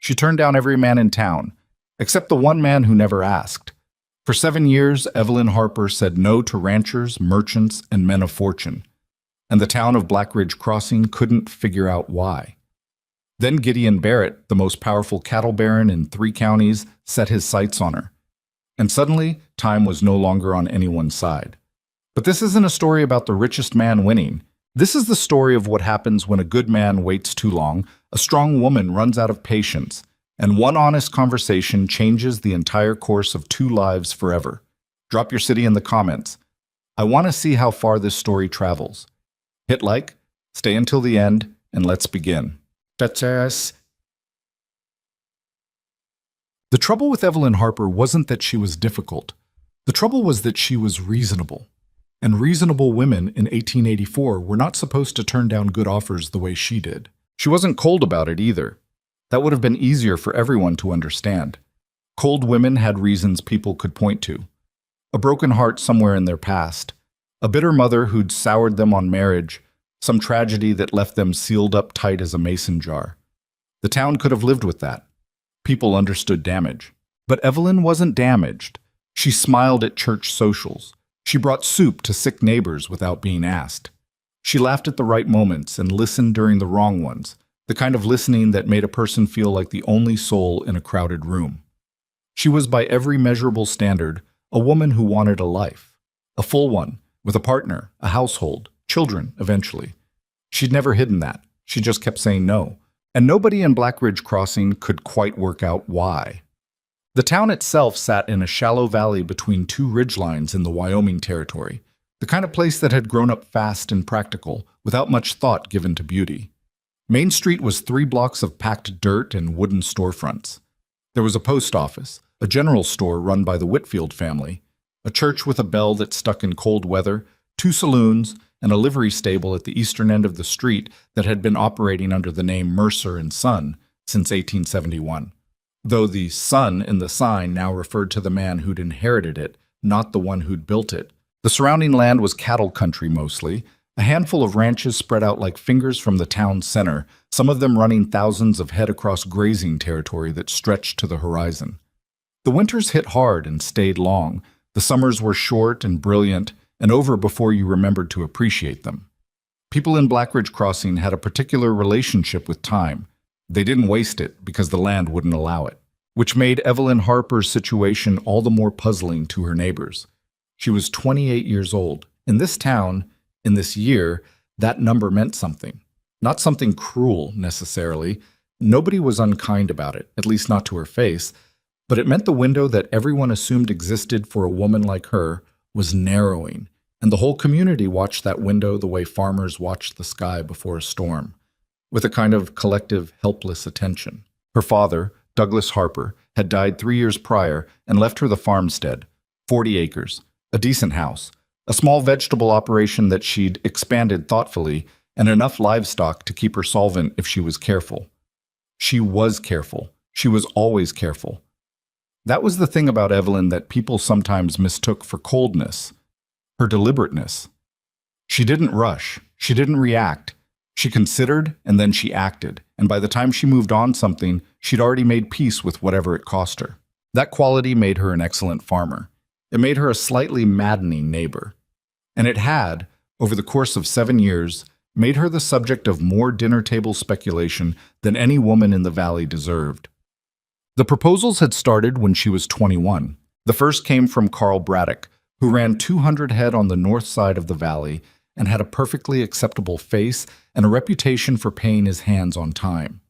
She turned down every man in town, except the one man who never asked. For 7 years, Evelyn Harper said no to ranchers, merchants, and men of fortune, and the town of Blackridge Crossing couldn't figure out why. Then Gideon Barrett, the most powerful cattle baron in 3 counties, set his sights on her. And suddenly, time was no longer on anyone's side. But this isn't a story about the richest man winning. This is the story of what happens when a good man waits too long, a strong woman runs out of patience, and one honest conversation changes the entire course of 2 lives forever. Drop your city in the comments. I want to see how far this story travels. Hit like, stay until the end, and let's begin. That's us. The trouble with Evelyn Harper wasn't that she was difficult. The trouble was that she was reasonable. And reasonable women in 1884 were not supposed to turn down good offers the way she did. She wasn't cold about it either. That would have been easier for everyone to understand. Cold women had reasons people could point to. A broken heart somewhere in their past. A bitter mother who'd soured them on marriage. Some tragedy that left them sealed up tight as a mason jar. The town could have lived with that. People understood damage. But Evelyn wasn't damaged. She smiled at church socials. She brought soup to sick neighbors without being asked. She laughed at the right moments and listened during the wrong ones, the kind of listening that made a person feel like the only soul in a crowded room. She was by every measurable standard a woman who wanted a life, a full one, with a partner, a household, children eventually. She'd never hidden that. She just kept saying no. And nobody in Blackridge Crossing could quite work out why. The town itself sat in a shallow valley between 2 ridgelines in the Wyoming Territory, the kind of place that had grown up fast and practical, without much thought given to beauty. Main Street was 3 blocks of packed dirt and wooden storefronts. There was a post office, a general store run by the Whitfield family, a church with a bell that stuck in cold weather, 2 saloons, and a livery stable at the eastern end of the street that had been operating under the name Mercer and Son since 1871. Though the son in the sign now referred to the man who'd inherited it, not the one who'd built it. The surrounding land was cattle country mostly, a handful of ranches spread out like fingers from the town center, some of them running thousands of head across grazing territory that stretched to the horizon. The winters hit hard and stayed long. The summers were short and brilliant, and over before you remembered to appreciate them. People in Blackridge Crossing had a particular relationship with time. They didn't waste it because the land wouldn't allow it, which made Evelyn Harper's situation all the more puzzling to her neighbors. She was 28 years old. In this town, in this year, that number meant something. Not something cruel, necessarily. Nobody was unkind about it, at least not to her face, but it meant the window that everyone assumed existed for a woman like her was narrowing, and the whole community watched that window the way farmers watch the sky before a storm, with a kind of collective, helpless attention. Her father, Douglas Harper, had died 3 years prior and left her the farmstead, 40 acres, a decent house, a small vegetable operation that she'd expanded thoughtfully, and enough livestock to keep her solvent if she was careful. She was careful. She was always careful. That was the thing about Evelyn that people sometimes mistook for coldness, her deliberateness. She didn't rush. She didn't react. She considered, and then she acted, and by the time she moved on something, she'd already made peace with whatever it cost her. That quality made her an excellent farmer. It made her a slightly maddening neighbor. And it had, over the course of 7 years, made her the subject of more dinner table speculation than any woman in the valley deserved. The proposals had started when she was 21. The first came from Carl Braddock, who ran 200 head on the north side of the valley and had a perfectly acceptable face and a reputation for paying his hands on time.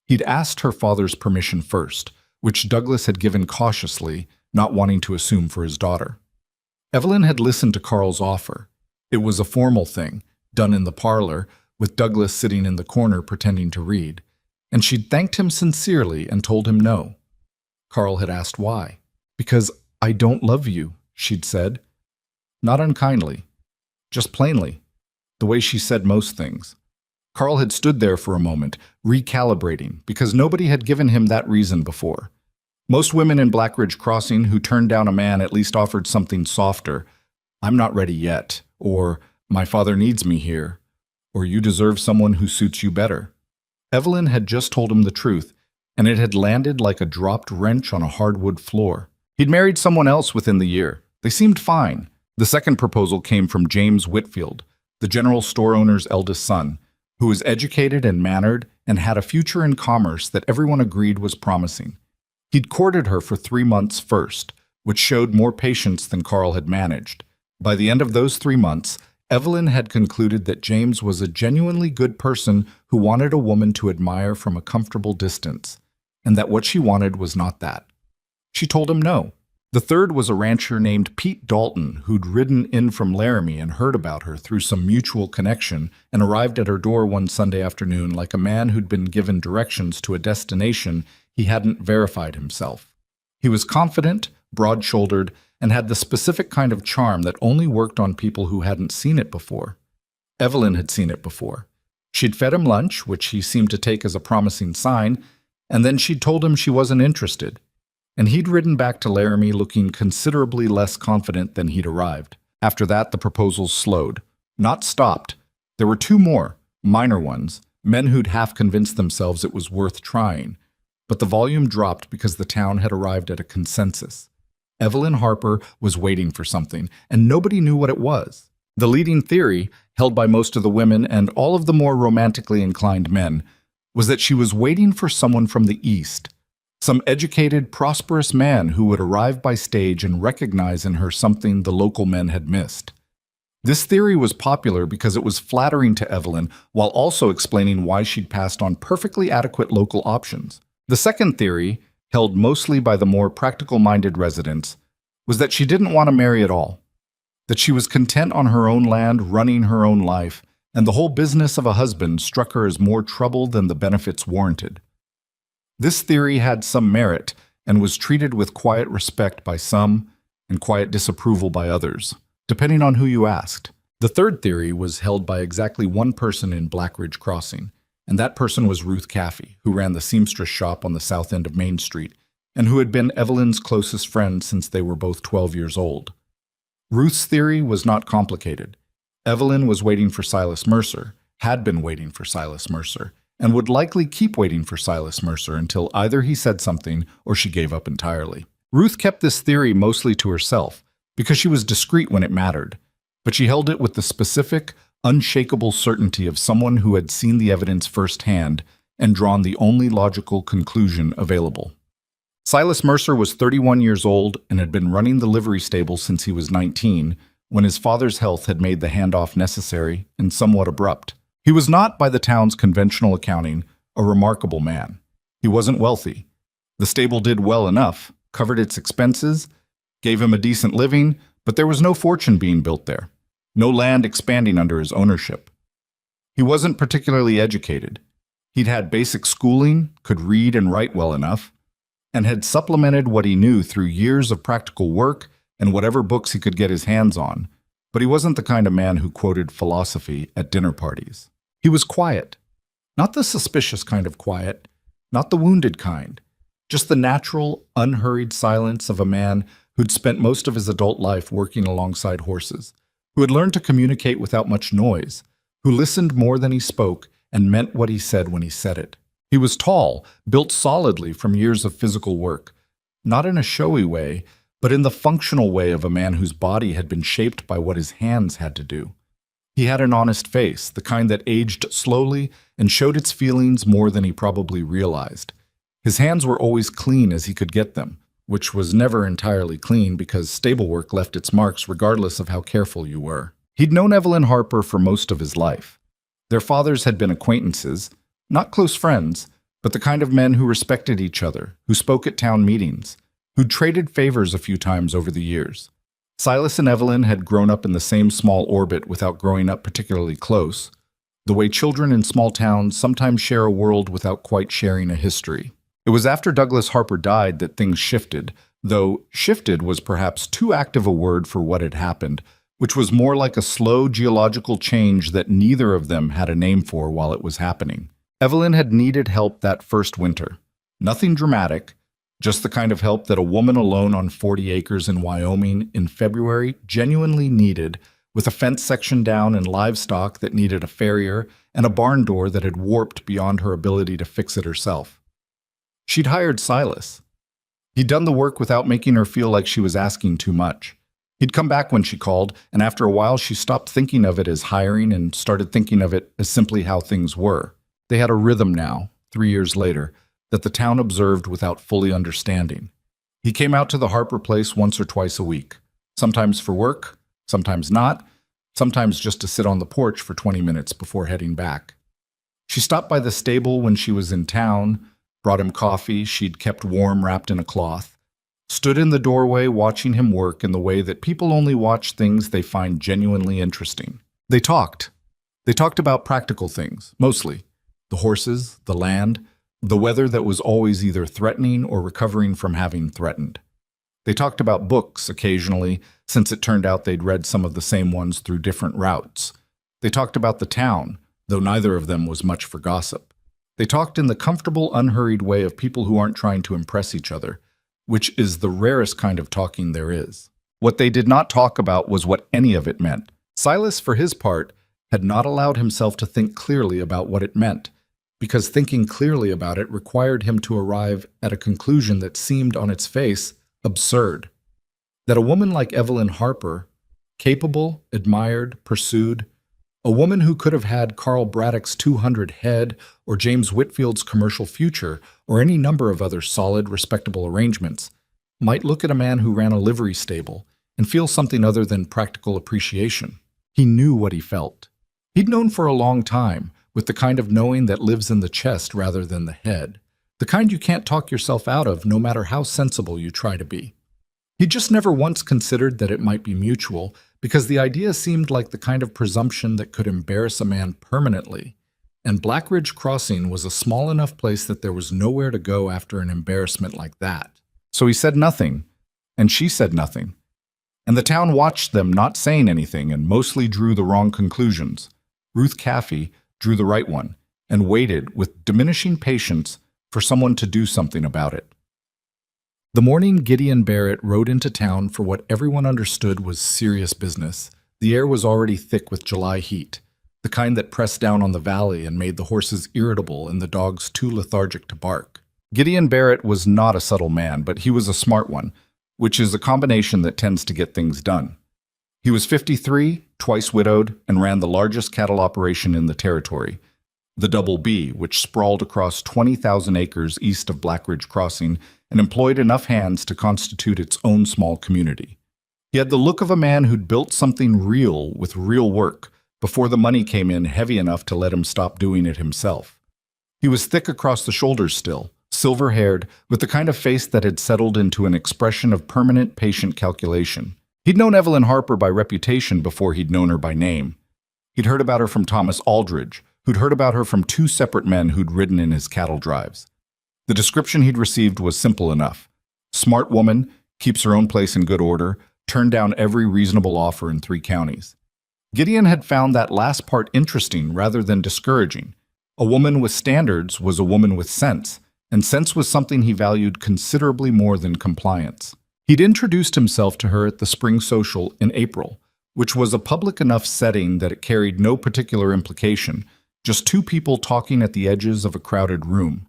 He'd asked her father's permission first, which Douglas had given cautiously, not wanting to assume for his daughter. Evelyn had listened to Carl's offer. It was a formal thing, done in the parlor, with Douglas sitting in the corner pretending to read, and she'd thanked him sincerely and told him no. Carl had asked why. "Because I don't love you," she'd said. Not unkindly, just plainly, the way she said most things. Carl had stood there for a moment, recalibrating, because nobody had given him that reason before. Most women in Blackridge Crossing who turned down a man at least offered something softer. "I'm not ready yet," or "My father needs me here," or "You deserve someone who suits you better." Evelyn had just told him the truth. and it had landed like a dropped wrench on a hardwood floor. He'd married someone else within the year. They seemed fine. The second proposal came from James Whitfield, the general store owner's eldest son, who was educated and mannered and had a future in commerce that everyone agreed was promising. He'd courted her for 3 months first, which showed more patience than Carl had managed. By the end of those 3 months, Evelyn had concluded that James was a genuinely good person who wanted a woman to admire from a comfortable distance, and that what she wanted was not that. She told him no. The third was a rancher named Pete Dalton, who'd ridden in from Laramie and heard about her through some mutual connection and arrived at her door one Sunday afternoon like a man who'd been given directions to a destination he hadn't verified himself. He was confident, broad-shouldered, and had the specific kind of charm that only worked on people who hadn't seen it before. Evelyn had seen it before. She'd fed him lunch, which he seemed to take as a promising sign, and then she'd told him she wasn't interested. And he'd ridden back to Laramie looking considerably less confident than he'd arrived. After that, the proposals slowed. Not stopped. There were 2 more, minor ones, men who'd half convinced themselves it was worth trying. But the volume dropped because the town had arrived at a consensus. Evelyn Harper was waiting for something, and nobody knew what it was. The leading theory, held by most of the women and all of the more romantically inclined men, was that she was waiting for someone from the East. Some educated, prosperous man who would arrive by stage and recognize in her something the local men had missed. This theory was popular because it was flattering to Evelyn while also explaining why she'd passed on perfectly adequate local options. The second theory, held mostly by the more practical-minded residents, was that she didn't want to marry at all, that she was content on her own land running her own life, and the whole business of a husband struck her as more trouble than the benefits warranted. This theory had some merit and was treated with quiet respect by some and quiet disapproval by others, depending on who you asked. The third theory was held by exactly one person in Blackridge Crossing, and that person was Ruth Caffey, who ran the seamstress shop on the south end of Main Street, and who had been Evelyn's closest friend since they were both 12 years old. Ruth's theory was not complicated. Evelyn was waiting for Silas Mercer, had been waiting for Silas Mercer, and would likely keep waiting for Silas Mercer until either he said something or she gave up entirely. Ruth kept this theory mostly to herself, because she was discreet when it mattered, but she held it with the specific, unshakable certainty of someone who had seen the evidence firsthand and drawn the only logical conclusion available. Silas Mercer was 31 years old and had been running the livery stable since he was 19, when his father's health had made the handoff necessary and somewhat abrupt. He was not, by the town's conventional accounting, a remarkable man. He wasn't wealthy. The stable did well enough, covered its expenses, gave him a decent living, but there was no fortune being built there, no land expanding under his ownership. He wasn't particularly educated. He'd had basic schooling, could read and write well enough, and had supplemented what he knew through years of practical work and whatever books he could get his hands on, but he wasn't the kind of man who quoted philosophy at dinner parties. He was quiet. Not the suspicious kind of quiet, not the wounded kind, just the natural, unhurried silence of a man who'd spent most of his adult life working alongside horses, who had learned to communicate without much noise, who listened more than he spoke and meant what he said when he said it. He was tall, built solidly from years of physical work, not in a showy way, but in the functional way of a man whose body had been shaped by what his hands had to do. He had an honest face, the kind that aged slowly and showed its feelings more than he probably realized. His hands were always clean as he could get them, which was never entirely clean because stable work left its marks regardless of how careful you were. He'd known Evelyn Harper for most of his life. Their fathers had been acquaintances, not close friends, but the kind of men who respected each other, who spoke at town meetings, who'd traded favors a few times over the years. Silas and Evelyn had grown up in the same small orbit without growing up particularly close, the way children in small towns sometimes share a world without quite sharing a history. It was after Douglas Harper died that things shifted, though shifted was perhaps too active a word for what had happened, which was more like a slow geological change that neither of them had a name for while it was happening. Evelyn had needed help that first winter. Nothing dramatic, just the kind of help that a woman alone on 40 acres in Wyoming in February genuinely needed, with a fence section down and livestock that needed a farrier and a barn door that had warped beyond her ability to fix it herself. She'd hired Silas. He'd done the work without making her feel like she was asking too much. He'd come back when she called, and after a while she stopped thinking of it as hiring and started thinking of it as simply how things were. They had a rhythm now, 3 years later, that the town observed without fully understanding. He came out to the Harper place once or twice a week, sometimes for work, sometimes not, sometimes just to sit on the porch for 20 minutes before heading back. She stopped by the stable when she was in town, brought him coffee she'd kept warm wrapped in a cloth, stood in the doorway watching him work in the way that people only watch things they find genuinely interesting. They talked. They talked about practical things, mostly. The horses, the land, the weather that was always either threatening or recovering from having threatened. They talked about books occasionally, since it turned out they'd read some of the same ones through different routes. They talked about the town, though neither of them was much for gossip. They talked in the comfortable, unhurried way of people who aren't trying to impress each other, which is the rarest kind of talking there is. What they did not talk about was what any of it meant. Silas, for his part, had not allowed himself to think clearly about what it meant, because thinking clearly about it required him to arrive at a conclusion that seemed on its face absurd. That a woman like Evelyn Harper, capable, admired, pursued, a woman who could have had Carl Braddock's 200 head or James Whitfield's commercial future or any number of other solid, respectable arrangements, might look at a man who ran a livery stable and feel something other than practical appreciation. He knew what he felt. He'd known for a long time, with the kind of knowing that lives in the chest rather than the head, the kind you can't talk yourself out of no matter how sensible you try to be. He just never once considered that it might be mutual, because the idea seemed like the kind of presumption that could embarrass a man permanently, and Blackridge Crossing was a small enough place that there was nowhere to go after an embarrassment like that. So he said nothing, and she said nothing, and the town watched them not saying anything and mostly drew the wrong conclusions. Ruth Caffey drew the right one, and waited with diminishing patience for someone to do something about it. The morning Gideon Barrett rode into town for what everyone understood was serious business. The air was already thick with July heat, the kind that pressed down on the valley and made the horses irritable and the dogs too lethargic to bark. Gideon Barrett was not a subtle man, but he was a smart one, which is a combination that tends to get things done. He was 53, twice widowed, and ran the largest cattle operation in the territory, the Double B, which sprawled across 20,000 acres east of Blackridge Crossing and employed enough hands to constitute its own small community. He had the look of a man who'd built something real with real work before the money came in heavy enough to let him stop doing it himself. He was thick across the shoulders still, silver-haired, with the kind of face that had settled into an expression of permanent, patient calculation. He'd known Evelyn Harper by reputation before he'd known her by name. He'd heard about her from Thomas Aldridge, who'd heard about her from 2 separate men who'd ridden in his cattle drives. The description he'd received was simple enough. Smart woman, keeps her own place in good order, turned down every reasonable offer in 3 counties. Gideon had found that last part interesting rather than discouraging. A woman with standards was a woman with sense, and sense was something he valued considerably more than compliance. He'd introduced himself to her at the spring social in April, which was a public enough setting that it carried no particular implication, just 2 people talking at the edges of a crowded room.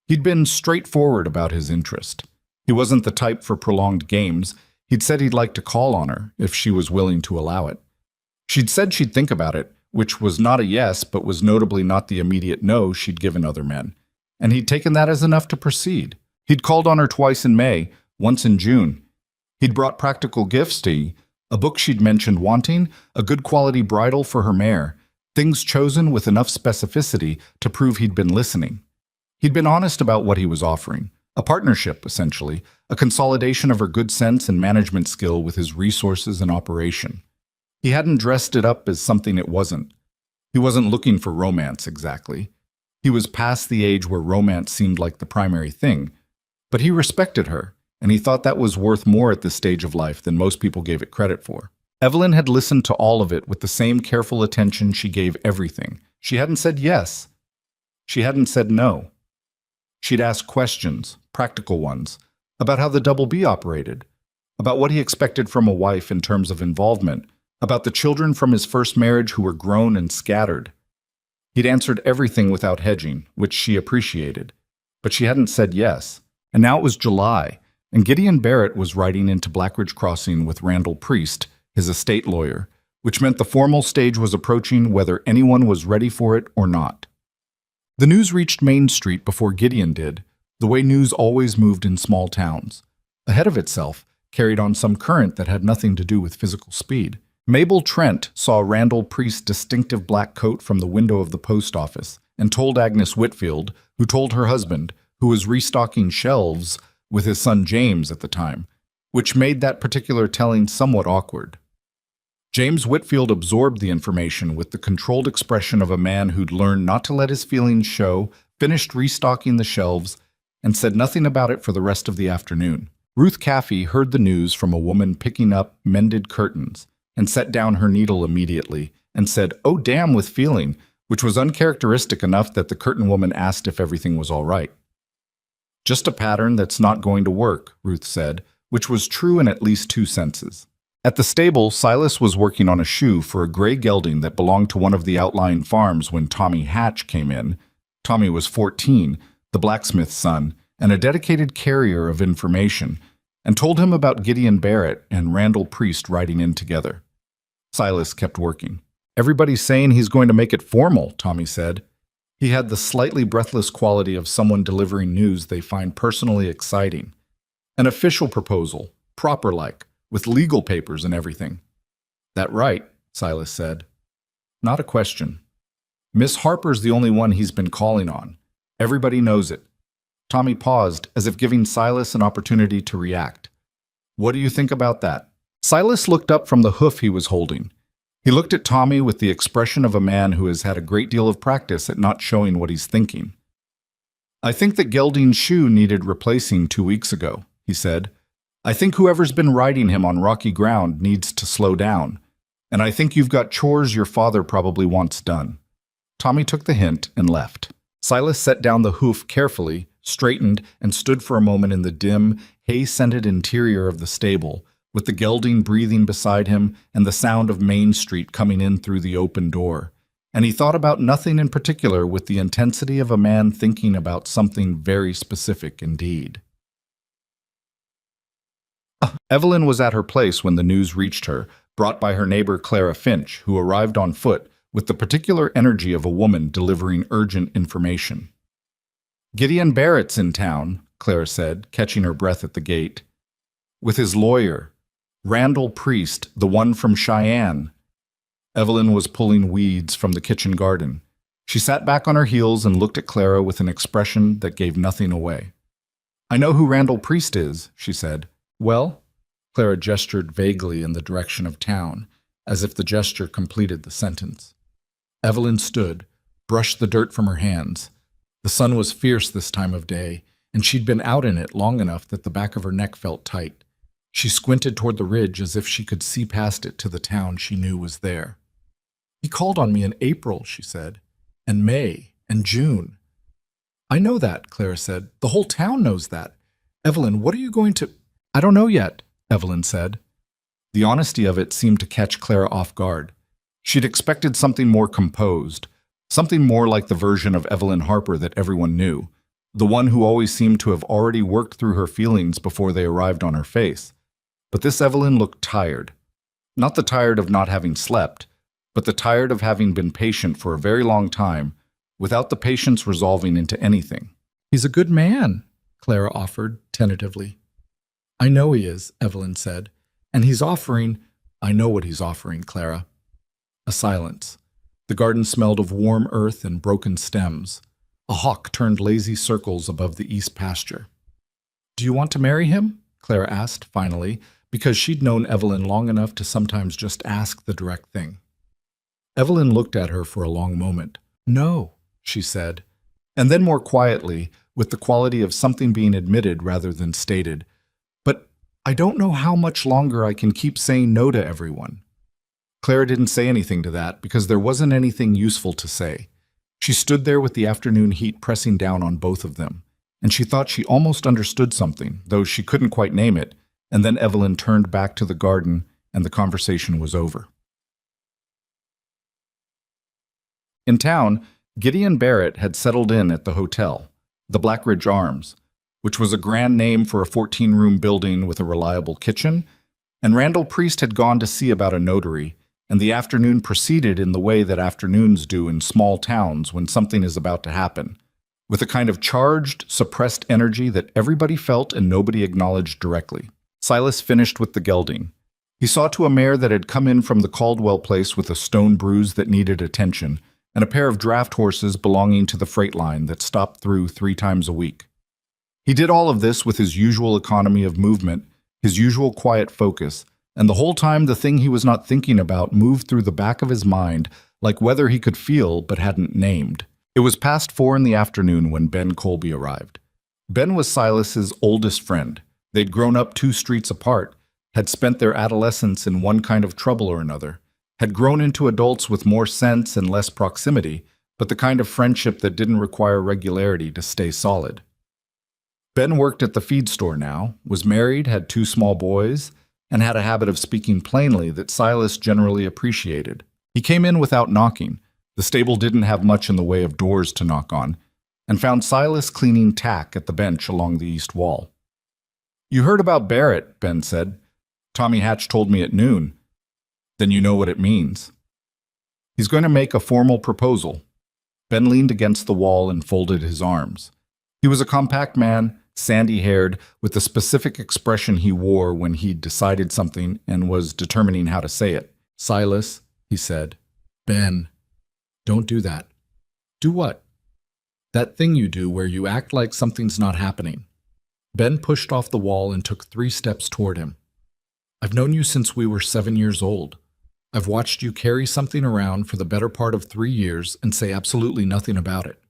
He'd been straightforward about his interest. He wasn't the type for prolonged games. He'd said he'd like to call on her, if she was willing to allow it. She'd said she'd think about it, which was not a yes, but was notably not the immediate no she'd given other men. And he'd taken that as enough to proceed. He'd called on her twice in May, once in June. He'd brought practical gifts to a book she'd mentioned wanting, a good quality bridle for her mare, things chosen with enough specificity to prove he'd been listening. He'd been honest about what he was offering, a partnership, essentially, a consolidation of her good sense and management skill with his resources and operation. He hadn't dressed it up as something it wasn't. He wasn't looking for romance, exactly. He was past the age where romance seemed like the primary thing, but he respected her, and he thought that was worth more at this stage of life than most people gave it credit for. Evelyn had listened to all of it with the same careful attention she gave everything. She hadn't said yes. She hadn't said no. She'd asked questions, practical ones, about how the Double B operated, about what he expected from a wife in terms of involvement, about the children from his first marriage who were grown and scattered. He'd answered everything without hedging, which she appreciated. but she hadn't said yes. And now it was July, and Gideon Barrett was riding into Blackridge Crossing with Randall Priest, his estate lawyer, which meant the formal stage was approaching whether anyone was ready for it or not. The news reached Main Street before Gideon did, the way news always moved in small towns. Ahead of itself, carried on some current that had nothing to do with physical speed. Mabel Trent saw Randall Priest's distinctive black coat from the window of the post office and told Agnes Whitfield, who told her husband, who was restocking shelves with his son James at the time, which made that particular telling somewhat awkward. James Whitfield absorbed the information with the controlled expression of a man who'd learned not to let his feelings show, finished restocking the shelves, and said nothing about it for the rest of the afternoon. Ruth Caffey heard the news from a woman picking up mended curtains and set down her needle immediately and said, "Oh, damn," with feeling, which was uncharacteristic enough that the curtain woman asked if everything was all right. "Just a pattern that's not going to work," Ruth said, which was true in at least two senses. At the stable, Silas was working on a shoe for a gray gelding that belonged to one of the outlying farms when Tommy Hatch came in. Tommy was 14, the blacksmith's son, and a dedicated carrier of information, and told him about Gideon Barrett and Randall Priest riding in together. Silas kept working. "Everybody's saying he's going to make it formal," Tommy said. He had the slightly breathless quality of someone delivering news they find personally exciting. An official proposal, proper-like, with legal papers and everything. "That right," Silas said. "Not a question. Miss Harper's the only one he's been calling on. Everybody knows it." Tommy paused, as if giving Silas an opportunity to react. "What do you think about that?" Silas looked up from the hoof he was holding. He looked at Tommy with the expression of a man who has had a great deal of practice at not showing what he's thinking. "I think that gelding's shoe needed replacing 2 weeks ago," he said. "I think whoever's been riding him on rocky ground needs to slow down. And I think you've got chores your father probably wants done." Tommy took the hint and left. Silas set down the hoof carefully, straightened, and stood for a moment in the dim, hay-scented interior of the stable, with the gelding breathing beside him and the sound of Main Street coming in through the open door. And he thought about nothing in particular with the intensity of a man thinking about something very specific indeed. Evelyn was at her place when the news reached her, brought by her neighbor Clara Finch, who arrived on foot with the particular energy of a woman delivering urgent information. "Gideon Barrett's in town," Clara said, catching her breath at the gate. "With his lawyer, Randall Priest, the one from Cheyenne." Evelyn was pulling weeds from the kitchen garden. She sat back on her heels and looked at Clara with an expression that gave nothing away. "I know who Randall Priest is," she said. "Well?" Clara gestured vaguely in the direction of town, as if the gesture completed the sentence. Evelyn stood, brushed the dirt from her hands. The sun was fierce this time of day, and she'd been out in it long enough that the back of her neck felt tight. She squinted toward the ridge as if she could see past it to the town she knew was there. "He called on me in April," she said, "and May, and June." "I know that," Clara said. "The whole town knows that. Evelyn, what are you going to—" "I don't know yet," Evelyn said. The honesty of it seemed to catch Clara off guard. She'd expected something more composed, something more like the version of Evelyn Harper that everyone knew, the one who always seemed to have already worked through her feelings before they arrived on her face. But this Evelyn looked tired. Not the tired of not having slept, but the tired of having been patient for a very long time, without the patience resolving into anything. "He's a good man," Clara offered, tentatively. "I know he is," Evelyn said. "And he's offering—" "I know what he's offering, Clara." A silence. The garden smelled of warm earth and broken stems. A hawk turned lazy circles above the east pasture. "Do you want to marry him?" Clara asked, finally, because she'd known Evelyn long enough to sometimes just ask the direct thing. Evelyn looked at her for a long moment. "No," she said. And then more quietly, with the quality of something being admitted rather than stated, "But I don't know how much longer I can keep saying no to everyone." Clara didn't say anything to that because there wasn't anything useful to say. She stood there with the afternoon heat pressing down on both of them, and she thought she almost understood something, though she couldn't quite name it, and then Evelyn turned back to the garden and the conversation was over. In town, Gideon Barrett had settled in at the hotel. the Blackridge Arms, which was a grand name for a 14-room building with a reliable kitchen, and Randall Priest had gone to see about a notary, and the afternoon proceeded in the way that afternoons do in small towns when something is about to happen, with a kind of charged, suppressed energy that everybody felt and nobody acknowledged directly. Silas finished with the gelding. He saw to a mare that had come in from the Caldwell place with a stone bruise that needed attention, and a pair of draft horses belonging to the freight line that stopped through 3 times a week. He did all of this with his usual economy of movement, his usual quiet focus, and the whole time the thing he was not thinking about moved through the back of his mind like weather he could feel but hadn't named. It was past 4 in the afternoon when Ben Colby arrived. Ben was Silas's oldest friend. They'd grown up 2 streets apart, had spent their adolescence in one kind of trouble or another, had grown into adults with more sense and less proximity, but the kind of friendship that didn't require regularity to stay solid. Ben worked at the feed store now, was married, had 2 small boys, and had a habit of speaking plainly that Silas generally appreciated. He came in without knocking. The stable didn't have much in the way of doors to knock on, and found Silas cleaning tack at the bench along the east wall. "You heard about Barrett," Ben said. "Tommy Hatch told me at noon." "Then you know what it means." "He's going to make a formal proposal." Ben leaned against the wall and folded his arms. He was a compact man, sandy-haired, with the specific expression he wore when he'd decided something and was determining how to say it. "Silas," he said. "Ben, don't do that." "Do what?" "That thing you do where you act like something's not happening." Ben pushed off the wall and took 3 steps toward him. "I've known you since we were 7 years old. I've watched you carry something around for the better part of 3 years and say absolutely nothing about it."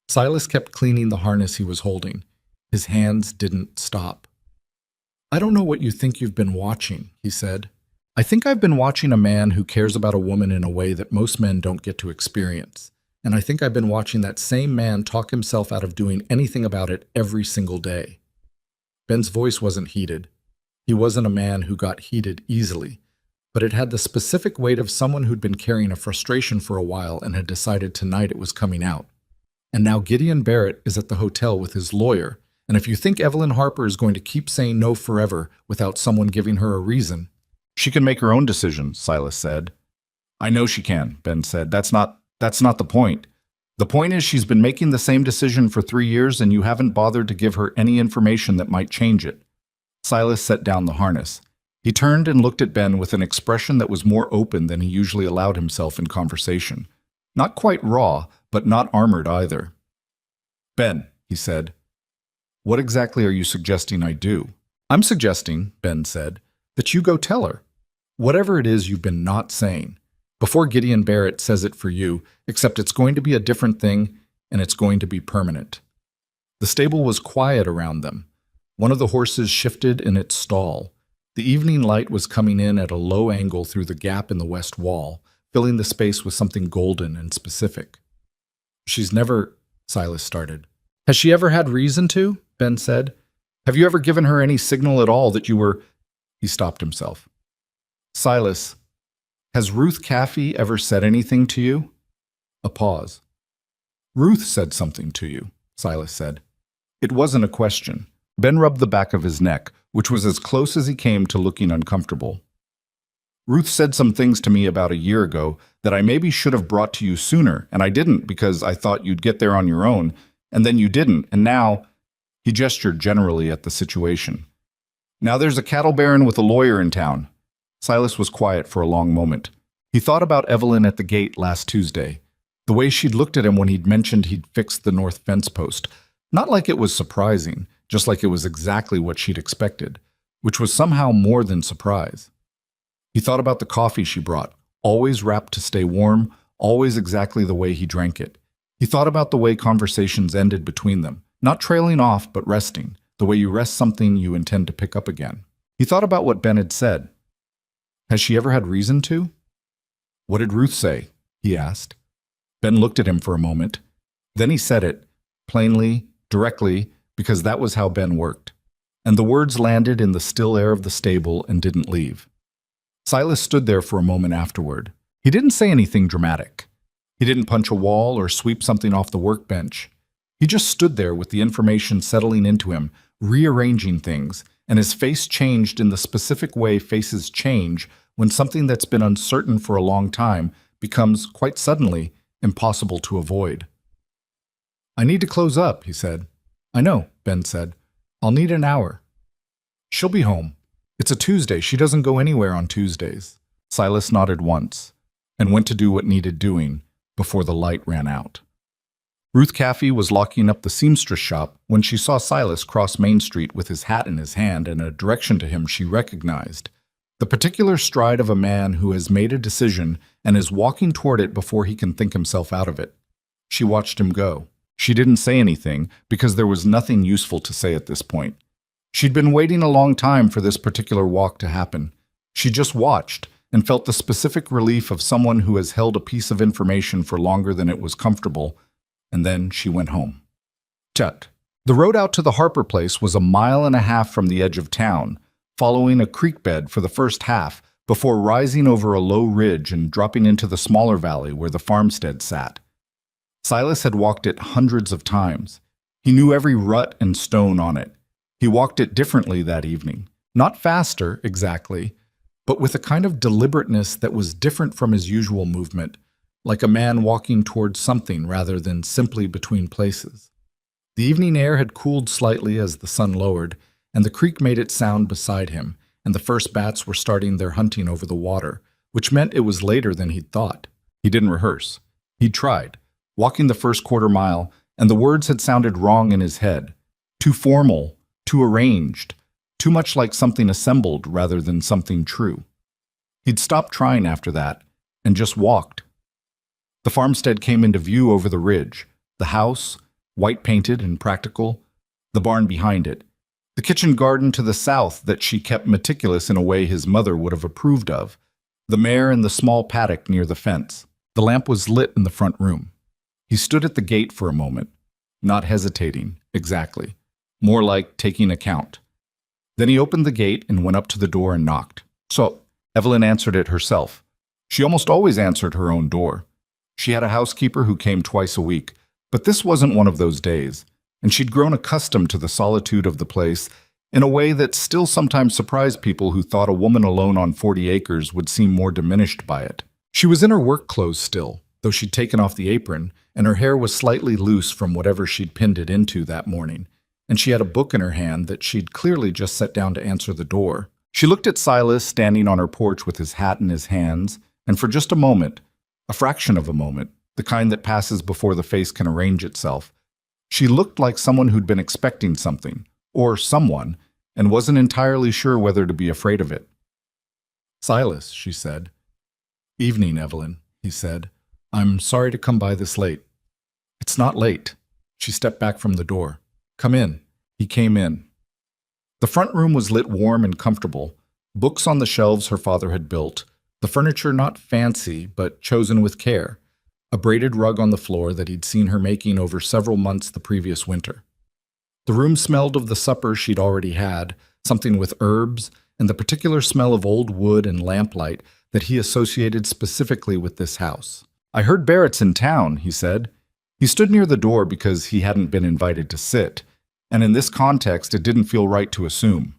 Silas kept cleaning the harness he was holding. His hands didn't stop. "I don't know what you think you've been watching," he said. "I think I've been watching a man who cares about a woman in a way that most men don't get to experience. And I think I've been watching that same man talk himself out of doing anything about it every single day." Ben's voice wasn't heated. He wasn't a man who got heated easily, but it had the specific weight of someone who'd been carrying a frustration for a while and had decided tonight it was coming out. And now Gideon Barrett is at the hotel with his lawyer, and if you think Evelyn Harper is going to keep saying no forever without someone giving her a reason— "She can make her own decision," Silas said. "I know she can," Ben said. That's not the point. The point is she's been making the same decision for 3 years and you haven't bothered to give her any information that might change it." Silas set down the harness. He turned and looked at Ben with an expression that was more open than he usually allowed himself in conversation. Not quite raw, but not armored either. "Ben," he said, "what exactly are you suggesting I do?" "I'm suggesting," Ben said, "that you go tell her. Whatever it is you've been not saying. Before Gideon Barrett says it for you, except it's going to be a different thing, and it's going to be permanent." The stable was quiet around them. One of the horses shifted in its stall. The evening light was coming in at a low angle through the gap in the west wall, filling the space with something golden and specific. "She's never—" Silas started. "Has she ever had reason to?" Ben said. "Have you ever given her any signal at all that you were—" He stopped himself. "Silas, has Ruth Caffey ever said anything to you?" A pause. "Ruth said something to you," Silas said. It wasn't a question. Ben rubbed the back of his neck, which was as close as he came to looking uncomfortable. "Ruth said some things to me about a year ago that I maybe should have brought to you sooner, and I didn't because I thought you'd get there on your own, and then you didn't, and now—" He gestured generally at the situation. "Now there's a cattle baron with a lawyer in town." Silas was quiet for a long moment. He thought about Evelyn at the gate last Tuesday, the way she'd looked at him when he'd mentioned he'd fixed the north fence post. Not like it was surprising, just like it was exactly what she'd expected, which was somehow more than surprise. He thought about the coffee she brought, always wrapped to stay warm, always exactly the way he drank it. He thought about the way conversations ended between them, not trailing off but resting, the way you rest something you intend to pick up again. He thought about what Ben had said. Has she ever had reason to? "What did Ruth say?" he asked. Ben looked at him for a moment. Then he said it, plainly, directly, because that was how Ben worked. And the words landed in the still air of the stable and didn't leave. Silas stood there for a moment afterward. He didn't say anything dramatic. He didn't punch a wall or sweep something off the workbench. He just stood there with the information settling into him, rearranging things, and his face changed in the specific way faces change when something that's been uncertain for a long time becomes, quite suddenly, impossible to avoid. "I need to close up," he said. "I know," Ben said. "I'll need an hour." "She'll be home. It's a Tuesday. She doesn't go anywhere on Tuesdays." Silas nodded once and went to do what needed doing before the light ran out. Ruth Caffey was locking up the seamstress shop when she saw Silas cross Main Street with his hat in his hand in a direction to him she recognized. The particular stride of a man who has made a decision and is walking toward it before he can think himself out of it. She watched him go. She didn't say anything because there was nothing useful to say at this point. She'd been waiting a long time for this particular walk to happen. She just watched and felt the specific relief of someone who has held a piece of information for longer than it was comfortable, and then she went home. Tut. The road out to the Harper place was 1.5 miles from the edge of town, following a creek bed for the first half before rising over a low ridge and dropping into the smaller valley where the farmstead sat. Silas had walked it hundreds of times. He knew every rut and stone on it. He walked it differently that evening. Not faster, exactly, but with a kind of deliberateness that was different from his usual movement, like a man walking towards something rather than simply between places. The evening air had cooled slightly as the sun lowered, and the creek made its sound beside him, and the first bats were starting their hunting over the water, which meant it was later than he'd thought. He didn't rehearse. He'd tried, walking the first quarter mile, and the words had sounded wrong in his head. Too formal, too arranged, too much like something assembled rather than something true. He'd stopped trying after that, and just walked. The farmstead came into view over the ridge, the house, white-painted and practical, the barn behind it, the kitchen garden to the south that she kept meticulous in a way his mother would have approved of, the mare and the small paddock near the fence. The lamp was lit in the front room. He stood at the gate for a moment, not hesitating, exactly, more like taking account. Then he opened the gate and went up to the door and knocked. So, Evelyn answered it herself. She almost always answered her own door. She had a housekeeper who came twice a week, but this wasn't one of those days, and she'd grown accustomed to the solitude of the place in a way that still sometimes surprised people who thought a woman alone on 40 acres would seem more diminished by it. She was in her work clothes still, though she'd taken off the apron, and her hair was slightly loose from whatever she'd pinned it into that morning, and she had a book in her hand that she'd clearly just set down to answer the door. She looked at Silas standing on her porch with his hat in his hands, and for just a moment, a fraction of a moment, the kind that passes before the face can arrange itself, she looked like someone who'd been expecting something, or someone, and wasn't entirely sure whether to be afraid of it. "Silas," she said. "Evening, Evelyn," he said. "I'm sorry to come by this late." "It's not late." She stepped back from the door. "Come in." He came in. The front room was lit warm and comfortable, books on the shelves her father had built, the furniture not fancy but chosen with care, a braided rug on the floor that he'd seen her making over several months the previous winter. The room smelled of the supper she'd already had, something with herbs, and the particular smell of old wood and lamplight that he associated specifically with this house. "I heard Barrett's in town," he said. He stood near the door because he hadn't been invited to sit, and in this context it didn't feel right to assume.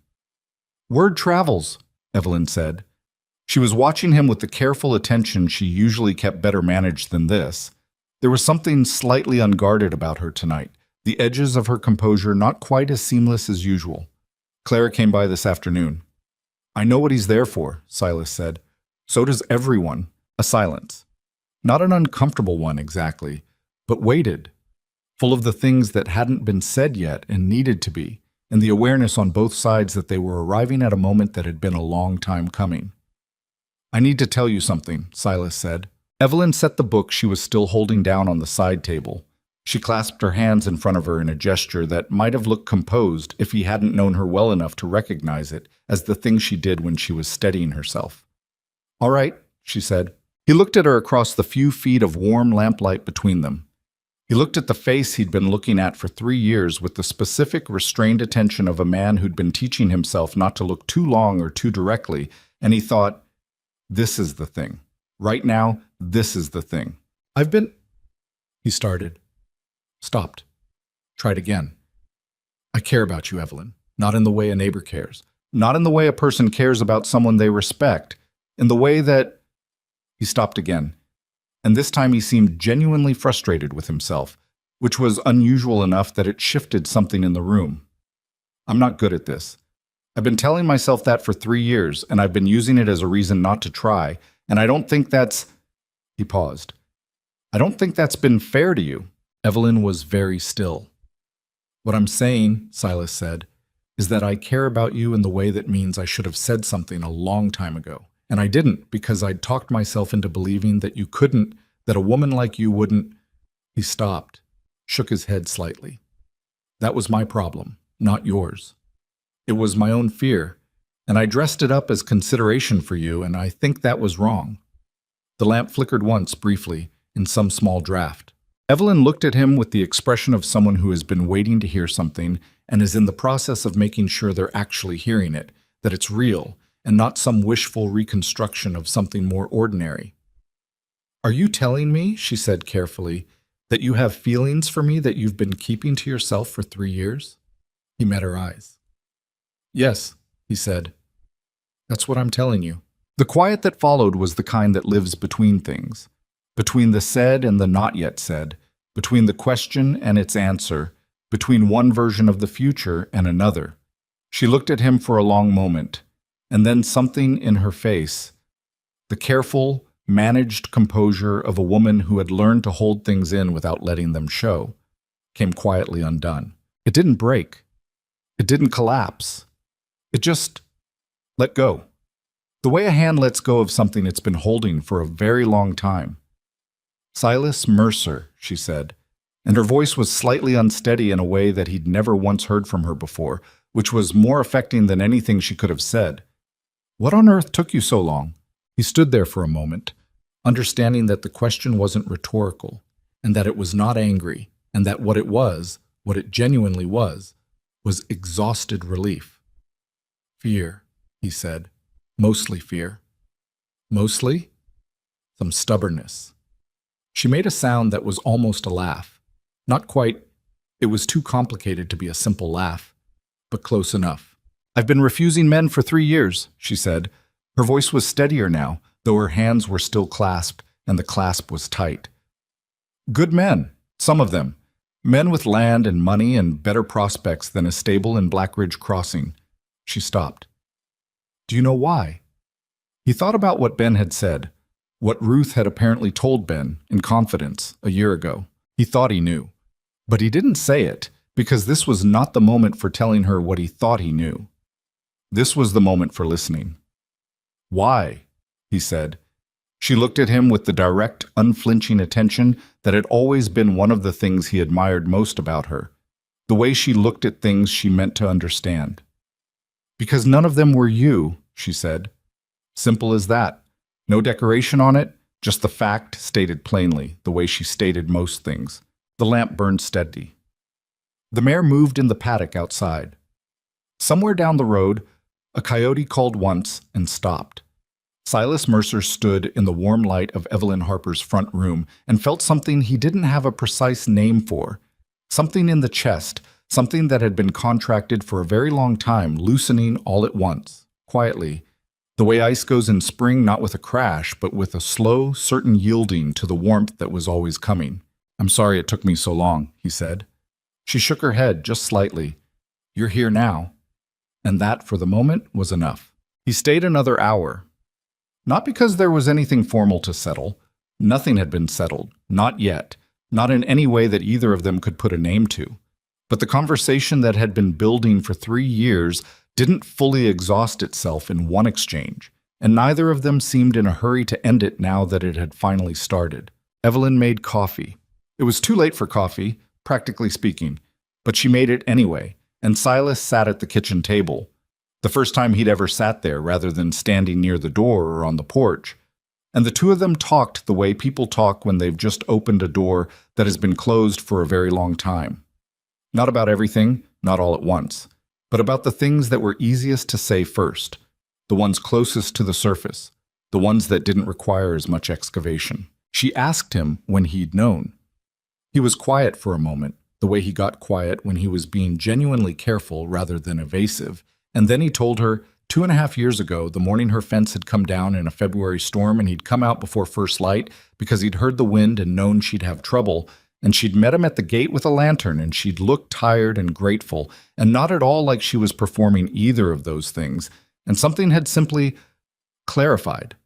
"Word travels," Evelyn said. She was watching him with the careful attention she usually kept better managed than this. There was something slightly unguarded about her tonight, the edges of her composure not quite as seamless as usual. "Clara came by this afternoon." "I know what he's there for," Silas said. "So does everyone." A silence. Not an uncomfortable one exactly, but weighted, full of the things that hadn't been said yet and needed to be, and the awareness on both sides that they were arriving at a moment that had been a long time coming. "I need to tell you something," Silas said. Evelyn set the book she was still holding down on the side table. She clasped her hands in front of her in a gesture that might have looked composed if he hadn't known her well enough to recognize it as the thing she did when she was steadying herself. "All right," she said. He looked at her across the few feet of warm lamplight between them. He looked at the face he'd been looking at for 3 years with the specific, restrained attention of a man who'd been teaching himself not to look too long or too directly, and he thought, "This is the thing. Right now, this is the thing. I've been—" He started. Stopped. Tried again. I care about you, Evelyn. Not in the way a neighbor cares. Not in the way a person cares about someone they respect. In the way that... He stopped again. And this time he seemed genuinely frustrated with himself, which was unusual enough that it shifted something in the room. I'm not good at this. I've been telling myself that for 3 years, and I've been using it as a reason not to try, and I don't think that's... He paused. I don't think that's been fair to you. Evelyn was very still. What I'm saying, Silas said, is that I care about you in the way that means I should have said something a long time ago. And I didn't because I'd talked myself into believing that you couldn't, that a woman like you wouldn't... He stopped, shook his head slightly. That was my problem, not yours. It was my own fear, and I dressed it up as consideration for you, and I think that was wrong. The lamp flickered once, briefly, in some small draft. Evelyn looked at him with the expression of someone who has been waiting to hear something and is in the process of making sure they're actually hearing it, that it's real, and not some wishful reconstruction of something more ordinary. Are you telling me, she said carefully, that you have feelings for me that you've been keeping to yourself for 3 years? He met her eyes. Yes, he said. That's what I'm telling you. The quiet that followed was the kind that lives between things, between the said and the not yet said, between the question and its answer, between one version of the future and another. She looked at him for a long moment, and then something in her face, the careful, managed composure of a woman who had learned to hold things in without letting them show, came quietly undone. It didn't break. It didn't collapse. It just let go. The way a hand lets go of something it's been holding for a very long time. Silas Mercer, she said, and her voice was slightly unsteady in a way that he'd never once heard from her before, which was more affecting than anything she could have said. What on earth took you so long? He stood there for a moment, understanding that the question wasn't rhetorical, and that it was not angry, and that what it genuinely was exhausted relief. Fear, he said. Mostly fear. Mostly? Some stubbornness. She made a sound that was almost a laugh. Not quite. It was too complicated to be a simple laugh, but close enough. I've been refusing men for 3 years, she said. Her voice was steadier now, though her hands were still clasped, and the clasp was tight. Good men, some of them. Men with land and money and better prospects than a stable in Blackridge Crossing. She stopped. Do you know why? He thought about what Ben had said, what Ruth had apparently told Ben, in confidence, a year ago. He thought he knew. But he didn't say it, because this was not the moment for telling her what he thought he knew. This was the moment for listening. Why? He said. She looked at him with the direct, unflinching attention that had always been one of the things he admired most about her, the way she looked at things she meant to understand. Because none of them were you, she said. Simple as that. No decoration on it, just the fact stated plainly, the way she stated most things. The lamp burned steady. The mare moved in the paddock outside. Somewhere down the road, a coyote called once and stopped. Silas Mercer stood in the warm light of Evelyn Harper's front room and felt something he didn't have a precise name for. Something in the chest, something that had been contracted for a very long time, loosening all at once, quietly, the way ice goes in spring, not with a crash, but with a slow, certain yielding to the warmth that was always coming. I'm sorry it took me so long, he said. She shook her head just slightly. You're here now. And that, for the moment, was enough. He stayed another hour. Not because there was anything formal to settle. Nothing had been settled, not yet, not in any way that either of them could put a name to. But the conversation that had been building for 3 years didn't fully exhaust itself in one exchange, and neither of them seemed in a hurry to end it now that it had finally started. Evelyn made coffee. It was too late for coffee, practically speaking, but she made it anyway, and Silas sat at the kitchen table. The first time he'd ever sat there rather than standing near the door or on the porch. And the two of them talked the way people talk when they've just opened a door that has been closed for a very long time. Not about everything, not all at once, but about the things that were easiest to say first, the ones closest to the surface, the ones that didn't require as much excavation. She asked him when he'd known. He was quiet for a moment, the way he got quiet when he was being genuinely careful rather than evasive. And then he told her 2.5 years ago, the morning her fence had come down in a February storm and he'd come out before first light because he'd heard the wind and known she'd have trouble, and she'd met him at the gate with a lantern, and she'd looked tired and grateful, and not at all like she was performing either of those things, and something had simply clarified.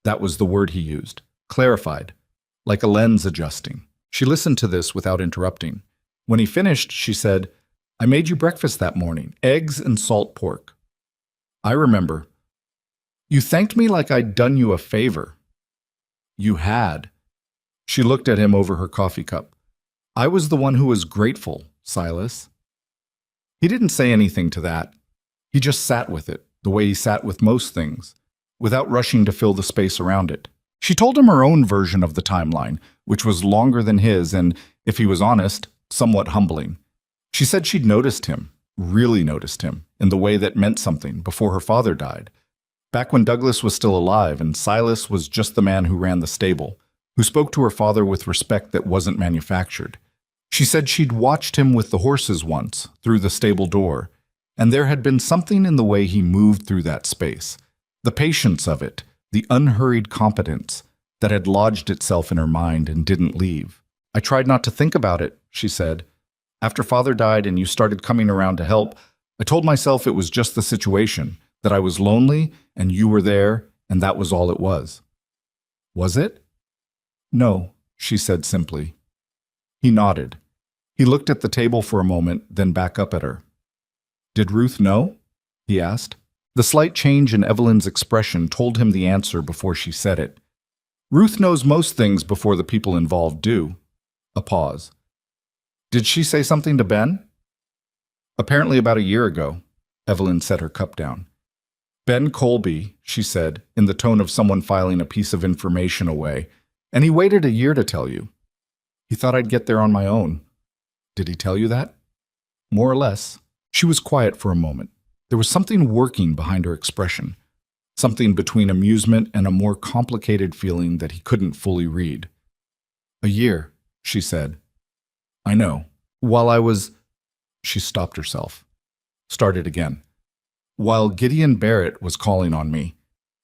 That was the word he used. Clarified. Like a lens adjusting. She listened to this without interrupting. When he finished, she said, "I made you breakfast that morning, eggs and salt pork." "I remember. You thanked me like I'd done you a favor." "You had." She looked at him over her coffee cup. "I was the one who was grateful, Silas." He didn't say anything to that. He just sat with it, the way he sat with most things, without rushing to fill the space around it. She told him her own version of the timeline, which was longer than his and, if he was honest, somewhat humbling. She said she'd noticed him, really noticed him, in the way that meant something before her father died. Back when Douglas was still alive and Silas was just the man who ran the stable, who spoke to her father with respect that wasn't manufactured. She said she'd watched him with the horses once, through the stable door, and there had been something in the way he moved through that space, the patience of it, the unhurried competence that had lodged itself in her mind and didn't leave. "I tried not to think about it," she said. "After Father died and you started coming around to help, I told myself it was just the situation, that I was lonely and you were there, and that was all it was." "Was it?" "No," she said simply. He nodded. He looked at the table for a moment, then back up at her. "Did Ruth know?" he asked. The slight change in Evelyn's expression told him the answer before she said it. "Ruth knows most things before the people involved do." A pause. "Did she say something to Ben?" "Apparently about a year ago." Evelyn set her cup down. "Ben Colby," she said, in the tone of someone filing a piece of information away, "and he waited a year to tell you. He thought I'd get there on my own." "Did he tell you that?" "More or less." She was quiet for a moment. There was something working behind her expression, something between amusement and a more complicated feeling that he couldn't fully read. "A year," she said. "I know. While I was—" She stopped herself. Started again. "While Gideon Barrett was calling on me.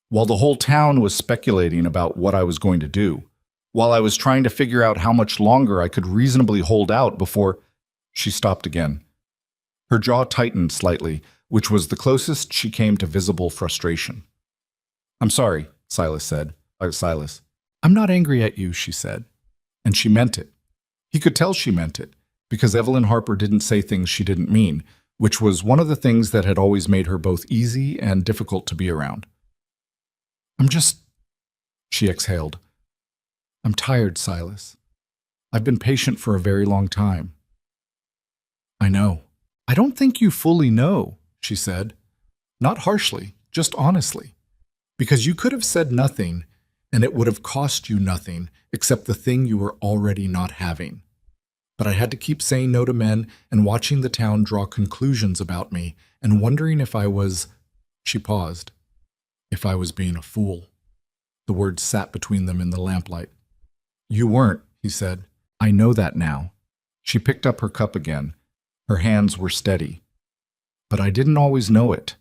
While the whole town was speculating about what I was going to do. While I was trying to figure out how much longer I could reasonably hold out before—" She stopped again. Her jaw tightened slightly, which was the closest she came to visible frustration. "I'm sorry," Silas said. "Silas." "I'm not angry at you," she said. And she meant it. He could tell she meant it, because Evelyn Harper didn't say things she didn't mean, which was one of the things that had always made her both easy and difficult to be around. She exhaled. "I'm tired, Silas. I've been patient for a very long time." "I know. I don't think you fully know," she said. Not harshly, just honestly. Because you could have said nothing, and it would have cost you nothing except the thing you were already not having. But I had to keep saying no to men and watching the town draw conclusions about me and wondering if I was— She paused. "If I was being a fool." The words sat between them in the lamplight. "You weren't," he said. "I know that now." She picked up her cup again. Her hands were steady. "But I didn't always know it."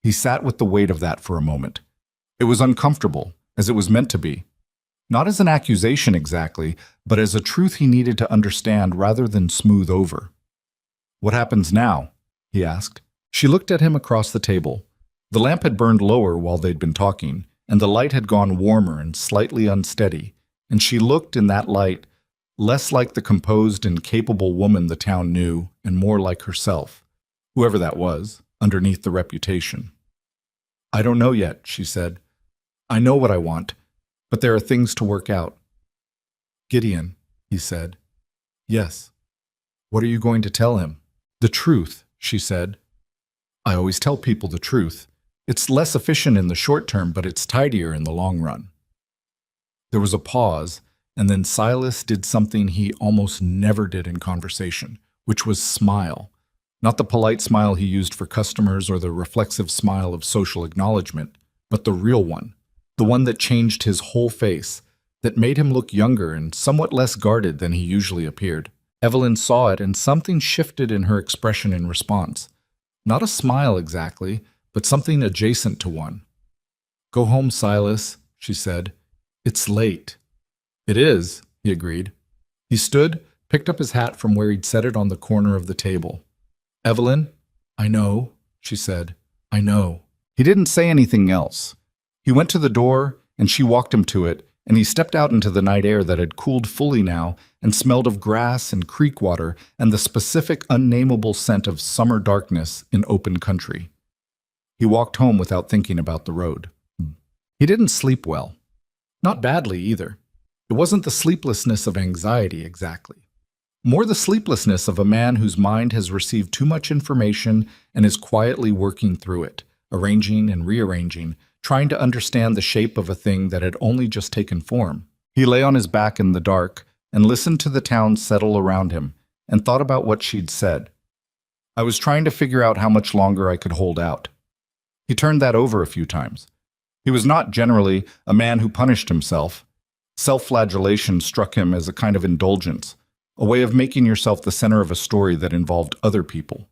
He sat with the weight of that for a moment. It was uncomfortable, as it was meant to be. Not as an accusation exactly, but as a truth he needed to understand rather than smooth over. "What happens now?" he asked. She looked at him across the table. The lamp had burned lower while they'd been talking, and the light had gone warmer and slightly unsteady, and she looked in that light less like the composed and capable woman the town knew and more like herself, whoever that was, underneath the reputation. "I don't know yet," she said. "I know what I want, but there are things to work out." "Gideon," he said. "Yes." "What are you going to tell him?" "The truth," she said. "I always tell people the truth. It's less efficient in the short term, but it's tidier in the long run." There was a pause, and then Silas did something he almost never did in conversation, which was smile. Not the polite smile he used for customers or the reflexive smile of social acknowledgement, but the real one, the one that changed his whole face, that made him look younger and somewhat less guarded than he usually appeared. Evelyn saw it, and something shifted in her expression in response. Not a smile exactly, but something adjacent to one. "Go home, Silas," she said. "It's late." "It is," he agreed. He stood, picked up his hat from where he'd set it on the corner of the table. "Evelyn, I know," she said. "I know." He didn't say anything else. He went to the door, and she walked him to it, and he stepped out into the night air that had cooled fully now and smelled of grass and creek water and the specific unnameable scent of summer darkness in open country. He walked home without thinking about the road. He didn't sleep well. Not badly either. It wasn't the sleeplessness of anxiety exactly. More the sleeplessness of a man whose mind has received too much information and is quietly working through it, arranging and rearranging, trying to understand the shape of a thing that had only just taken form. He lay on his back in the dark and listened to the town settle around him and thought about what she'd said. "I was trying to figure out how much longer I could hold out." He turned that over a few times. He was not generally a man who punished himself. Self-flagellation struck him as a kind of indulgence, a way of making yourself the center of a story that involved other people.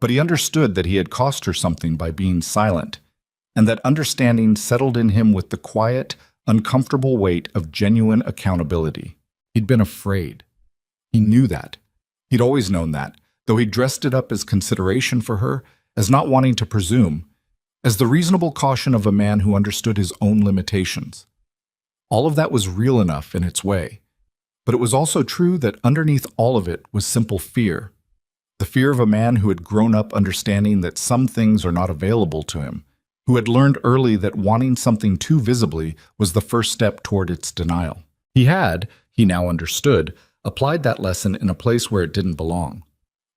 But he understood that he had cost her something by being silent, and that understanding settled in him with the quiet, uncomfortable weight of genuine accountability. He'd been afraid. He knew that. He'd always known that, though he dressed it up as consideration for her, as not wanting to presume, as the reasonable caution of a man who understood his own limitations. All of that was real enough in its way, but it was also true that underneath all of it was simple fear. The fear of a man who had grown up understanding that some things are not available to him, who had learned early that wanting something too visibly was the first step toward its denial. He now understood, applied that lesson in a place where it didn't belong.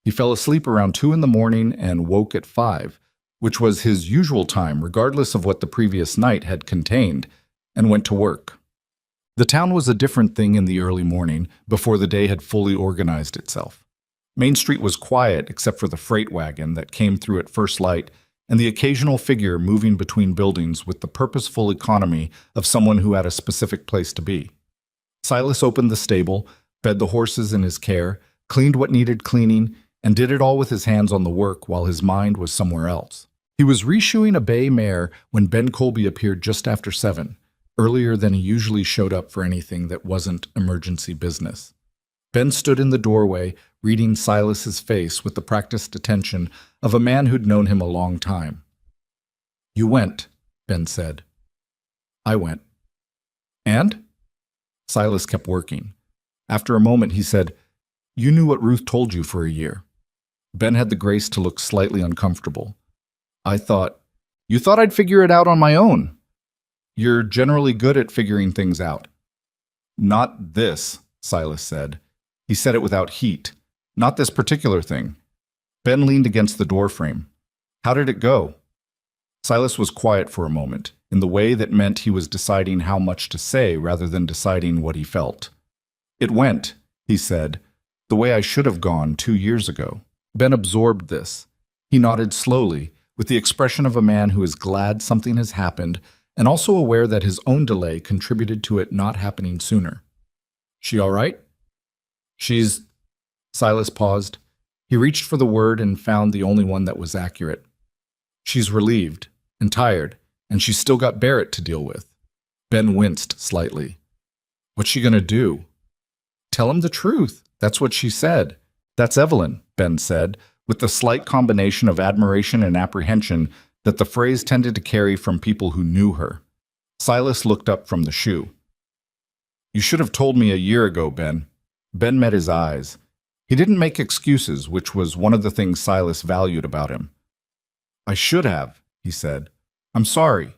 He fell asleep around 2 in the morning and woke at 5, which was his usual time regardless of what the previous night had contained, and went to work. The town was a different thing in the early morning, before the day had fully organized itself. Main Street was quiet except for the freight wagon that came through at first light and the occasional figure moving between buildings with the purposeful economy of someone who had a specific place to be. Silas opened the stable, fed the horses in his care, cleaned what needed cleaning, and did it all with his hands on the work while his mind was somewhere else. He was reshoeing a bay mare when Ben Colby appeared just after 7, earlier than he usually showed up for anything that wasn't emergency business. Ben stood in the doorway, reading Silas's face with the practiced attention of a man who'd known him a long time. "You went," Ben said. "I went." "And?" Silas kept working. After a moment, he said, "You knew what Ruth told you for a year." Ben had the grace to look slightly uncomfortable. You thought I'd figure it out on my own." "You're generally good at figuring things out." "Not this," Silas said. He said it without heat. "Not this particular thing." Ben leaned against the doorframe. "How did it go?" Silas was quiet for a moment, in the way that meant he was deciding how much to say rather than deciding what he felt. "It went," he said, "the way I should have gone 2 years ago." Ben absorbed this. He nodded slowly, with the expression of a man who is glad something has happened and also aware that his own delay contributed to it not happening sooner. "She all right?" "She's—" Silas paused. He reached for the word and found the only one that was accurate. "She's relieved and tired, and she's still got Barrett to deal with." Ben winced slightly. "What's she gonna do?" "Tell him the truth. That's what she said." "That's Evelyn," Ben said, with the slight combination of admiration and apprehension that the phrase tended to carry from people who knew her. Silas looked up from the shoe. "You should have told me a year ago, Ben." Ben met his eyes. He didn't make excuses, which was one of the things Silas valued about him. "I should have," he said. "I'm sorry."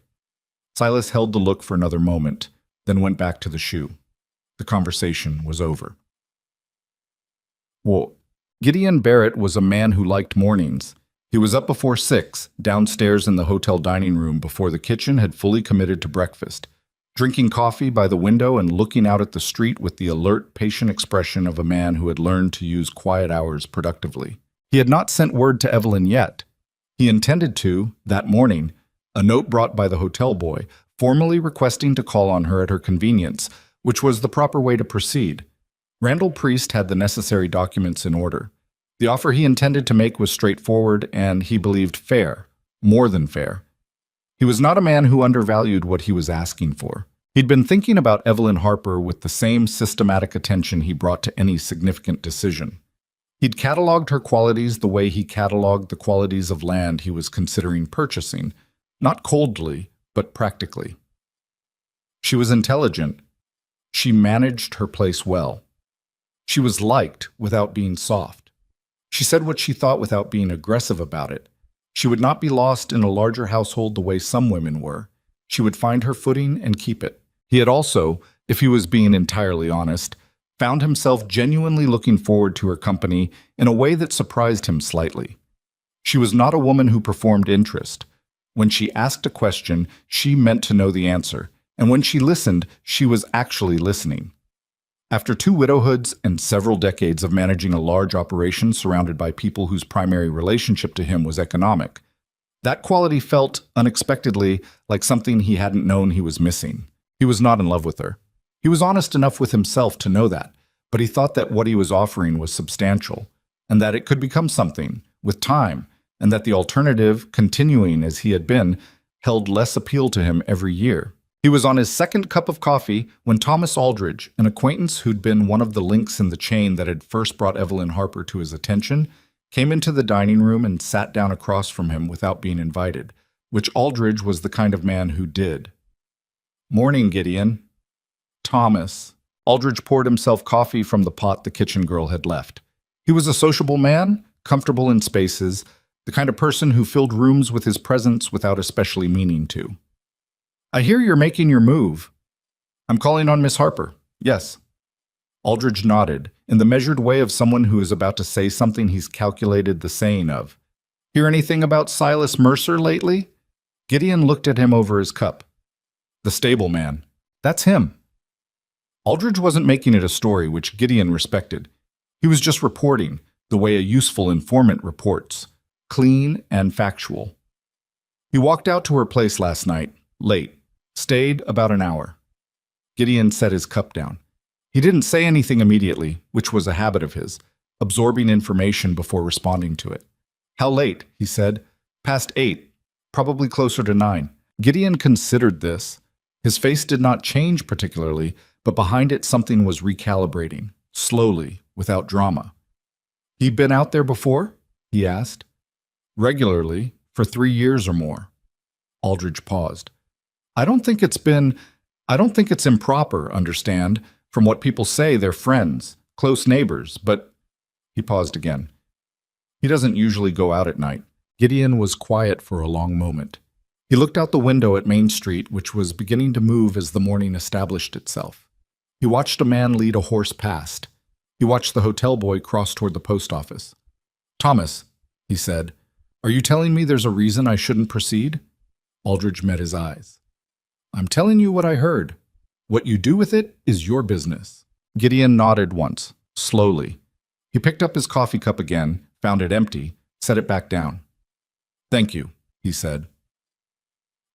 Silas held the look for another moment, then went back to the shoe. The conversation was over. Well, Gideon Barrett was a man who liked mornings. He was up before 6, downstairs in the hotel dining room before the kitchen had fully committed to breakfast, drinking coffee by the window and looking out at the street with the alert, patient expression of a man who had learned to use quiet hours productively. He had not sent word to Evelyn yet. He intended to, that morning, a note brought by the hotel boy, formally requesting to call on her at her convenience, which was the proper way to proceed. Randall Priest had the necessary documents in order. The offer he intended to make was straightforward and, he believed, fair, more than fair. He was not a man who undervalued what he was asking for. He'd been thinking about Evelyn Harper with the same systematic attention he brought to any significant decision. He'd cataloged her qualities the way he cataloged the qualities of land he was considering purchasing, not coldly, but practically. She was intelligent. She managed her place well. She was liked without being soft. She said what she thought without being aggressive about it. She would not be lost in a larger household the way some women were. She would find her footing and keep it. He had also, if he was being entirely honest, found himself genuinely looking forward to her company in a way that surprised him slightly. She was not a woman who performed interest. When she asked a question, she meant to know the answer, and when she listened, she was actually listening. After 2 widowhoods and several decades of managing a large operation surrounded by people whose primary relationship to him was economic, that quality felt, unexpectedly, like something he hadn't known he was missing. He was not in love with her. He was honest enough with himself to know that, but he thought that what he was offering was substantial, and that it could become something, with time, and that the alternative, continuing as he had been, held less appeal to him every year. He was on his 2nd cup of coffee when Thomas Aldridge, an acquaintance who'd been one of the links in the chain that had first brought Evelyn Harper to his attention, came into the dining room and sat down across from him without being invited, which Aldridge was the kind of man who did. "Morning, Gideon." "Thomas." Aldridge poured himself coffee from the pot the kitchen girl had left. He was a sociable man, comfortable in spaces, the kind of person who filled rooms with his presence without especially meaning to. "I hear you're making your move." "I'm calling on Miss Harper." "Yes." Aldridge nodded, in the measured way of someone who is about to say something he's calculated the saying of. "Hear anything about Silas Mercer lately?" Gideon looked at him over his cup. "The stable man. That's him." Aldridge wasn't making it a story, which Gideon respected. He was just reporting, the way a useful informant reports, clean and factual. "He walked out to her place last night, late. Stayed about an hour." Gideon set his cup down. He didn't say anything immediately, which was a habit of his, absorbing information before responding to it. "How late?" he said. "Past 8, probably closer to 9. Gideon considered this. His face did not change particularly, but behind it something was recalibrating, slowly, without drama. "He'd been out there before?" he asked. "Regularly, for 3 years or more." Aldridge paused. I don't think it's improper, understand? From what people say, they're friends, close neighbors, but..." He paused again. "He doesn't usually go out at night." Gideon was quiet for a long moment. He looked out the window at Main Street, which was beginning to move as the morning established itself. He watched a man lead a horse past. He watched the hotel boy cross toward the post office. "Thomas," he said, "are you telling me there's a reason I shouldn't proceed?" Aldridge met his eyes. "I'm telling you what I heard. What you do with it is your business." Gideon nodded once, slowly. He picked up his coffee cup again, found it empty, set it back down. "Thank you," he said.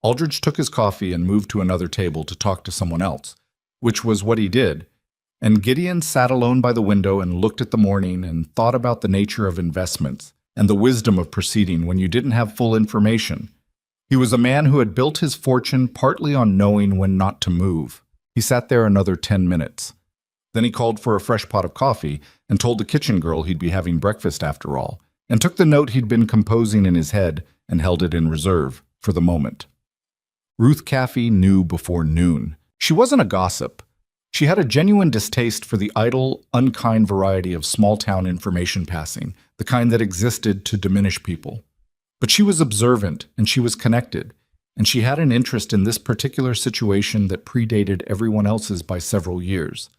Aldridge took his coffee and moved to another table to talk to someone else, which was what he did, and Gideon sat alone by the window and looked at the morning and thought about the nature of investments and the wisdom of proceeding when you didn't have full information. He was a man who had built his fortune partly on knowing when not to move. He sat there another 10 minutes. Then he called for a fresh pot of coffee and told the kitchen girl he'd be having breakfast after all, and took the note he'd been composing in his head and held it in reserve for the moment. Ruth Caffey knew before noon. She wasn't a gossip. She had a genuine distaste for the idle, unkind variety of small-town information passing, the kind that existed to diminish people. But she was observant, and she was connected, and she had an interest in this particular situation that predated everyone else's by several years.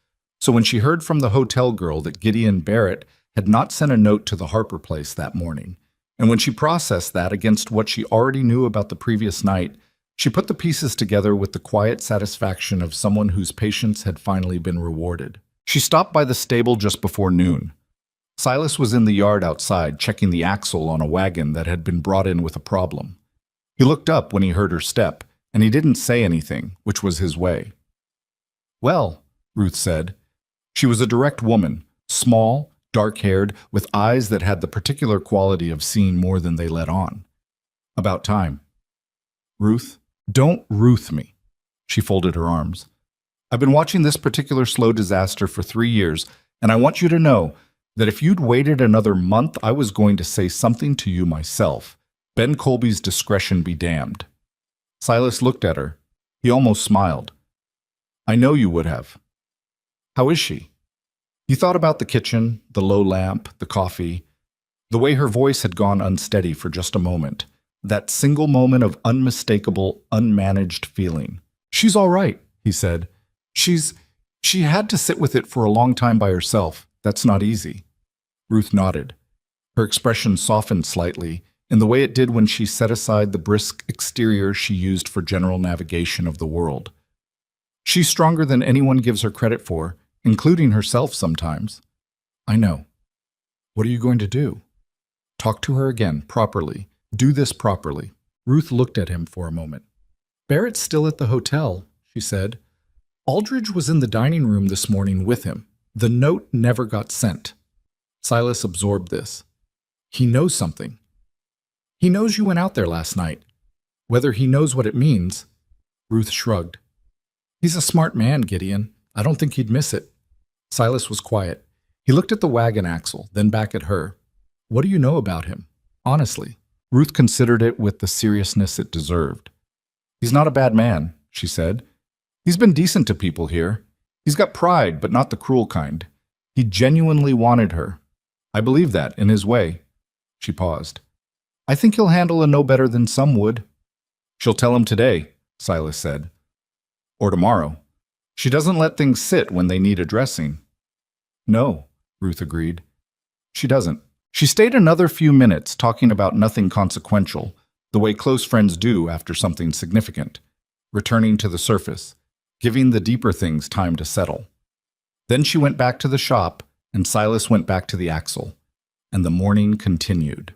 So when she heard from the hotel girl that Gideon Barrett had not sent a note to the Harper place that morning, and when she processed that against what she already knew about the previous night, she put the pieces together with the quiet satisfaction of someone whose patience had finally been rewarded. She stopped by the stable just before noon. Silas was in the yard outside, checking the axle on a wagon that had been brought in with a problem. He looked up when he heard her step, and he didn't say anything, which was his way. "Well," Ruth said. She was a direct woman, small, dark-haired, with eyes that had the particular quality of seeing more than they let on. About time. Ruth, don't Ruth me. She folded her arms. I've been watching this particular slow disaster for 3 years, and I want you to know that if you'd waited another month, I was going to say something to you myself. Ben Colby's discretion be damned. Silas looked at her. He almost smiled. I know you would have. How is she? He thought about the kitchen, the low lamp, the coffee, the way her voice had gone unsteady for just a moment, that single moment of unmistakable, unmanaged feeling. She's all right, he said. She had to sit with it for a long time by herself. That's not easy. Ruth nodded. Her expression softened slightly, in the way it did when she set aside the brisk exterior she used for general navigation of the world. She's stronger than anyone gives her credit for, including herself sometimes. I know. What are you going to do? Talk to her again, properly. Do this properly. Ruth looked at him for a moment. Barrett's still at the hotel, she said. Aldridge was in the dining room this morning with him. The note never got sent. Silas absorbed this. He knows something. He knows you went out there last night. Whether he knows what it means, Ruth shrugged. He's a smart man, Gideon. I don't think he'd miss it. Silas was quiet. He looked at the wagon axle, then back at her. What do you know about him? Honestly. Ruth considered it with the seriousness it deserved. He's not a bad man, she said. He's been decent to people here. He's got pride, but not the cruel kind. He genuinely wanted her. I believe that, in his way. She paused. I think he'll handle her no better than some would. She'll tell him today, Silas said. Or tomorrow. She doesn't let things sit when they need addressing. No, Ruth agreed. She doesn't. She stayed another few minutes talking about nothing consequential, the way close friends do after something significant, returning to the surface, giving the deeper things time to settle. Then she went back to the shop, and Silas went back to the axle, and the morning continued.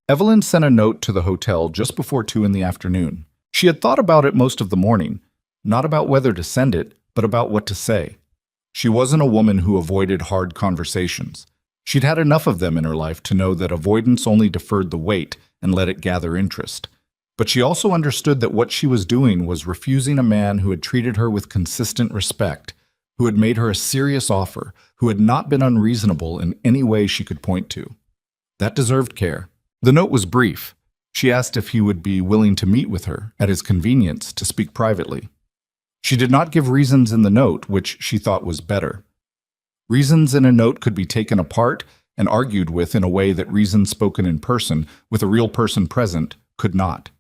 Evelyn sent a note to the hotel just before 2 in the afternoon. She had thought about it most of the morning, not about whether to send it, but about what to say. She wasn't a woman who avoided hard conversations. She'd had enough of them in her life to know that avoidance only deferred the weight and let it gather interest. But she also understood that what she was doing was refusing a man who had treated her with consistent respect, who had made her a serious offer, who had not been unreasonable in any way she could point to. That deserved care. The note was brief. She asked if he would be willing to meet with her, at his convenience, to speak privately. She did not give reasons in the note, which she thought was better. Reasons in a note could be taken apart and argued with in a way that reasons spoken in person, with a real person present, could not.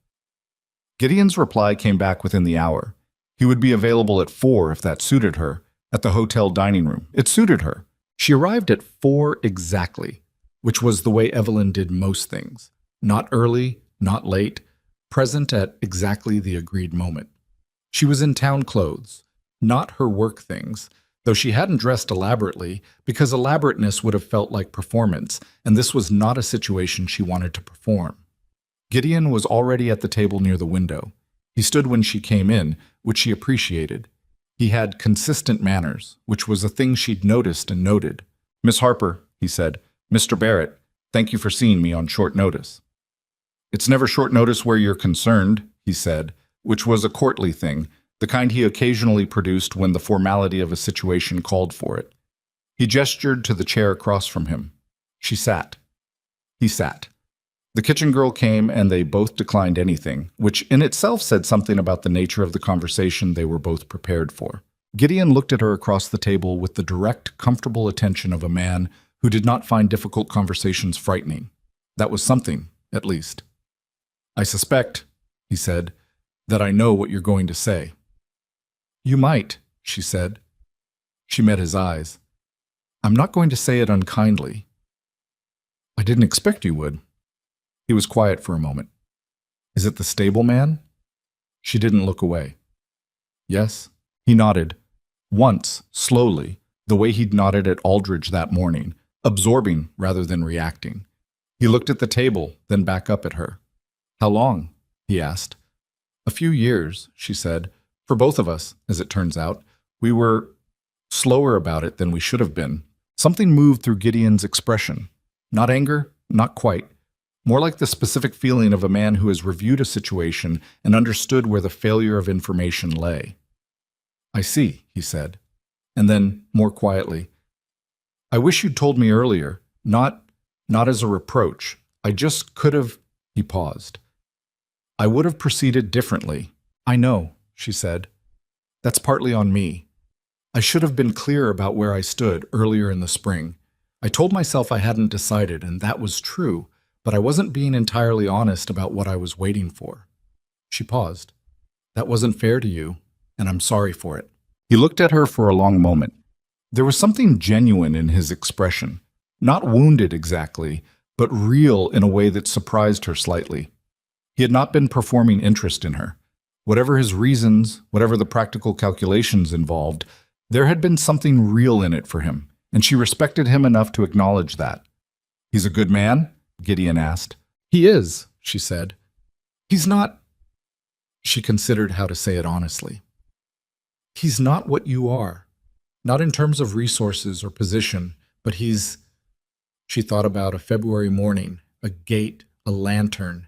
Gideon's reply came back within the hour. He would be available at 4 if that suited her, at the hotel dining room. It suited her. She arrived at 4 exactly, which was the way Evelyn did most things. Not early, not late, present at exactly the agreed moment. She was in town clothes, not her work things, though she hadn't dressed elaborately, because elaborateness would have felt like performance, and this was not a situation she wanted to perform. Gideon was already at the table near the window. He stood when she came in, which she appreciated. He had consistent manners, which was a thing she'd noticed and noted. Miss Harper, he said, Mr. Barrett, thank you for seeing me on short notice. It's never short notice where you're concerned, he said, which was a courtly thing, the kind he occasionally produced when the formality of a situation called for it. He gestured to the chair across from him. She sat. He sat. The kitchen girl came, and they both declined anything, which in itself said something about the nature of the conversation they were both prepared for. Gideon looked at her across the table with the direct, comfortable attention of a man who did not find difficult conversations frightening. That was something, at least. I suspect, he said, that I know what you're going to say. You might, she said. She met his eyes. I'm not going to say it unkindly. I didn't expect you would. He was quiet for a moment. Is it the stable man? She didn't look away. Yes, he nodded. Once, slowly, the way he'd nodded at Aldridge that morning, absorbing rather than reacting. He looked at the table, then back up at her. How long? He asked. A few years, she said. For both of us, as it turns out. We were slower about it than we should have been. Something moved through Gideon's expression. Not anger, not quite. More like the specific feeling of a man who has reviewed a situation and understood where the failure of information lay. "I see," he said. And then, more quietly, "I wish you'd told me earlier, not as a reproach. I just could have—" He paused. "I would have proceeded differently." "I know," she said. "That's partly on me. I should have been clear about where I stood earlier in the spring. I told myself I hadn't decided, and that was true, but I wasn't being entirely honest about what I was waiting for." She paused. "That wasn't fair to you, and I'm sorry for it." He looked at her for a long moment. There was something genuine in his expression, not wounded exactly, but real in a way that surprised her slightly. He had not been performing interest in her. Whatever his reasons, whatever the practical calculations involved, there had been something real in it for him, and she respected him enough to acknowledge that. "He's a good man?" Gideon asked. "He is," she said. "He's not—" She considered how to say it honestly. "He's not what you are. Not in terms of resources or position, but he's—" She thought about a February morning, a gate, a lantern.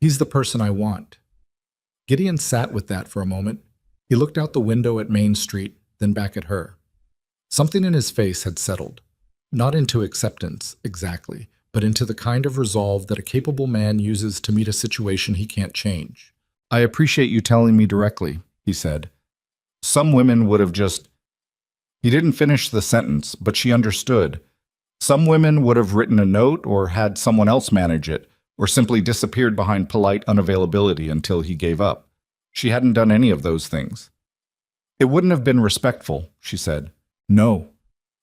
"He's the person I want." Gideon sat with that for a moment. He looked out the window at Main Street, then back at her. Something in his face had settled, not into acceptance, exactly, but into the kind of resolve that a capable man uses to meet a situation he can't change. "I appreciate you telling me directly," he said. "Some women would have just—" He didn't finish the sentence, but she understood. Some women would have written a note or had someone else manage it, or simply disappeared behind polite unavailability until he gave up. She hadn't done any of those things. "It wouldn't have been respectful," she said. "No."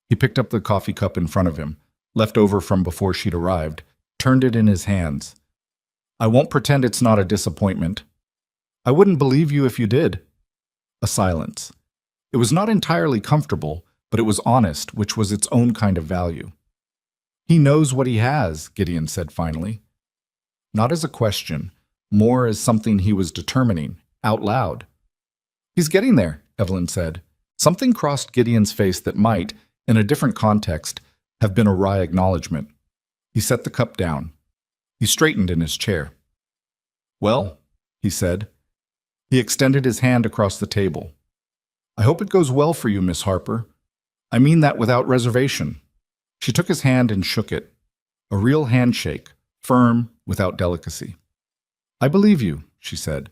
He picked up the coffee cup in front of him, left over from before she'd arrived, turned it in his hands. "I won't pretend it's not a disappointment. I wouldn't believe you if you did." A silence. It was not entirely comfortable, but it was honest, which was its own kind of value. "He knows what he has," Gideon said finally. Not as a question, more as something he was determining, out loud. "He's getting there," Evelyn said. Something crossed Gideon's face that might, in a different context, have been a wry acknowledgement. He set the cup down. He straightened in his chair. "Well," he said. He extended his hand across the table. "I hope it goes well for you, Miss Harper. I mean that without reservation." She took his hand and shook it. A real handshake, firm, without delicacy. "I believe you," she said.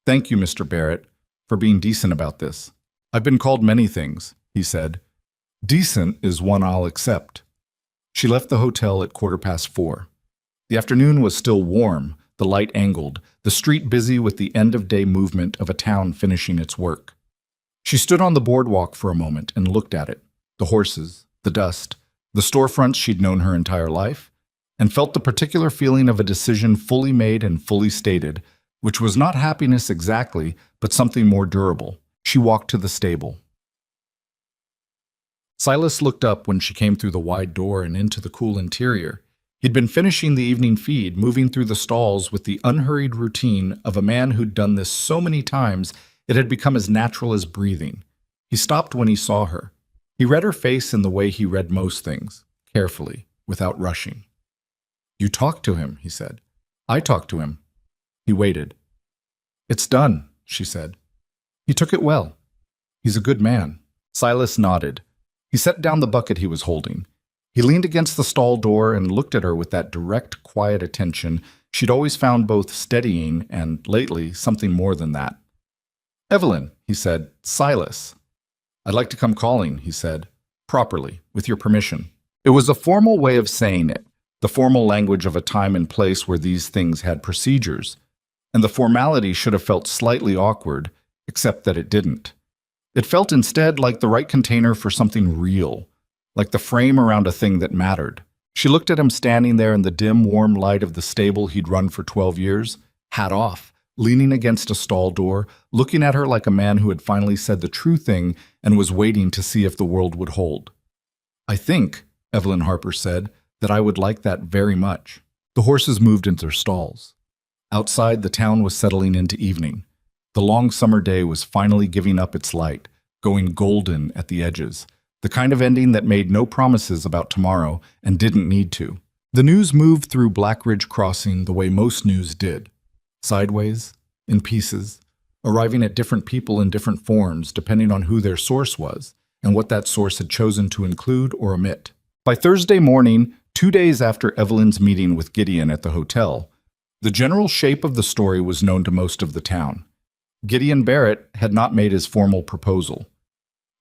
"Thank you, Mr. Barrett, for being decent about this." "I've been called many things," he said. "Decent is one I'll accept." She left the hotel at 4:15. The afternoon was still warm, the light angled, the street busy with the end-of-day movement of a town finishing its work. She stood on the boardwalk for a moment and looked at it, the horses, the dust, the storefronts she'd known her entire life, and felt the particular feeling of a decision fully made and fully stated, which was not happiness exactly, but something more durable. She walked to the stable. Silas looked up when she came through the wide door and into the cool interior. He'd been finishing the evening feed, moving through the stalls with the unhurried routine of a man who'd done this so many times it had become as natural as breathing. He stopped when he saw her. He read her face in the way he read most things, carefully, without rushing. "You talked to him," he said. "I talked to him." He waited. "It's done," she said. "He took it well. He's a good man." Silas nodded. He set down the bucket he was holding. He leaned against the stall door and looked at her with that direct, quiet attention she'd always found both steadying and, lately, something more than that. "Evelyn," he said. "Silas." "I'd like to come calling," he said. "Properly, with your permission." It was a formal way of saying it, the formal language of a time and place where these things had procedures, and the formality should have felt slightly awkward, except that it didn't. It felt instead like the right container for something real, like the frame around a thing that mattered. She looked at him standing there in the dim, warm light of the stable he'd run for 12 years, hat off, leaning against a stall door, looking at her like a man who had finally said the true thing and was waiting to see if the world would hold. "I think," Evelyn Harper said, "that I would like that very much." The horses moved into their stalls. Outside, the town was settling into evening. The long summer day was finally giving up its light, going golden at the edges. the kind of ending that made no promises about tomorrow and didn't need to. The news moved through Blackridge Crossing the way most news did, sideways, in pieces, arriving at different people in different forms depending on who their source was and what that source had chosen to include or omit. By Thursday morning, 2 days after Evelyn's meeting with Gideon at the hotel, the general shape of the story was known to most of the town. Gideon Barrett had not made his formal proposal.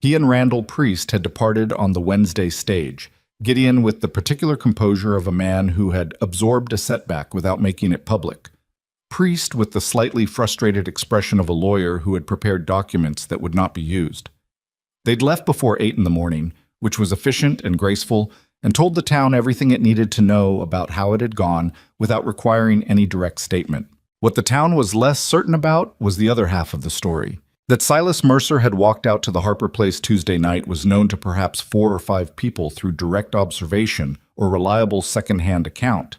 He and Randall Priest had departed on the Wednesday stage, Gideon with the particular composure of a man who had absorbed a setback without making it public, Priest with the slightly frustrated expression of a lawyer who had prepared documents that would not be used. They'd left before 8 in the morning, which was efficient and graceful, and told the town everything it needed to know about how it had gone without requiring any direct statement. What the town was less certain about was the other half of the story. That Silas Mercer had walked out to the Harper Place Tuesday night was known to perhaps 4 or 5 people through direct observation or reliable second-hand account.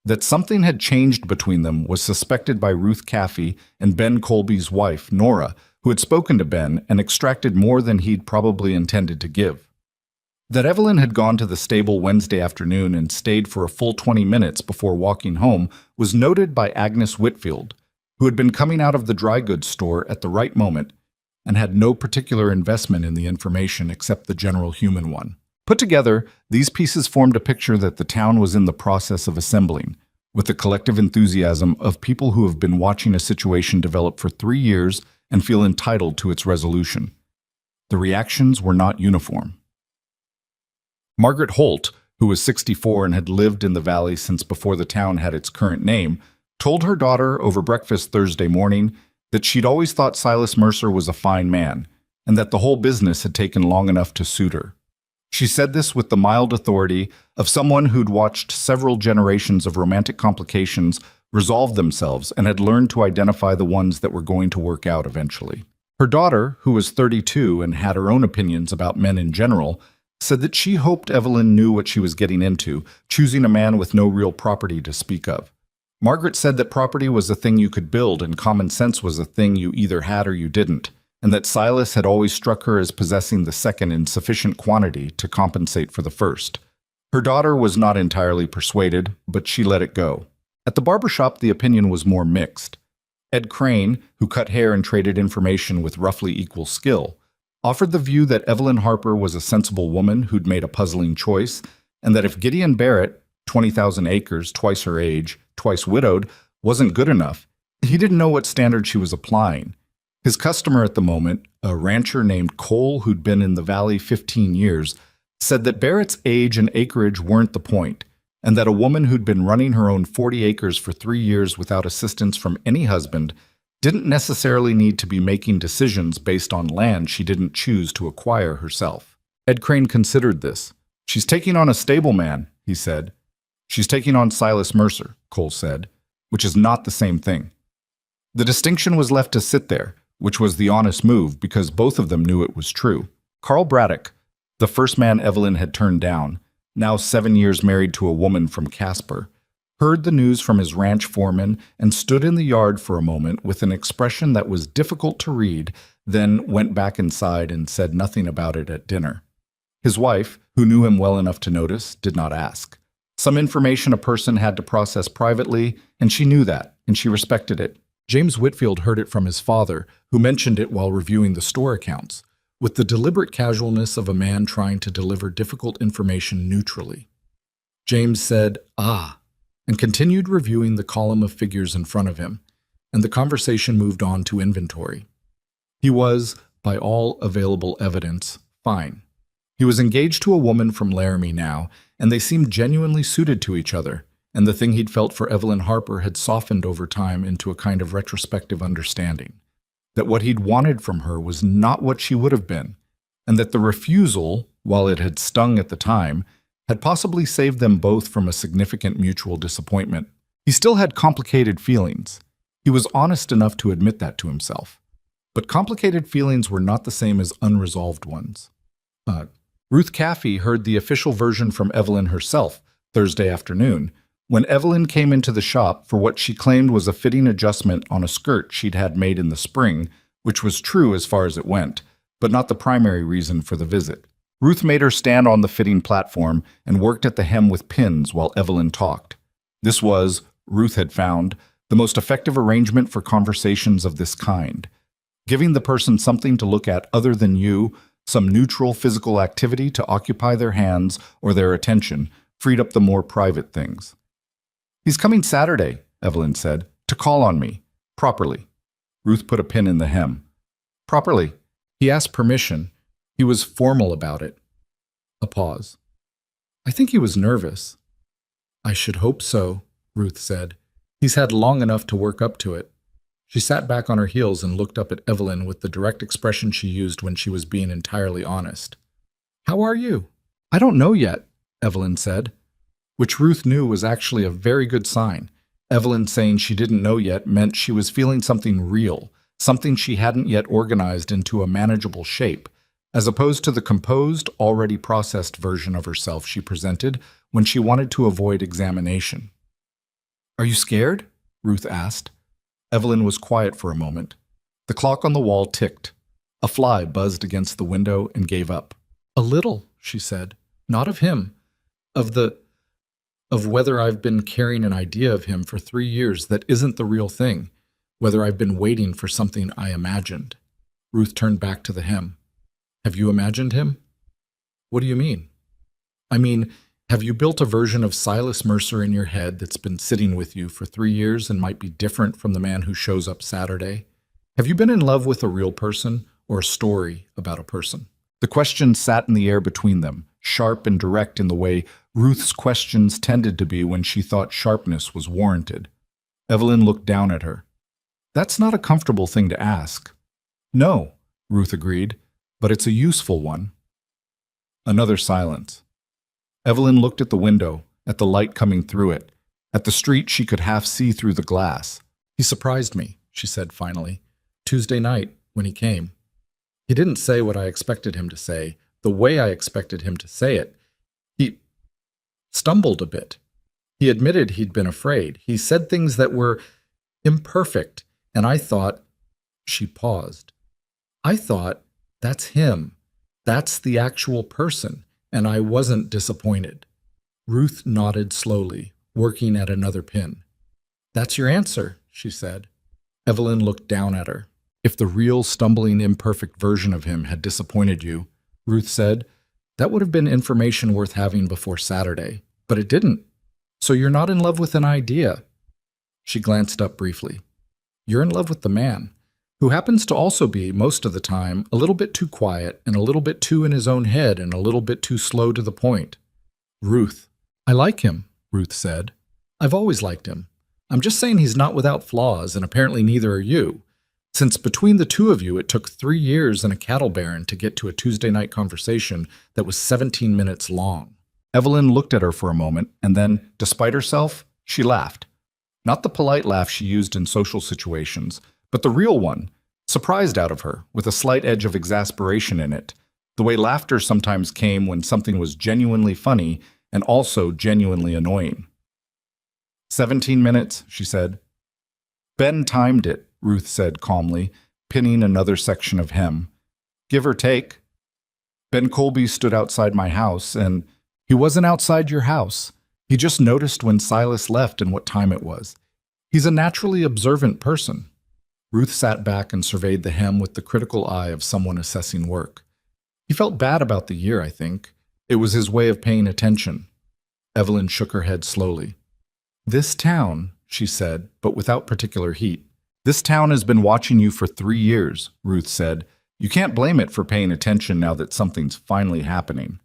That something had changed between them was suspected by Ruth Caffey and Ben Colby's wife, Nora, who had spoken to Ben and extracted more than he'd probably intended to give. That Evelyn had gone to the stable Wednesday afternoon and stayed for a full 20 minutes before walking home was noted by Agnes Whitfield, who had been coming out of the dry goods store at the right moment and had no particular investment in the information except the general human one. Put together, these pieces formed a picture that the town was in the process of assembling, with the collective enthusiasm of people who have been watching a situation develop for 3 years and feel entitled to its resolution. The reactions were not uniform. Margaret Holt, who was 64 and had lived in the valley since before the town had its current name, told her daughter over breakfast Thursday morning that she'd always thought Silas Mercer was a fine man and that the whole business had taken long enough to suit her. She said this with the mild authority of someone who'd watched several generations of romantic complications resolve themselves and had learned to identify the ones that were going to work out eventually. Her daughter, who was 32 and had her own opinions about men in general, said that she hoped Evelyn knew what she was getting into, choosing a man with no real property to speak of. Margaret said that property was a thing you could build and common sense was a thing you either had or you didn't, and that Silas had always struck her as possessing the second in sufficient quantity to compensate for the first. Her daughter was not entirely persuaded, but she let it go. At the barbershop, the opinion was more mixed. Ed Crane, who cut hair and traded information with roughly equal skill, offered the view that Evelyn Harper was a sensible woman who'd made a puzzling choice, and that if Gideon Barrett, 20,000 acres, twice her age, twice widowed, wasn't good enough, he didn't know what standard she was applying. His customer at the moment, a rancher named Cole who'd been in the valley 15 years, said that Barrett's age and acreage weren't the point, and that a woman who'd been running her own 40 acres for 3 years without assistance from any husband didn't necessarily need to be making decisions based on land she didn't choose to acquire herself. Ed Crane considered this. "She's taking on a stableman," he said. "She's taking on Silas Mercer," Cole said, which is not the same thing. The distinction was left to sit there, which was the honest move because both of them knew it was true. Carl Braddock, the first man Evelyn had turned down, now 7 years married to a woman from Casper, heard the news from his ranch foreman and stood in the yard for a moment with an expression that was difficult to read, then went back inside and said nothing about it at dinner. His wife, who knew him well enough to notice, did not ask. Some information a person had to process privately, and she knew that, and she respected it. James Whitfield heard it from his father, who mentioned it while reviewing the store accounts, with the deliberate casualness of a man trying to deliver difficult information neutrally. James said, "Ah," and continued reviewing the column of figures in front of him, and the conversation moved on to inventory. He was, by all available evidence, fine. He was engaged to a woman from Laramie now, and they seemed genuinely suited to each other, and the thing he'd felt for Evelyn Harper had softened over time into a kind of retrospective understanding. That what he'd wanted from her was not what she would have been, and that the refusal, while it had stung at the time, had possibly saved them both from a significant mutual disappointment. He still had complicated feelings. He was honest enough to admit that to himself. But complicated feelings were not the same as unresolved ones. Ruth Caffey heard the official version from Evelyn herself Thursday afternoon, when Evelyn came into the shop for what she claimed was a fitting adjustment on a skirt she'd had made in the spring, which was true as far as it went, but not the primary reason for the visit. Ruth made her stand on the fitting platform and worked at the hem with pins while Evelyn talked. This was, Ruth had found, the most effective arrangement for conversations of this kind. Giving the person something to look at other than you, some neutral physical activity to occupy their hands or their attention, freed up the more private things. "He's coming Saturday," Evelyn said, "to call on me. Properly." Ruth put a pin in the hem. "Properly. He asked permission. He was formal about it." A pause. "I think he was nervous." "I should hope so," Ruth said. "He's had long enough to work up to it." She sat back on her heels and looked up at Evelyn with the direct expression she used when she was being entirely honest. "How are you?" "I don't know yet," Evelyn said, which Ruth knew was actually a very good sign. Evelyn saying she didn't know yet meant she was feeling something real, something she hadn't yet organized into a manageable shape, as opposed to the composed, already processed version of herself she presented when she wanted to avoid examination. "Are you scared?" Ruth asked. Evelyn was quiet for a moment. The clock on the wall ticked. A fly buzzed against the window and gave up. "A little," she said. "Not of him. Of whether I've been carrying an idea of him for 3 years that isn't the real thing, whether I've been waiting for something I imagined." Ruth turned back to the hem. "Have you imagined him?" "What do you mean?" "I mean, have you built a version of Silas Mercer in your head that's been sitting with you for 3 years and might be different from the man who shows up Saturday? Have you been in love with a real person or a story about a person?" The question sat in the air between them, sharp and direct in the way Ruth's questions tended to be when she thought sharpness was warranted. Evelyn looked down at her. "That's not a comfortable thing to ask." "No," Ruth agreed, "but it's a useful one." Another silence. Evelyn looked at the window, at the light coming through it, at the street she could half see through the glass. "He surprised me," she said finally, "Tuesday night when he came. He didn't say what I expected him to say, the way I expected him to say it. He stumbled a bit. He admitted he'd been afraid. He said things that were imperfect, and I thought—" She paused. "I thought, that's him. That's the actual person, and I wasn't disappointed." Ruth nodded slowly, working at another pin. "That's your answer," she said. Evelyn looked down at her. "If the real, stumbling, imperfect version of him had disappointed you," Ruth said, "that would have been information worth having before Saturday. But it didn't. So you're not in love with an idea." She glanced up briefly. "You're in love with the man, who happens to also be, most of the time, a little bit too quiet and a little bit too in his own head and a little bit too slow to the point." "Ruth." "I like him," Ruth said. "I've always liked him. I'm just saying he's not without flaws, and apparently neither are you. Since between the two of you it took 3 years and a cattle baron to get to a Tuesday night conversation that was 17 minutes long." Evelyn looked at her for a moment, and then, despite herself, she laughed. Not the polite laugh she used in social situations, but the real one, surprised out of her, with a slight edge of exasperation in it, the way laughter sometimes came when something was genuinely funny and also genuinely annoying. 17 minutes, she said. "Ben timed it," Ruth said calmly, pinning another section of hem. "Give or take. Ben Colby stood outside my house, and he wasn't outside your house. He just noticed when Silas left and what time it was. He's a naturally observant person." Ruth sat back and surveyed the hem with the critical eye of someone assessing work. "He felt bad about the year, I think. It was his way of paying attention." Evelyn shook her head slowly. "This town," she said, but without particular heat. "This town has been watching you for 3 years," Ruth said. "You can't blame it for paying attention now that something's finally happening."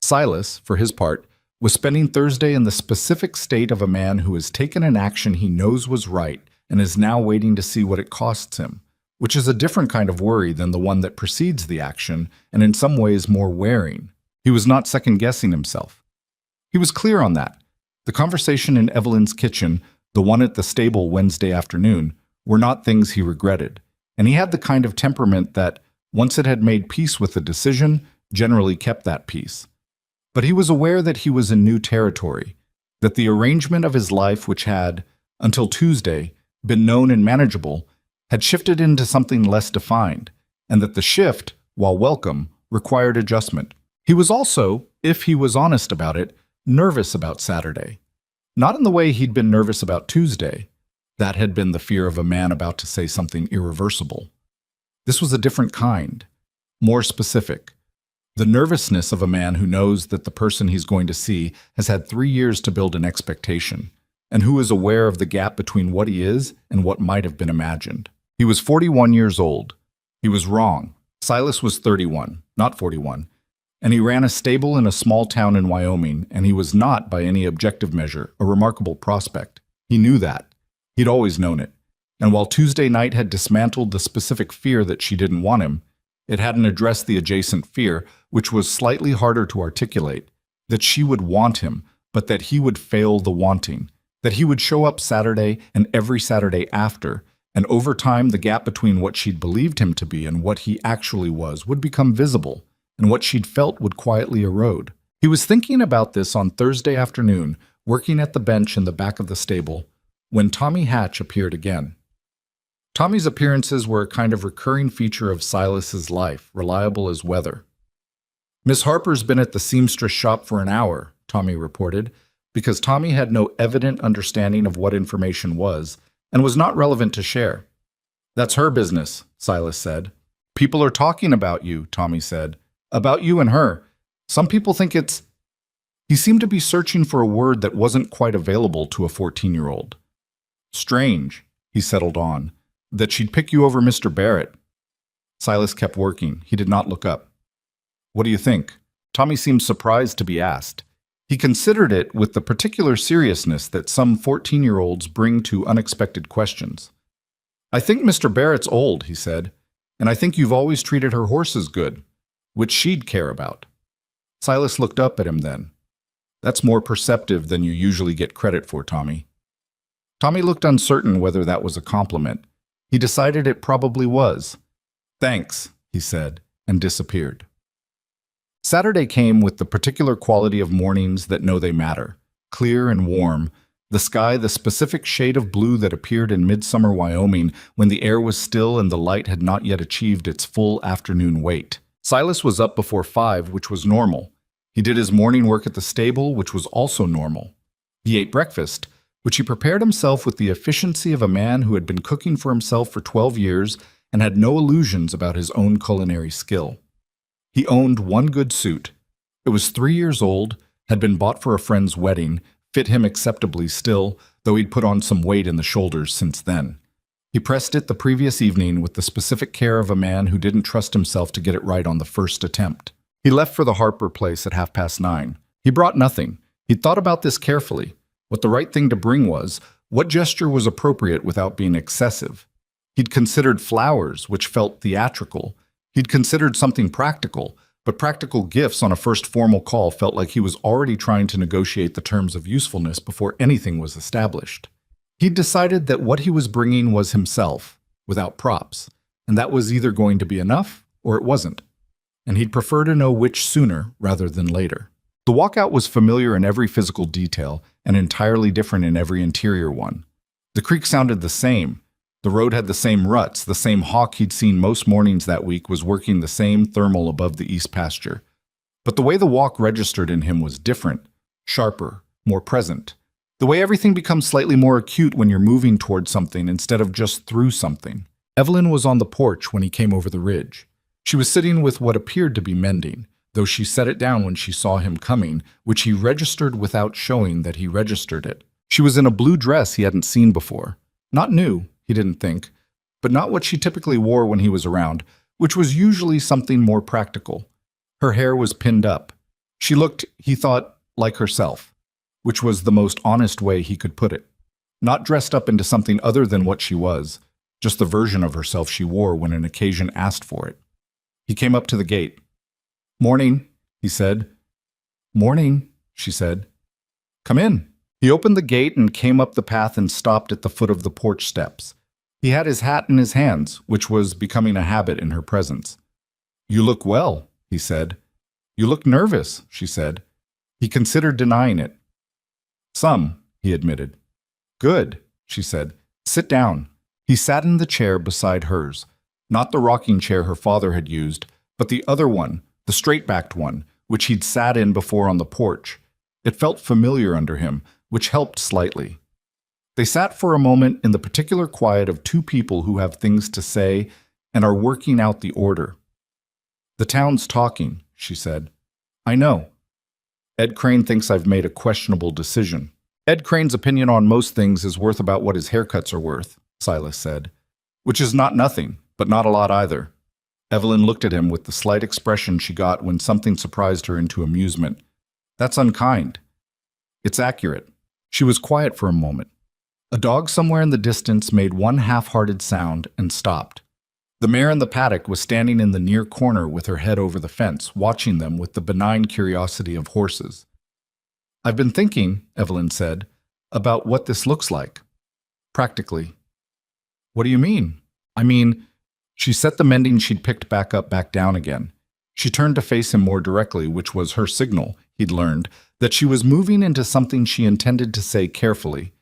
Silas, for his part, was spending Thursday in the specific state of a man who has taken an action he knows was right and is now waiting to see what it costs him, which is a different kind of worry than the one that precedes the action, and in some ways more wearing. He was not second-guessing himself. He was clear on that. The conversation in Evelyn's kitchen, the one at the stable Wednesday afternoon, were not things he regretted, and he had the kind of temperament that, once it had made peace with the decision, generally kept that peace. But he was aware that he was in new territory, that the arrangement of his life, which had, until Tuesday, been known and manageable, had shifted into something less defined, and that the shift, while welcome, required adjustment. He was also, if he was honest about it, nervous about Saturday. Not in the way he'd been nervous about Tuesday. That had been the fear of a man about to say something irreversible. This was a different kind, more specific. The nervousness of a man who knows that the person he's going to see has had 3 years to build an expectation, and who is aware of the gap between what he is and what might have been imagined. He was 41 years old. He was wrong. Silas was 31, not 41, and he ran a stable in a small town in Wyoming, and he was not, by any objective measure, a remarkable prospect. He knew that. He'd always known it. And while Tuesday night had dismantled the specific fear that she didn't want him, it hadn't addressed the adjacent fear, which was slightly harder to articulate, that she would want him, but that he would fail the wanting, that he would show up Saturday and every Saturday after, and over time the gap between what she'd believed him to be and what he actually was would become visible, and what she'd felt would quietly erode. He was thinking about this on Thursday afternoon, working at the bench in the back of the stable, when Tommy Hatch appeared again. Tommy's appearances were a kind of recurring feature of Silas's life, reliable as weather. "Miss Harper's been at the seamstress shop for an hour," Tommy reported, because Tommy had no evident understanding of what information was, and was not relevant to share. "That's her business," Silas said. "People are talking about you," Tommy said. "About you and her. Some people think it's—" He seemed to be searching for a word that wasn't quite available to a 14-year-old. "Strange," he settled on, "that she'd pick you over Mr. Barrett." Silas kept working. He did not look up. "What do you think?" Tommy seemed surprised to be asked. He considered it with the particular seriousness that some 14-year-olds bring to unexpected questions. "I think Mr. Barrett's old," he said, "and I think you've always treated her horses good, which she'd care about." Silas looked up at him then. "That's more perceptive than you usually get credit for, Tommy." Tommy looked uncertain whether that was a compliment. He decided it probably was. "Thanks," he said, and disappeared. Saturday came with the particular quality of mornings that know they matter, clear and warm, the sky the specific shade of blue that appeared in midsummer Wyoming when the air was still and the light had not yet achieved its full afternoon weight. Silas was up before 5, which was normal. He did his morning work at the stable, which was also normal. He ate breakfast, which he prepared himself with the efficiency of a man who had been cooking for himself for 12 years and had no illusions about his own culinary skill. He owned one good suit. It was 3 years old, had been bought for a friend's wedding, fit him acceptably still, though he'd put on some weight in the shoulders since then. He pressed it the previous evening with the specific care of a man who didn't trust himself to get it right on the first attempt. He left for the Harper place at 9:30. He brought nothing. He'd thought about this carefully. What the right thing to bring was, what gesture was appropriate without being excessive. He'd considered flowers, which felt theatrical. He'd considered something practical, but practical gifts on a first formal call felt like he was already trying to negotiate the terms of usefulness before anything was established. He'd decided that what he was bringing was himself, without props, and that was either going to be enough or it wasn't. And he'd prefer to know which sooner rather than later. The walkout was familiar in every physical detail and entirely different in every interior one. The creek sounded the same. The road had the same ruts. The same hawk he'd seen most mornings that week was working the same thermal above the east pasture. But the way the walk registered in him was different, sharper, more present. The way everything becomes slightly more acute when you're moving toward something instead of just through something. Evelyn was on the porch when he came over the ridge. She was sitting with what appeared to be mending, though she set it down when she saw him coming, which he registered without showing that he registered it. She was in a blue dress he hadn't seen before. Not new, he didn't think, but not what she typically wore when he was around, which was usually something more practical. Her hair was pinned up. She looked, he thought, like herself, which was the most honest way he could put it. Not dressed up into something other than what she was, just the version of herself she wore when an occasion asked for it. He came up to the gate. "Morning," he said. "Morning," she said. "Come in." He opened the gate and came up the path and stopped at the foot of the porch steps. He had his hat in his hands, which was becoming a habit in her presence. "You look well," he said. "You look nervous," she said. He considered denying it. "Some," he admitted. "Good," she said. "Sit down." He sat in the chair beside hers, not the rocking chair her father had used, but the other one, the straight-backed one, which he'd sat in before on the porch. It felt familiar under him, which helped slightly. They sat for a moment in the particular quiet of two people who have things to say and are working out the order. "The town's talking," she said. "I know. Ed Crane thinks I've made a questionable decision." "Ed Crane's opinion on most things is worth about what his haircuts are worth," Silas said. "Which is not nothing, but not a lot either." Evelyn looked at him with the slight expression she got when something surprised her into amusement. "That's unkind." "It's accurate." She was quiet for a moment. A dog somewhere in the distance made one half-hearted sound and stopped. The mare in the paddock was standing in the near corner with her head over the fence, watching them with the benign curiosity of horses. "I've been thinking," Evelyn said, "about what this looks like. Practically." "What do you mean?" "I mean," she set the mending she'd picked back down again. She turned to face him more directly, which was her signal, he'd learned, that she was moving into something she intended to say carefully.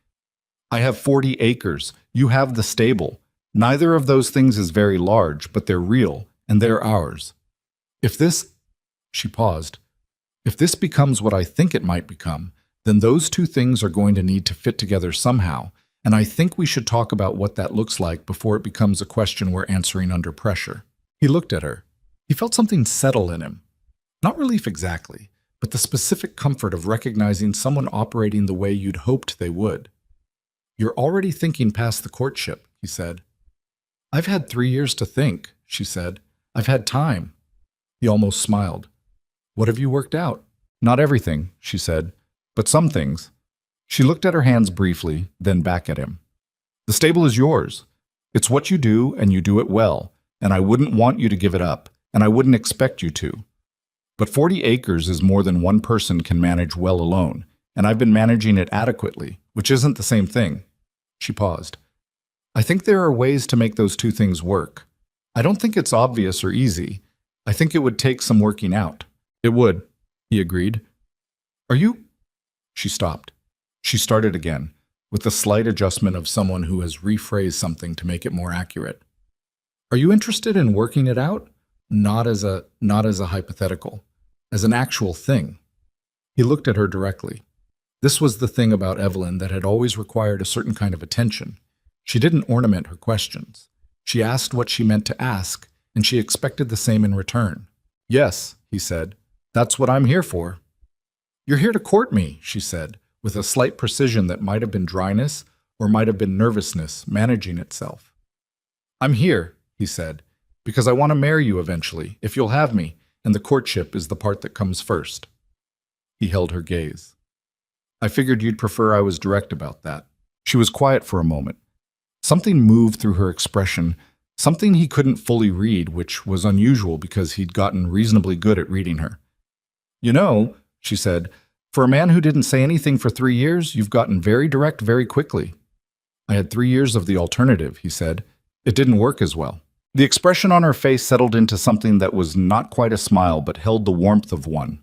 "I have 40 acres. You have the stable. Neither of those things is very large, but they're real, and they're ours. If this—" she paused. "If this becomes what I think it might become, then those two things are going to need to fit together somehow, and I think we should talk about what that looks like before it becomes a question we're answering under pressure." He looked at her. He felt something settle in him. Not relief exactly, but the specific comfort of recognizing someone operating the way you'd hoped they would. "You're already thinking past the courtship," he said. "I've had 3 years to think," she said. "I've had time." He almost smiled. "What have you worked out?" "Not everything," she said, "but some things." She looked at her hands briefly, then back at him. "The stable is yours. It's what you do, and you do it well, and I wouldn't want you to give it up, and I wouldn't expect you to. But 40 acres is more than one person can manage well alone, and I've been managing it adequately, which isn't the same thing." She paused. "I think there are ways to make those two things work. I don't think it's obvious or easy. I think it would take some working out." "It would," he agreed. "Are you—" She stopped. She started again, with the slight adjustment of someone who has rephrased something to make it more accurate. "Are you interested in working it out? Not as a hypothetical, as an actual thing." He looked at her directly. This was the thing about Evelyn that had always required a certain kind of attention. She didn't ornament her questions. She asked what she meant to ask, and she expected the same in return. "Yes," he said. "That's what I'm here for." "You're here to court me," she said, with a slight precision that might have been dryness or might have been nervousness managing itself. "I'm here," he said, "because I want to marry you eventually, if you'll have me, and the courtship is the part that comes first." He held her gaze. "I figured you'd prefer I was direct about that." She was quiet for a moment. Something moved through her expression, something he couldn't fully read, which was unusual because he'd gotten reasonably good at reading her. "You know," she said, "for a man who didn't say anything for 3 years, you've gotten very direct very quickly." "I had 3 years of the alternative," he said. "It didn't work as well." The expression on her face settled into something that was not quite a smile but held the warmth of one.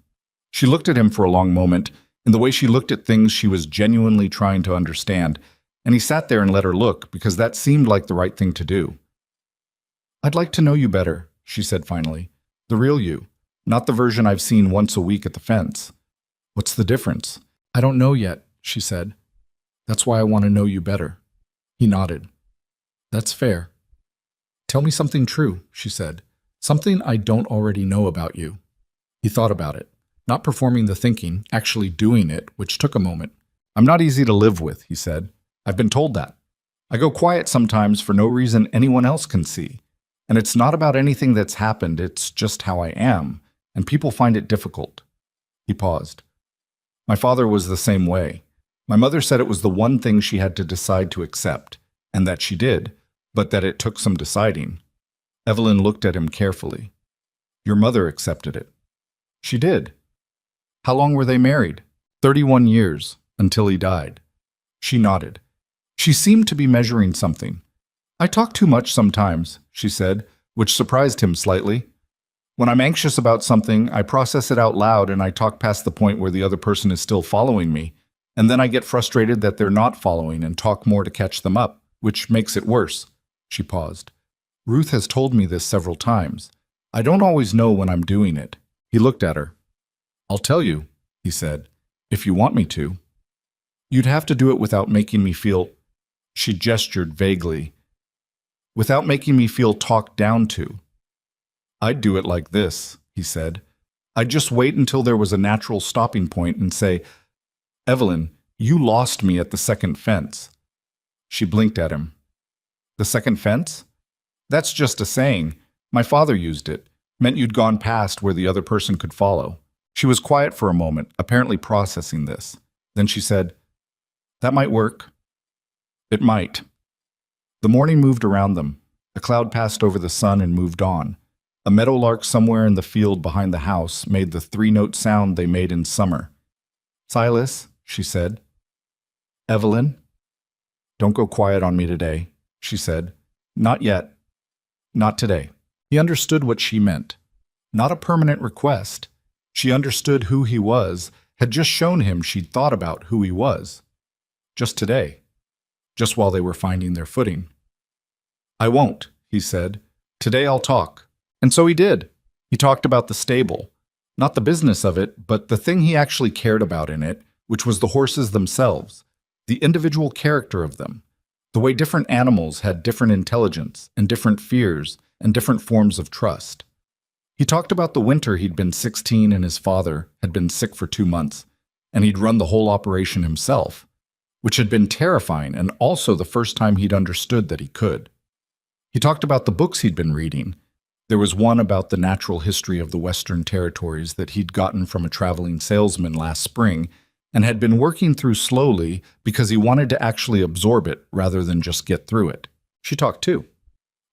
She looked at him for a long moment. In the way she looked at things, she was genuinely trying to understand, and he sat there and let her look because that seemed like the right thing to do. "I'd like to know you better," she said finally. "The real you, not the version I've seen once a week at the fence." "What's the difference?" "I don't know yet," she said. "That's why I want to know you better." He nodded. "That's fair." "Tell me something true," she said. "Something I don't already know about you." He thought about it. Not performing the thinking, actually doing it, which took a moment. "I'm not easy to live with," he said. "I've been told that. I go quiet sometimes for no reason anyone else can see. And it's not about anything that's happened, it's just how I am, and people find it difficult." He paused. "My father was the same way. My mother said it was the one thing she had to decide to accept, and that she did, but that it took some deciding." Evelyn looked at him carefully. "Your mother accepted it." "She did." "How long were they married?" 31 years, until he died." She nodded. She seemed to be measuring something. "I talk too much sometimes," she said, which surprised him slightly. "When I'm anxious about something, I process it out loud and I talk past the point where the other person is still following me, and then I get frustrated that they're not following and talk more to catch them up, which makes it worse." She paused. "Ruth has told me this several times. I don't always know when I'm doing it. He looked at her. "I'll tell you," he said, "if you want me to. You'd have to do it without making me feel—" She gestured vaguely. "Without making me feel talked down to. I'd do it like this," he said. "I'd just wait until there was a natural stopping point and say, 'Evelyn, you lost me at the second fence.'" She blinked at him. "The second fence? That's just a saying. My father used it. Meant you'd gone past where the other person could follow." She was quiet for a moment, apparently processing this. Then she said, "That might work." It might. The morning moved around them. A cloud passed over the sun and moved on. A meadowlark somewhere in the field behind the house made the three-note sound they made in summer. "Silas," she said. "Evelyn?" "Don't go quiet on me today," she said. "Not yet. Not today." He understood what she meant. Not a permanent request. She understood who he was, had just shown him she'd thought about who he was. Just today. Just while they were finding their footing. "I won't," he said. "Today I'll talk." And so he did. He talked about the stable. Not the business of it, but the thing he actually cared about in it, which was the horses themselves, the individual character of them, the way different animals had different intelligence and different fears and different forms of trust. He talked about the winter he'd been 16 and his father had been sick for 2 months, and he'd run the whole operation himself, which had been terrifying and also the first time he'd understood that he could. He talked about the books he'd been reading. There was one about the natural history of the Western Territories that he'd gotten from a traveling salesman last spring and had been working through slowly because he wanted to actually absorb it rather than just get through it. She talked too.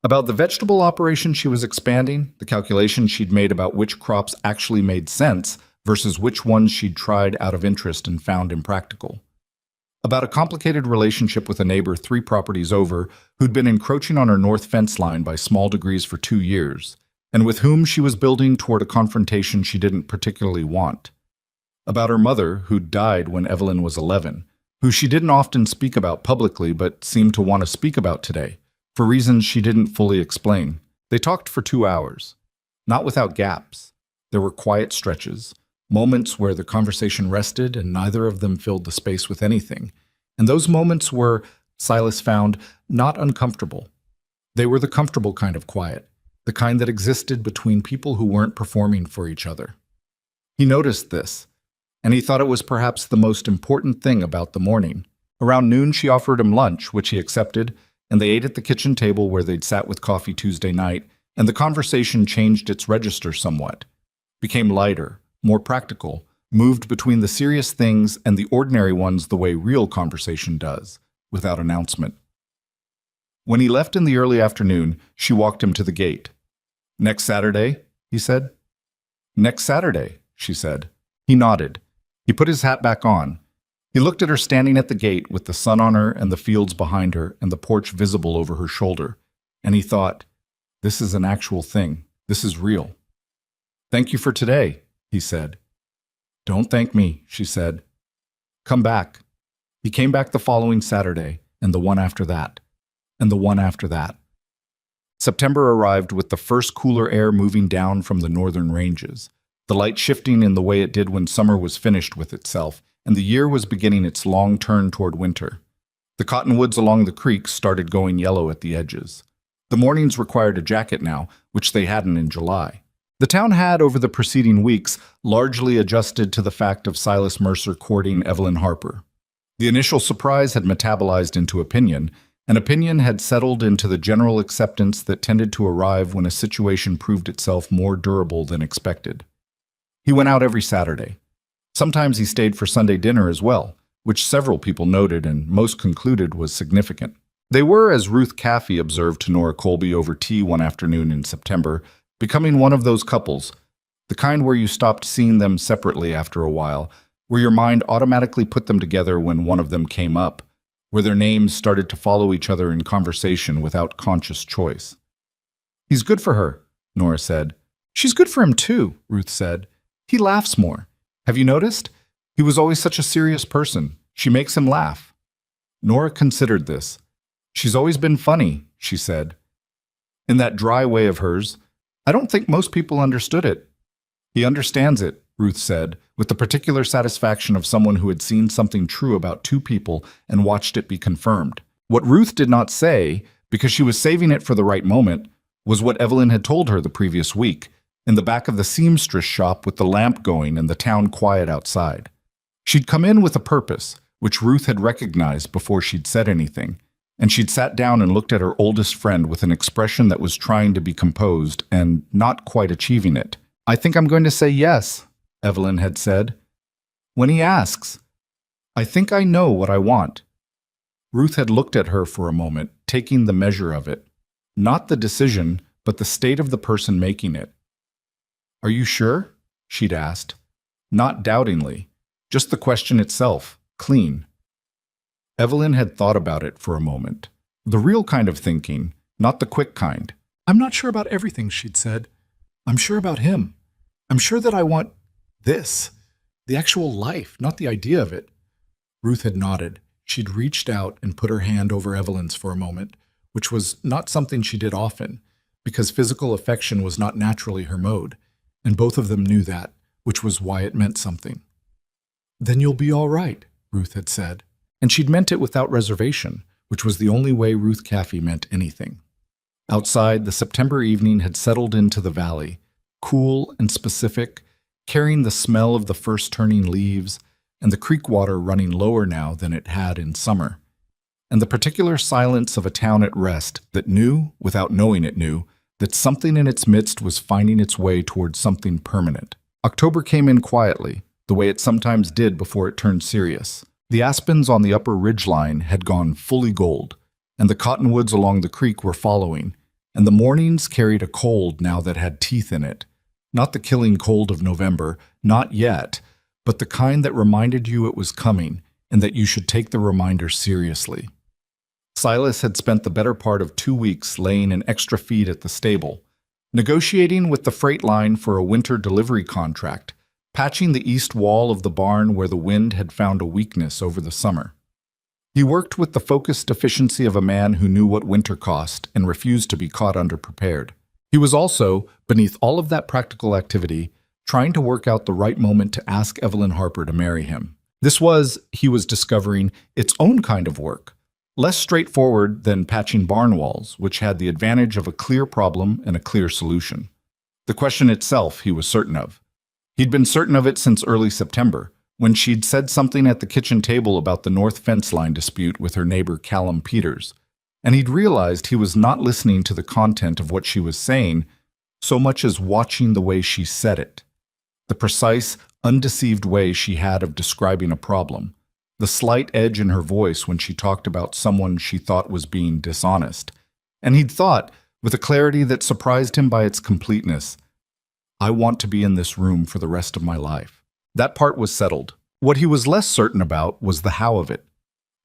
About the vegetable operation she was expanding, the calculations she'd made about which crops actually made sense versus which ones she'd tried out of interest and found impractical. About a complicated relationship with a neighbor 3 properties over who'd been encroaching on her north fence line by small degrees for 2 years, and with whom she was building toward a confrontation she didn't particularly want. About her mother, who'd died when Evelyn was 11, who she didn't often speak about publicly but seemed to want to speak about today, for reasons she didn't fully explain. They talked for 2 hours, not without gaps. There were quiet stretches, moments where the conversation rested and neither of them filled the space with anything. And those moments were, Silas found, not uncomfortable. They were the comfortable kind of quiet, the kind that existed between people who weren't performing for each other. He noticed this, and he thought it was perhaps the most important thing about the morning. Around noon she offered him lunch, which he accepted, and they ate at the kitchen table where they'd sat with coffee Tuesday night, and the conversation changed its register somewhat, became lighter, more practical, moved between the serious things and the ordinary ones the way real conversation does, without announcement. When he left in the early afternoon, she walked him to the gate. "Next Saturday?" he said. "Next Saturday," she said. He nodded. He put his hat back on. He looked at her standing at the gate with the sun on her and the fields behind her and the porch visible over her shoulder, and he thought, this is an actual thing. This is real. "Thank you for today," he said. "Don't thank me," she said. "Come back." He came back the following Saturday, and the one after that, and the one after that. September arrived with the first cooler air moving down from the northern ranges, the light shifting in the way it did when summer was finished with itself, and the year was beginning its long turn toward winter. The cottonwoods along the creeks started going yellow at the edges. The mornings required a jacket now, which they hadn't in July. The town had, over the preceding weeks, largely adjusted to the fact of Silas Mercer courting Evelyn Harper. The initial surprise had metabolized into opinion, and opinion had settled into the general acceptance that tended to arrive when a situation proved itself more durable than expected. He went out every Saturday. Sometimes he stayed for Sunday dinner as well, which several people noted and most concluded was significant. They were, as Ruth Caffey observed to Nora Colby over tea one afternoon in September, becoming one of those couples, the kind where you stopped seeing them separately after a while, where your mind automatically put them together when one of them came up, where their names started to follow each other in conversation without conscious choice. "He's good for her," Nora said. "She's good for him too," Ruth said. "He laughs more. Have you noticed? He was always such a serious person. She makes him laugh." Nora considered this. "She's always been funny," she said. In that dry way of hers, I don't think most people understood it. He understands it, Ruth said, with the particular satisfaction of someone who had seen something true about two people and watched it be confirmed. What Ruth did not say, because she was saving it for the right moment, was what Evelyn had told her the previous week, in the back of the seamstress shop with the lamp going and the town quiet outside. She'd come in with a purpose, which Ruth had recognized before she'd said anything, and she'd sat down and looked at her oldest friend with an expression that was trying to be composed and not quite achieving it. "I think I'm going to say yes," Evelyn had said. "When he asks, I think I know what I want." Ruth had looked at her for a moment, taking the measure of it. Not the decision, but the state of the person making it. "Are you sure?" she'd asked. Not doubtingly, just the question itself, clean. Evelyn had thought about it for a moment. The real kind of thinking, not the quick kind. "I'm not sure about everything," she'd said. "I'm sure about him. I'm sure that I want this, the actual life, not the idea of it." Ruth had nodded. She'd reached out and put her hand over Evelyn's for a moment, which was not something she did often, because physical affection was not naturally her mode, and both of them knew that, which was why it meant something. "Then you'll be all right," Ruth had said. And she'd meant it without reservation, which was the only way Ruth Caffey meant anything. Outside, the September evening had settled into the valley, cool and specific, carrying the smell of the first turning leaves, and the creek water running lower now than it had in summer, and the particular silence of a town at rest that knew, without knowing it knew, that something in its midst was finding its way towards something permanent. October came in quietly, the way it sometimes did before it turned serious. The aspens on the upper ridgeline had gone fully gold, and the cottonwoods along the creek were following, and the mornings carried a cold now that had teeth in it. Not the killing cold of November, not yet, but the kind that reminded you it was coming and that you should take the reminder seriously. Silas had spent the better part of 2 weeks laying an extra feed at the stable, negotiating with the freight line for a winter delivery contract, patching the east wall of the barn where the wind had found a weakness over the summer. He worked with the focused efficiency of a man who knew what winter cost and refused to be caught underprepared. He was also, beneath all of that practical activity, trying to work out the right moment to ask Evelyn Harper to marry him. This was, he was discovering, its own kind of work, less straightforward than patching barn walls, which had the advantage of a clear problem and a clear solution. The question itself he was certain of. He'd been certain of it since early September, when she'd said something at the kitchen table about the north fence line dispute with her neighbor Callum Peters, and he'd realized he was not listening to the content of what she was saying so much as watching the way she said it. The precise, undeceived way she had of describing a problem, the slight edge in her voice when she talked about someone she thought was being dishonest. And he'd thought, with a clarity that surprised him by its completeness, "I want to be in this room for the rest of my life." That part was settled. What he was less certain about was the how of it.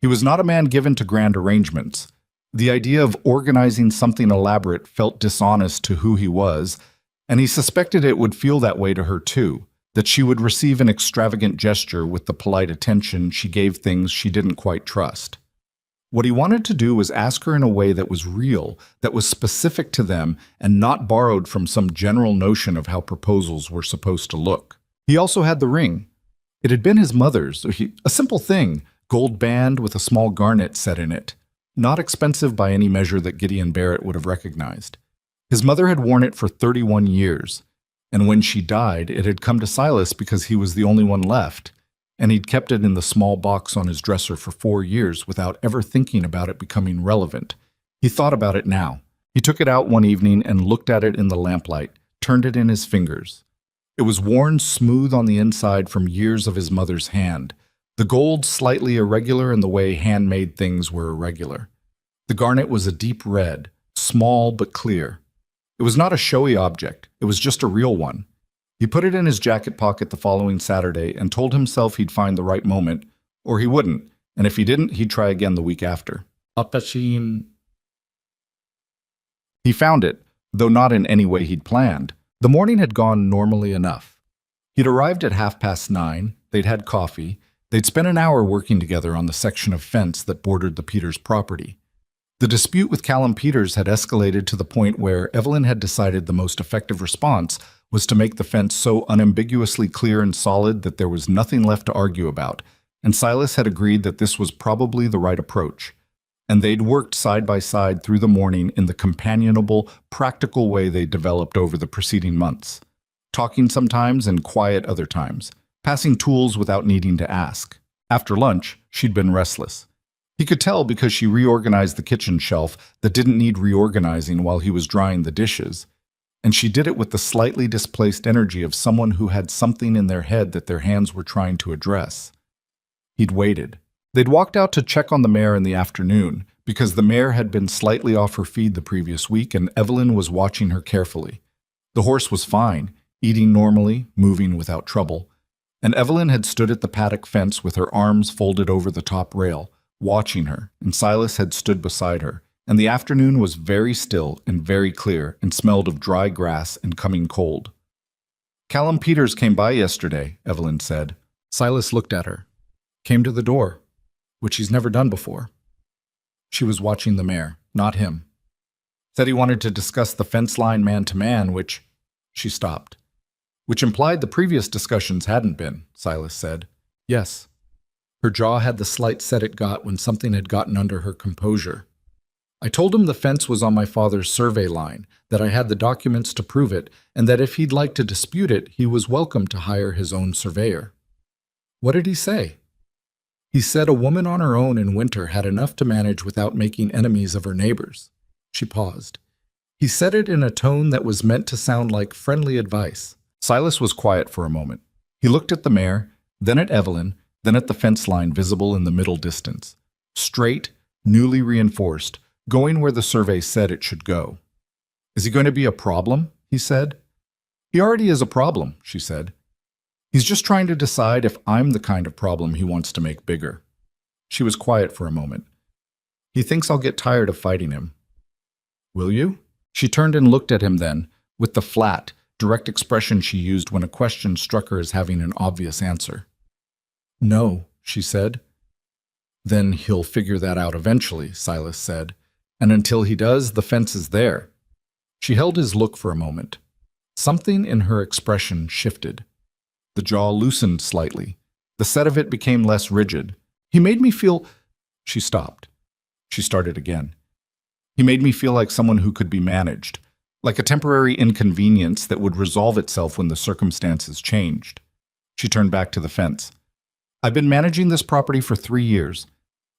He was not a man given to grand arrangements. The idea of organizing something elaborate felt dishonest to who he was, and he suspected it would feel that way to her too, that she would receive an extravagant gesture with the polite attention she gave things she didn't quite trust. What he wanted to do was ask her in a way that was real, that was specific to them, and not borrowed from some general notion of how proposals were supposed to look. He also had the ring. It had been his mother's, a simple thing, gold band with a small garnet set in it, not expensive by any measure that Gideon Barrett would have recognized. His mother had worn it for 31 years, and when she died, it had come to Silas because he was the only one left, and he'd kept it in the small box on his dresser for 4 years without ever thinking about it becoming relevant. He thought about it now. He took it out one evening and looked at it in the lamplight, turned it in his fingers. It was worn smooth on the inside from years of his mother's hand, the gold slightly irregular in the way handmade things were irregular. The garnet was a deep red, small but clear. It was not a showy object, it was just a real one. He put it in his jacket pocket the following Saturday and told himself he'd find the right moment, or he wouldn't, and if he didn't, he'd try again the week after. He found it, though not in any way he'd planned. The morning had gone normally enough. He'd arrived at 9:30, they'd had coffee, they'd spent an hour working together on the section of fence that bordered the Peters property. The dispute with Callum Peters had escalated to the point where Evelyn had decided the most effective response was to make the fence so unambiguously clear and solid that there was nothing left to argue about, and Silas had agreed that this was probably the right approach. And they'd worked side by side through the morning in the companionable, practical way they developed over the preceding months, talking sometimes and quiet other times, passing tools without needing to ask. After lunch, she'd been restless. He could tell because she reorganized the kitchen shelf that didn't need reorganizing while he was drying the dishes, and she did it with the slightly displaced energy of someone who had something in their head that their hands were trying to address. He'd waited. They'd walked out to check on the mare in the afternoon, because the mare had been slightly off her feed the previous week and Evelyn was watching her carefully. The horse was fine, eating normally, moving without trouble, and Evelyn had stood at the paddock fence with her arms folded over the top rail, watching her, and Silas had stood beside her, and the afternoon was very still and very clear and smelled of dry grass and coming cold. "Callum Peters came by yesterday," Evelyn said. Silas looked at her. "Came to the door," which he's never done before. She was watching the mare, not him. "Said he wanted to discuss the fence line man-to-man, which—" She stopped. "Which implied the previous discussions hadn't been," Silas said. "Yes." Her jaw had the slight set it got when something had gotten under her composure. "I told him the fence was on my father's survey line, that I had the documents to prove it, and that if he'd like to dispute it, he was welcome to hire his own surveyor." "What did he say?" "He said a woman on her own in winter had enough to manage without making enemies of her neighbors." She paused. He said it in a tone that was meant to sound like friendly advice. Silas was quiet for a moment. He looked at the mare, then at Evelyn, then at the fence line visible in the middle distance. Straight, newly reinforced, going where the survey said it should go. "Is he going to be a problem?" he said. "He already is a problem," she said. "He's just trying to decide if I'm the kind of problem he wants to make bigger." She was quiet for a moment. "He thinks I'll get tired of fighting him." "Will you?" She turned and looked at him then, with the flat, direct expression she used when a question struck her as having an obvious answer. "No," she said. "Then he'll figure that out eventually," Silas said. "And until he does, the fence is there." She held his look for a moment. Something in her expression shifted. The jaw loosened slightly. The set of it became less rigid. "He made me feel—" She stopped. She started again. "He made me feel like someone who could be managed, like a temporary inconvenience that would resolve itself when the circumstances changed." She turned back to the fence. "I've been managing this property for 3 years.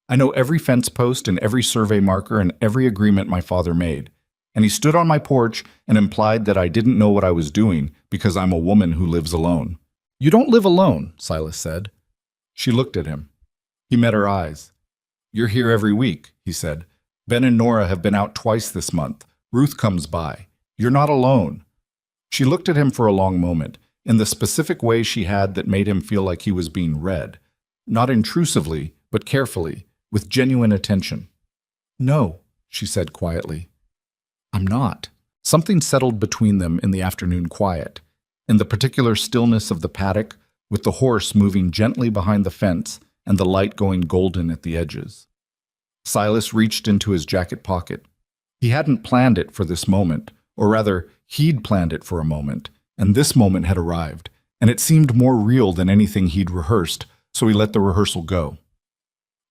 I know every fence post and every survey marker and every agreement my father made. And he stood on my porch and implied that I didn't know what I was doing because I'm a woman who lives alone." "You don't live alone," Silas said. She looked at him. He met her eyes. "You're here every week," he said. "Ben and Nora have been out twice this month. Ruth comes by. You're not alone." She looked at him for a long moment, in the specific way she had that made him feel like he was being read. Not intrusively, but carefully, with genuine attention. "No," she said quietly. "I'm not." Something settled between them in the afternoon quiet, in the particular stillness of the paddock, with the horse moving gently behind the fence and the light going golden at the edges. Silas reached into his jacket pocket. He hadn't planned it for this moment, or rather, he'd planned it for a moment, and this moment had arrived, and it seemed more real than anything he'd rehearsed, so he let the rehearsal go.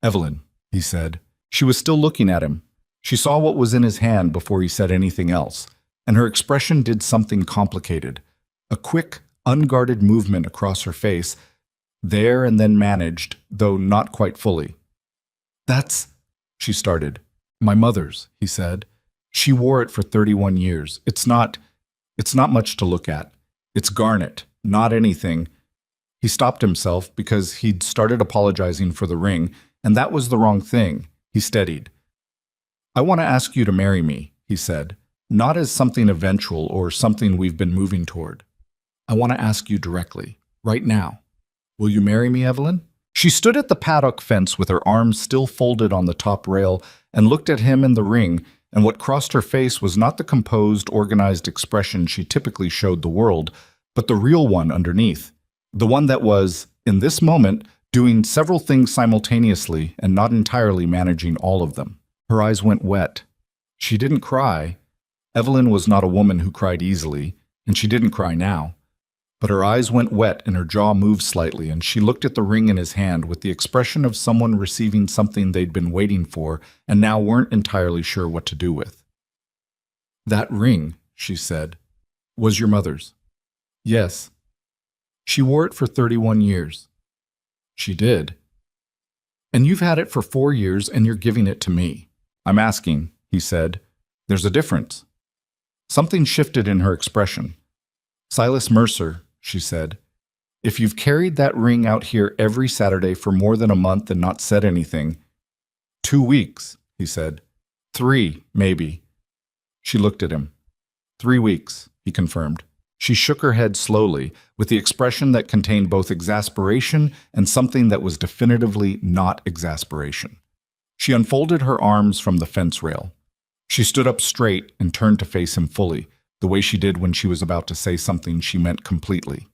"Evelyn," he said. She was still looking at him. She saw what was in his hand before he said anything else, and her expression did something complicated. A quick, unguarded movement across her face, there and then managed, though not quite fully. "That's—" she started. "My mother's," he said. "She wore it for 31 years. It's not much to look at. It's garnet, not anything." He stopped himself because he'd started apologizing for the ring, and that was the wrong thing. He steadied. "I want to ask you to marry me," he said, "not as something eventual or something we've been moving toward. I want to ask you directly, right now. Will you marry me, Evelyn?" She stood at the paddock fence with her arms still folded on the top rail and looked at him in the ring, and what crossed her face was not the composed, organized expression she typically showed the world, but the real one underneath. The one that was, in this moment, doing several things simultaneously and not entirely managing all of them. Her eyes went wet. She didn't cry. Evelyn was not a woman who cried easily, and she didn't cry now. But her eyes went wet and her jaw moved slightly, and she looked at the ring in his hand with the expression of someone receiving something they'd been waiting for and now weren't entirely sure what to do with. "That ring," she said, "was your mother's." "Yes." "She wore it for 31 years. "She did." "And you've had it for 4 years and you're giving it to me." "I'm asking," he said. "There's a difference." Something shifted in her expression. "Silas Mercer," she said, "if you've carried that ring out here every Saturday for more than a month and not said anything—" "2 weeks," he said. "3, maybe." She looked at him. 3 weeks, he confirmed. She shook her head slowly, with the expression that contained both exasperation and something that was definitively not exasperation. She unfolded her arms from the fence rail. She stood up straight and turned to face him fully, the way she did when she was about to say something she meant completely.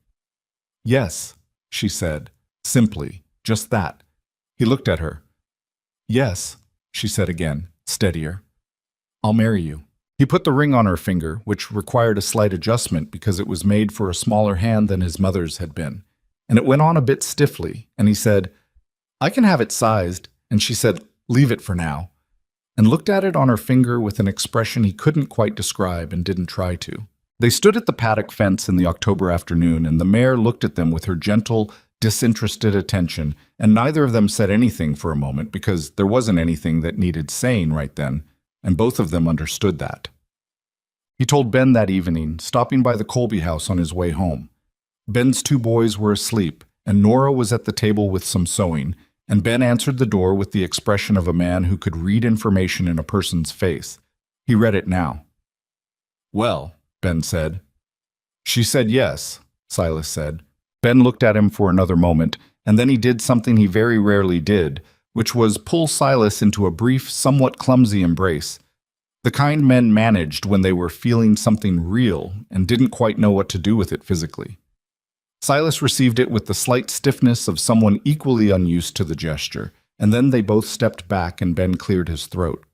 "Yes," she said, simply, just that. He looked at her. "Yes," she said again, steadier. "I'll marry you." He put the ring on her finger, which required a slight adjustment because it was made for a smaller hand than his mother's had been, and it went on a bit stiffly, and he said, "I can have it sized," and she said, "Leave it for now," and looked at it on her finger with an expression he couldn't quite describe and didn't try to. They stood at the paddock fence in the October afternoon, and the mare looked at them with her gentle, disinterested attention, and neither of them said anything for a moment because there wasn't anything that needed saying right then, and both of them understood that. He told Ben that evening, stopping by the Colby house on his way home. Ben's 2 boys were asleep, and Nora was at the table with some sewing, and Ben answered the door with the expression of a man who could read information in a person's face. He read it now. "Well," Ben said. "She said yes," Silas said. Ben looked at him for another moment, and then he did something he very rarely did, which was pull Silas into a brief, somewhat clumsy embrace. The kind men managed when they were feeling something real and didn't quite know what to do with it physically. Silas received it with the slight stiffness of someone equally unused to the gesture, and then they both stepped back and Ben cleared his throat.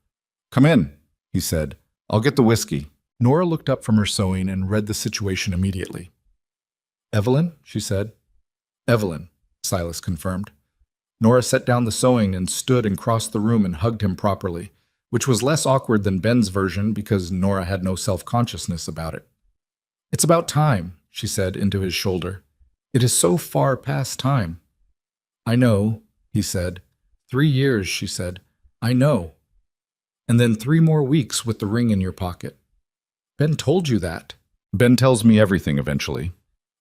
"Come in," he said. "I'll get the whiskey." Nora looked up from her sewing and read the situation immediately. "Evelyn?" she said. "Evelyn," Silas confirmed. Nora set down the sewing and stood and crossed the room and hugged him properly, which was less awkward than Ben's version because Nora had no self-consciousness about it. "It's about time," she said into his shoulder. "It is so far past time." "I know," he said. 3 years, she said. "I know. And then 3 more weeks with the ring in your pocket." "Ben told you that." "Ben tells me everything eventually."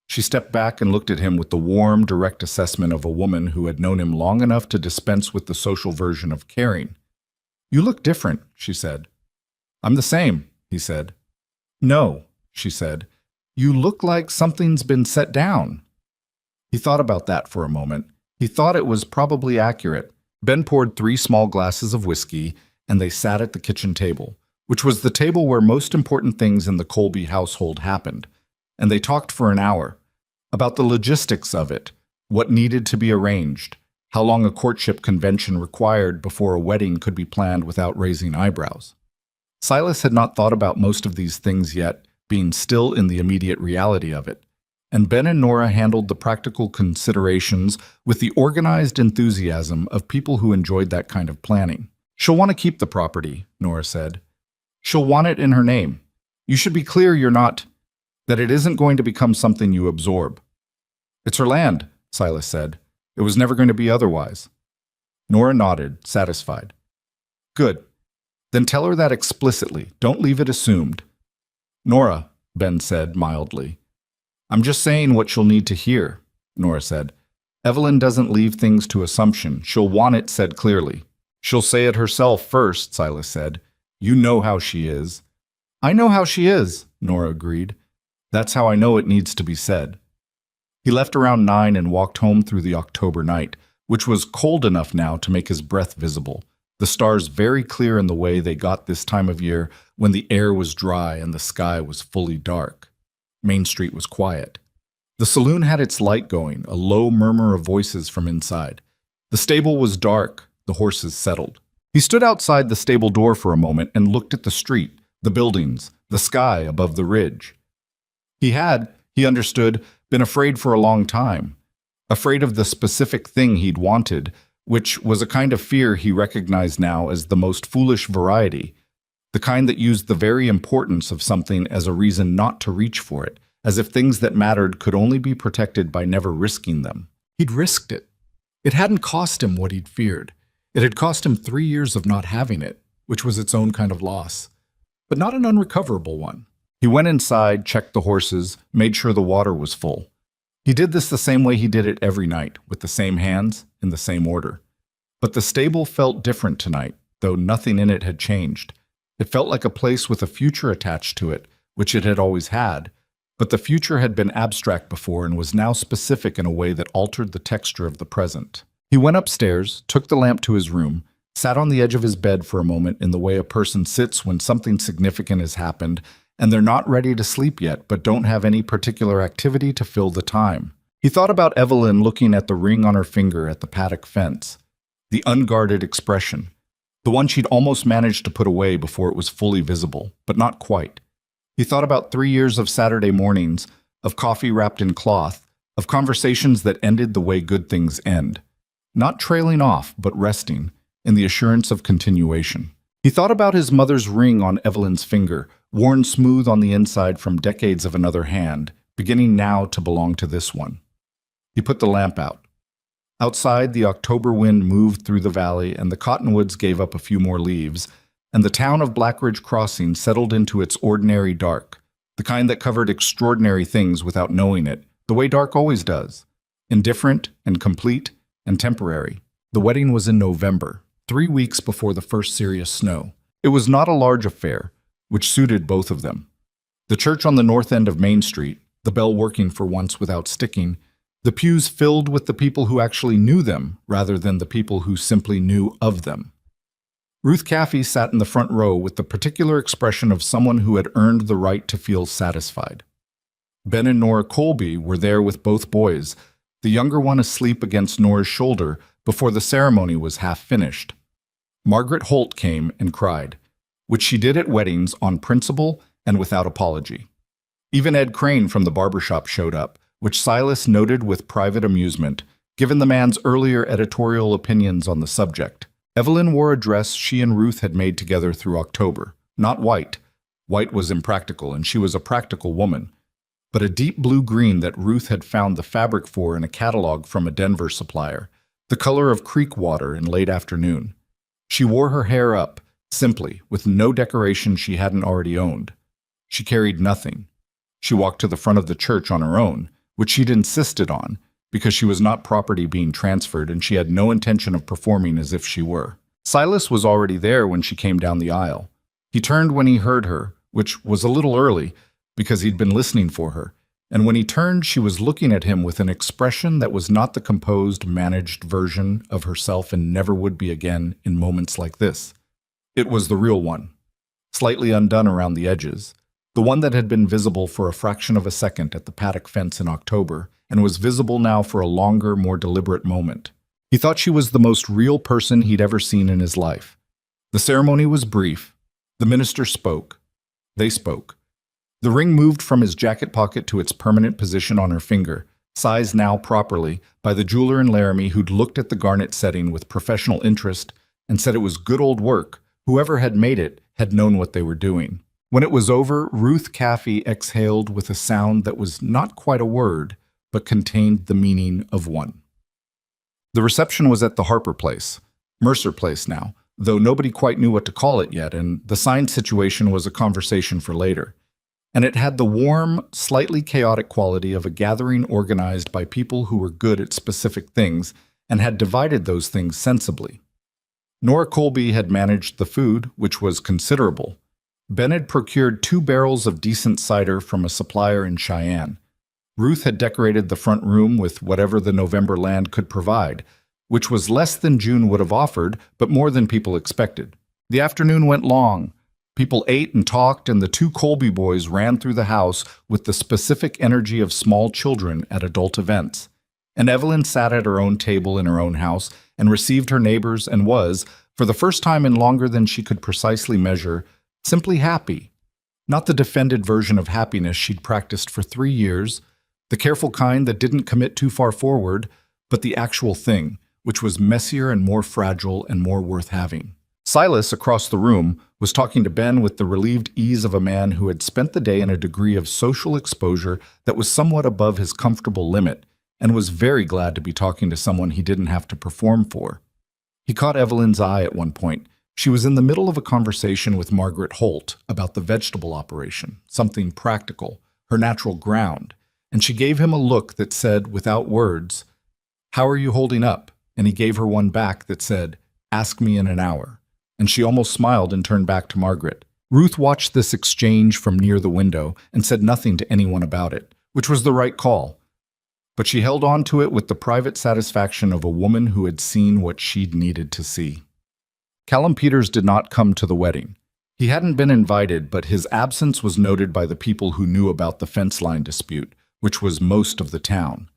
She stepped back and looked at him with the warm, direct assessment of a woman who had known him long enough to dispense with the social version of caring. "You look different," she said. "I'm the same," he said. "No," she said. "You look like something's been set down." He thought about that for a moment. He thought it was probably accurate. Ben poured 3 small glasses of whiskey, and they sat at the kitchen table, which was the table where most important things in the Colby household happened. And they talked for an hour about the logistics of it, what needed to be arranged, how long a courtship convention required before a wedding could be planned without raising eyebrows. Silas had not thought about most of these things yet, being still in the immediate reality of it, and Ben and Nora handled the practical considerations with the organized enthusiasm of people who enjoyed that kind of planning. "She'll want to keep the property," Nora said. "She'll want it in her name. You should be clear that it isn't going to become something you absorb." "It's her land," Silas said. "It was never going to be otherwise." Nora nodded, satisfied. "Good. Then tell her that explicitly. Don't leave it assumed." "Nora," Ben said mildly. "I'm just saying what she'll need to hear," Nora said. "Evelyn doesn't leave things to assumption. She'll want it said clearly." "She'll say it herself first," Silas said. "You know how she is." "I know how she is," Nora agreed. "That's how I know it needs to be said." He left around 9 and walked home through the October night, which was cold enough now to make his breath visible, the stars very clear in the way they got this time of year when the air was dry and the sky was fully dark. Main Street was quiet. The saloon had its light going, a low murmur of voices from inside. The stable was dark, the horses settled. He stood outside the stable door for a moment and looked at the street, the buildings, the sky above the ridge. He understood, been afraid for a long time. Afraid of the specific thing he'd wanted, which was a kind of fear he recognized now as the most foolish variety, the kind that used the very importance of something as a reason not to reach for it, as if things that mattered could only be protected by never risking them. He'd risked it. It hadn't cost him what he'd feared. It had cost him 3 years of not having it, which was its own kind of loss, but not an unrecoverable one. He went inside, checked the horses, made sure the water was full. He did this the same way he did it every night, with the same hands, in the same order. But the stable felt different tonight, though nothing in it had changed. It felt like a place with a future attached to it, which it had always had, but the future had been abstract before and was now specific in a way that altered the texture of the present. He went upstairs, took the lamp to his room, sat on the edge of his bed for a moment in the way a person sits when something significant has happened and they're not ready to sleep yet but don't have any particular activity to fill the time. He thought about Evelyn looking at the ring on her finger at the paddock fence, the unguarded expression, the one she'd almost managed to put away before it was fully visible, but not quite. He thought about 3 years of Saturday mornings, of coffee wrapped in cloth, of conversations that ended the way good things end. Not trailing off, but resting, in the assurance of continuation. He thought about his mother's ring on Evelyn's finger, worn smooth on the inside from decades of another hand, beginning now to belong to this one. He put the lamp out. Outside, the October wind moved through the valley, and the cottonwoods gave up a few more leaves, and the town of Blackridge Crossing settled into its ordinary dark, the kind that covered extraordinary things without knowing it, the way dark always does, indifferent and complete and temporary. The wedding was in November, 3 weeks before the first serious snow. It was not a large affair, which suited both of them. The church on the north end of Main Street, the bell working for once without sticking, the pews filled with the people who actually knew them rather than the people who simply knew of them. Ruth Caffey sat in the front row with the particular expression of someone who had earned the right to feel satisfied. Ben and Nora Colby were there with both boys, the younger one asleep against Nora's shoulder before the ceremony was half finished. Margaret Holt came and cried, which she did at weddings on principle and without apology. Even Ed Crane from the barbershop showed up, which Silas noted with private amusement, given the man's earlier editorial opinions on the subject. Evelyn wore a dress she and Ruth had made together through October, not white. White was impractical, and she was a practical woman, but a deep blue-green that Ruth had found the fabric for in a catalog from a Denver supplier, the color of creek water in late afternoon. She wore her hair up, simply, with no decoration she hadn't already owned. She carried nothing. She walked to the front of the church on her own, which she'd insisted on, because she was not property being transferred and she had no intention of performing as if she were. Silas was already there when she came down the aisle. He turned when he heard her, which was a little early, because he'd been listening for her, and when he turned she was looking at him with an expression that was not the composed, managed version of herself and never would be again in moments like this. It was the real one, slightly undone around the edges, the one that had been visible for a fraction of a second at the paddock fence in October, and was visible now for a longer, more deliberate moment. He thought she was the most real person he'd ever seen in his life. The ceremony was brief. The minister spoke. They spoke. The ring moved from his jacket pocket to its permanent position on her finger, sized now properly by the jeweler in Laramie who'd looked at the garnet setting with professional interest and said it was good old work. Whoever had made it had known what they were doing. When it was over, Ruth Caffey exhaled with a sound that was not quite a word, but contained the meaning of one. The reception was at the Harper Place, Mercer Place now, though nobody quite knew what to call it yet, and the sign situation was a conversation for later. And it had the warm, slightly chaotic quality of a gathering organized by people who were good at specific things and had divided those things sensibly. Nora Colby had managed the food, which was considerable. Ben had procured 2 barrels of decent cider from a supplier in Cheyenne. Ruth had decorated the front room with whatever the November land could provide, which was less than June would have offered, but more than people expected. The afternoon went long. People ate and talked, and the 2 Colby boys ran through the house with the specific energy of small children at adult events. And Evelyn sat at her own table in her own house and received her neighbors and was, For the first time in longer than she could precisely measure, simply happy. Not the defended version of happiness she'd practiced for 3 years, the careful kind that didn't commit too far forward, but the actual thing, which was messier and more fragile and more worth having. Silas, across the room, was talking to Ben with the relieved ease of a man who had spent the day in a degree of social exposure that was somewhat above his comfortable limit, and was very glad to be talking to someone he didn't have to perform for. He caught Evelyn's eye at one point. She was in the middle of a conversation with Margaret Holt about the vegetable operation, something practical, her natural ground, and she gave him a look that said, without words, "How are you holding up?" And he gave her one back that said, "Ask me in an hour." And she almost smiled and turned back to Margaret. Ruth watched this exchange from near the window and said nothing to anyone about it, which was the right call. But she held on to it with the private satisfaction of a woman who had seen what she'd needed to see. Callum Peters did not come to the wedding. He hadn't been invited, but his absence was noted by the people who knew about the fence line dispute, which was most of the town.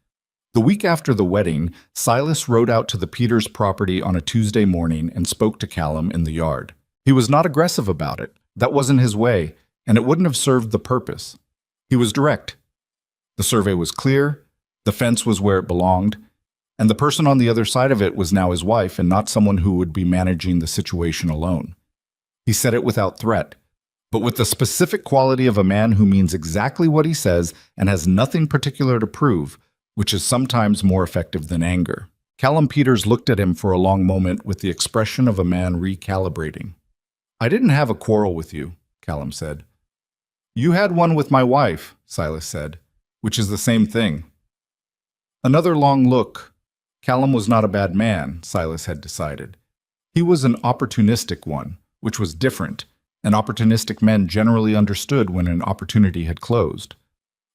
The week after the wedding, Silas rode out to the Peters property on a Tuesday morning and spoke to Callum in the yard. He was not aggressive about it. That wasn't his way, and it wouldn't have served the purpose. He was direct. The survey was clear, the fence was where it belonged, and the person on the other side of it was now his wife and not someone who would be managing the situation alone. He said it without threat, but with the specific quality of a man who means exactly what he says and has nothing particular to prove, which is sometimes more effective than anger. Callum Peters looked at him for a long moment with the expression of a man recalibrating. "I didn't have a quarrel with you," Callum said. "You had one with my wife," Silas said, "which is the same thing." Another long look. Callum was not a bad man, Silas had decided. He was an opportunistic one, which was different, and opportunistic men generally understood when an opportunity had closed.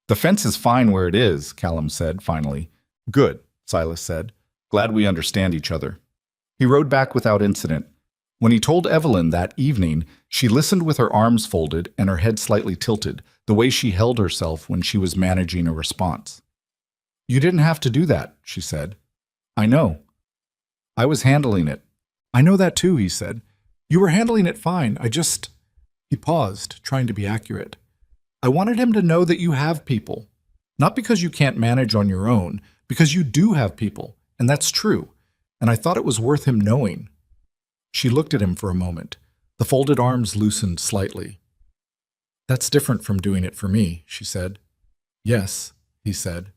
"The fence is fine where it is," Callum said, finally. "Good," Silas said. "Glad we understand each other." He rode back without incident. When he told Evelyn that evening, she listened with her arms folded and her head slightly tilted, the way she held herself when she was managing a response. "You didn't have to do that," she said. "I know. I was handling it." "I know that too," he said. "You were handling it fine. He paused, trying to be accurate. "I wanted him to know that you have people. Not because you can't manage on your own, because you do have people, and that's true. And I thought it was worth him knowing." She looked at him for a moment. The folded arms loosened slightly. "That's different from doing it for me," she said. "Yes," he said.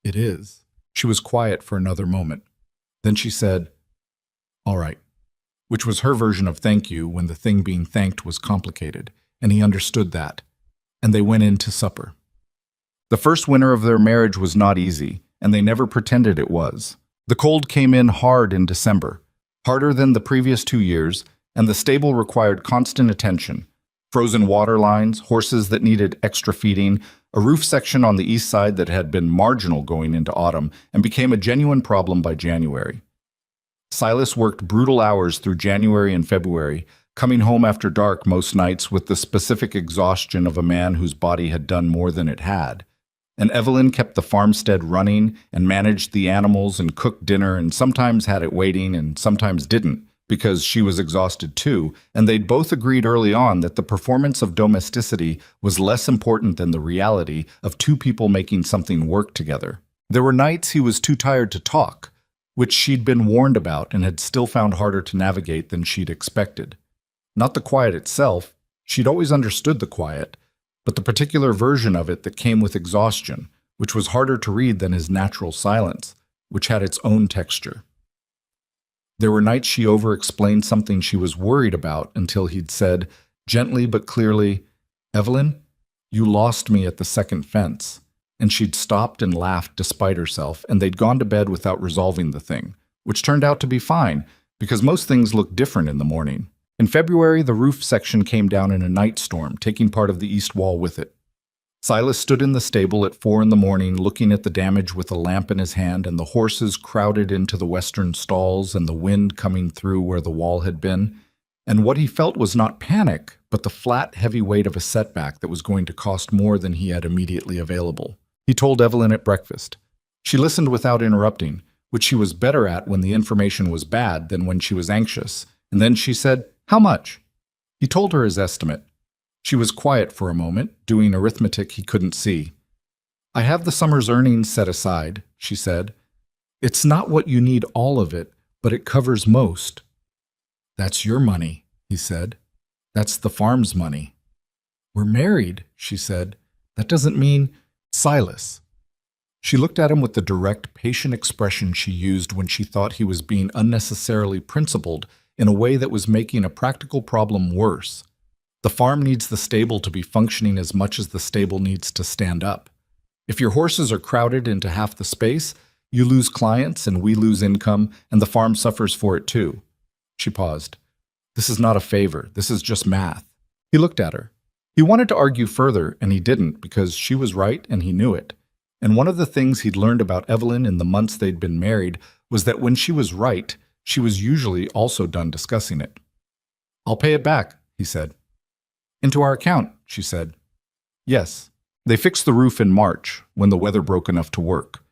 "It is." She was quiet for another moment. Then she said, "All right," which was her version of thank you when the thing being thanked was complicated, and he understood that. And they went in to supper. The first winter of their marriage was not easy, and they never pretended it was. The cold came in hard in December, harder than the previous 2 years, and the stable required constant attention. Frozen water lines, horses that needed extra feeding, a roof section on the east side that had been marginal going into autumn and became a genuine problem by January. Silas worked brutal hours through January and February, coming home after dark most nights with the specific exhaustion of a man whose body had done more than it had. And Evelyn kept the farmstead running and managed the animals and cooked dinner and sometimes had it waiting and sometimes didn't, because she was exhausted too, and they'd both agreed early on that the performance of domesticity was less important than the reality of two people making something work together. There were nights he was too tired to talk, which she'd been warned about and had still found harder to navigate than she'd expected. Not the quiet itself, she'd always understood the quiet, but the particular version of it that came with exhaustion, which was harder to read than his natural silence, which had its own texture. There were nights she over-explained something she was worried about until he'd said, gently but clearly, "Evelyn, you lost me at the second fence." And she'd stopped and laughed despite herself, and they'd gone to bed without resolving the thing, which turned out to be fine, because most things looked different in the morning. In February, the roof section came down in a night storm, taking part of the east wall with it. Silas stood in the stable at 4 a.m, looking at the damage with a lamp in his hand, and the horses crowded into the western stalls and the wind coming through where the wall had been. And what he felt was not panic, but the flat, heavy weight of a setback that was going to cost more than he had immediately available. He told Evelyn at breakfast. She listened without interrupting, which she was better at when the information was bad than when she was anxious, and then she said, "How much?" He told her his estimate. She was quiet for a moment, doing arithmetic he couldn't see. "I have the summer's earnings set aside," she said. "It's not what you need all of it, but it covers most." "That's your money," he said. "That's the farm's money." "We're married," she said. "That doesn't mean—" "Silas." She looked at him with the direct, patient expression she used when she thought he was being unnecessarily principled in a way that was making a practical problem worse. The farm needs the stable to be functioning as much as the stable needs to stand up. If your horses are crowded into half the space, you lose clients and we lose income, and the farm suffers for it too. She paused. "This is not a favor. This is just math." He looked at her. He wanted to argue further, and he didn't, because she was right and he knew it. And one of the things he'd learned about Evelyn in the months they'd been married was that when she was right, she was usually also done discussing it. "I'll pay it back," he said. "Into our account," she said. "Yes." They fixed the roof in March, when the weather broke enough to work,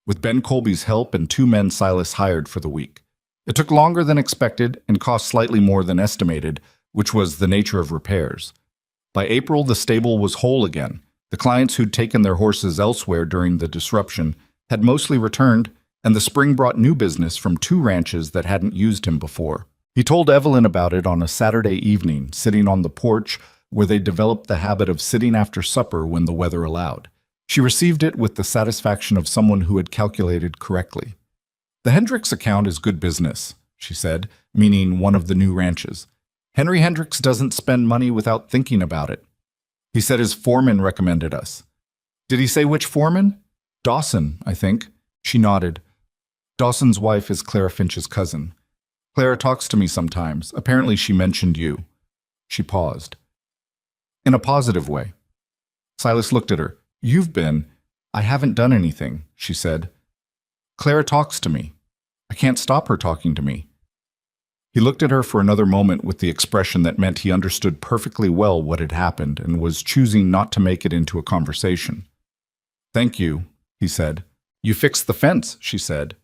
with Ben Colby's help and 2 men Silas hired for the week. It took longer than expected and cost slightly more than estimated, which was the nature of repairs. By April, the stable was whole again. The clients who'd taken their horses elsewhere during the disruption had mostly returned, and the spring brought new business from 2 ranches that hadn't used him before. He told Evelyn about it on a Saturday evening, sitting on the porch where they developed the habit of sitting after supper when the weather allowed. She received it with the satisfaction of someone who had calculated correctly. "The Hendricks account is good business," she said, meaning one of the new ranches. "Henry Hendricks doesn't spend money without thinking about it. He said his foreman recommended us." "Did he say which foreman?" "Dawson, I think." She nodded. "Dawson's wife is Clara Finch's cousin. Clara talks to me sometimes. Apparently she mentioned you." She paused. "In a positive way." Silas looked at her. "You've been—" "I haven't done anything," she said. "Clara talks to me. I can't stop her talking to me." He looked at her for another moment with the expression that meant he understood perfectly well what had happened and was choosing not to make it into a conversation. "Thank you," he said. "You fixed the fence," she said.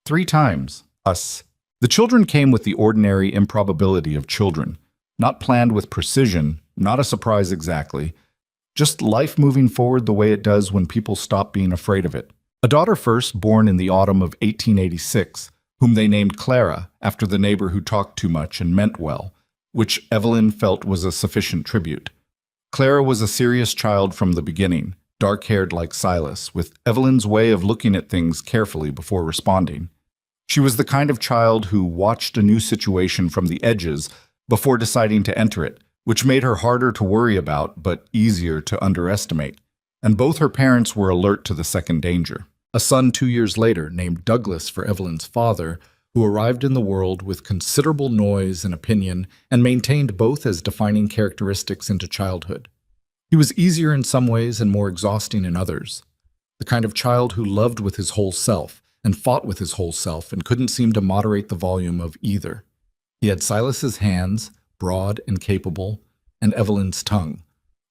3 times. Us. The children came with the ordinary improbability of children, not planned with precision, not a surprise exactly, just life moving forward the way it does when people stop being afraid of it. A daughter first, born in the autumn of 1886, whom they named Clara, after the neighbor who talked too much and meant well, which Evelyn felt was a sufficient tribute. Clara was a serious child from the beginning, dark-haired like Silas, with Evelyn's way of looking at things carefully before responding. She was the kind of child who watched a new situation from the edges before deciding to enter it, which made her harder to worry about but easier to underestimate. And both her parents were alert to the second danger. A son 2 years later, named Douglas for Evelyn's father, who arrived in the world with considerable noise and opinion and maintained both as defining characteristics into childhood. He was easier in some ways and more exhausting in others. The kind of child who loved with his whole self and fought with his whole self and couldn't seem to moderate the volume of either. He had Silas's hands, broad and capable, and Evelyn's tongue,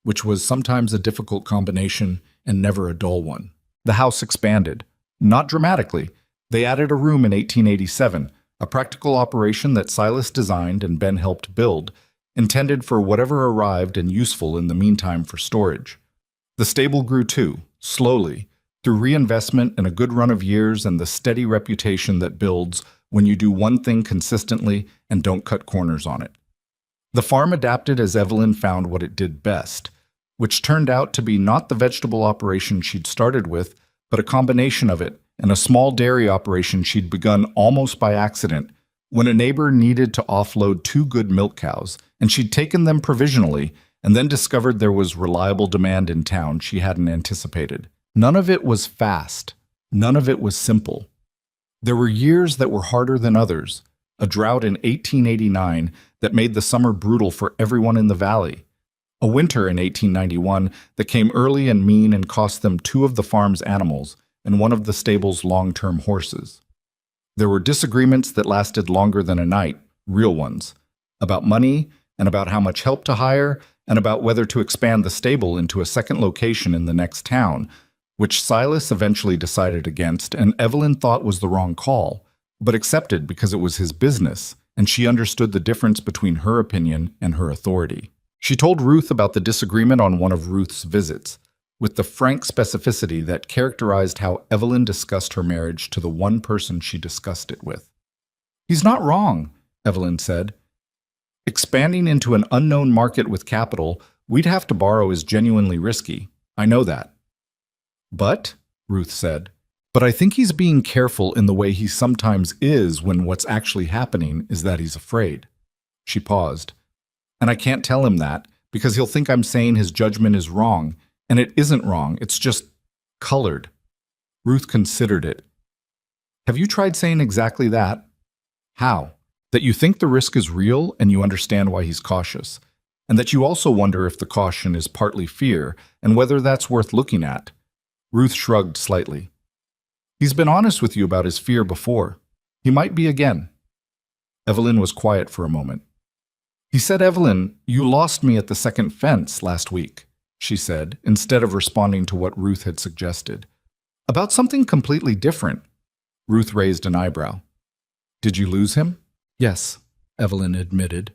which was sometimes a difficult combination and never a dull one. The house expanded. Not dramatically. They added a room in 1887, a practical operation that Silas designed and Ben helped build, intended for whatever arrived and useful in the meantime for storage. The stable grew too, slowly, through reinvestment and a good run of years and the steady reputation that builds when you do one thing consistently and don't cut corners on it. The farm adapted as Evelyn found what it did best, which turned out to be not the vegetable operation she'd started with, but a combination of it and a small dairy operation she'd begun almost by accident when a neighbor needed to offload 2 good milk cows, and she'd taken them provisionally and then discovered there was reliable demand in town she hadn't anticipated. None of it was fast. None of it was simple. There were years that were harder than others, a drought in 1889 that made the summer brutal for everyone in the valley, a winter in 1891 that came early and mean and cost them 2 of the farm's animals and 1 of the stable's long-term horses. There were disagreements that lasted longer than a night, real ones, about money and about how much help to hire and about whether to expand the stable into a second location in the next town, which Silas eventually decided against and Evelyn thought was the wrong call, but accepted because it was his business, and she understood the difference between her opinion and her authority. She told Ruth about the disagreement on one of Ruth's visits, with the frank specificity that characterized how Evelyn discussed her marriage to the one person she discussed it with. "He's not wrong," Evelyn said. "Expanding into an unknown market with capital we'd have to borrow is genuinely risky. I know that." "But," Ruth said, "but I think he's being careful in the way he sometimes is when what's actually happening is that he's afraid." She paused. "And I can't tell him that, because he'll think I'm saying his judgment is wrong, and it isn't wrong, it's just colored." Ruth considered it. "Have you tried saying exactly that?" "How?" "That you think the risk is real and you understand why he's cautious, and that you also wonder if the caution is partly fear and whether that's worth looking at." Ruth shrugged slightly. "He's been honest with you about his fear before. He might be again." Evelyn was quiet for a moment. "He said, Evelyn, you lost me at the second fence last week," she said, instead of responding to what Ruth had suggested. "About something completely different." Ruth raised an eyebrow. "Did you lose him?" "Yes," Evelyn admitted.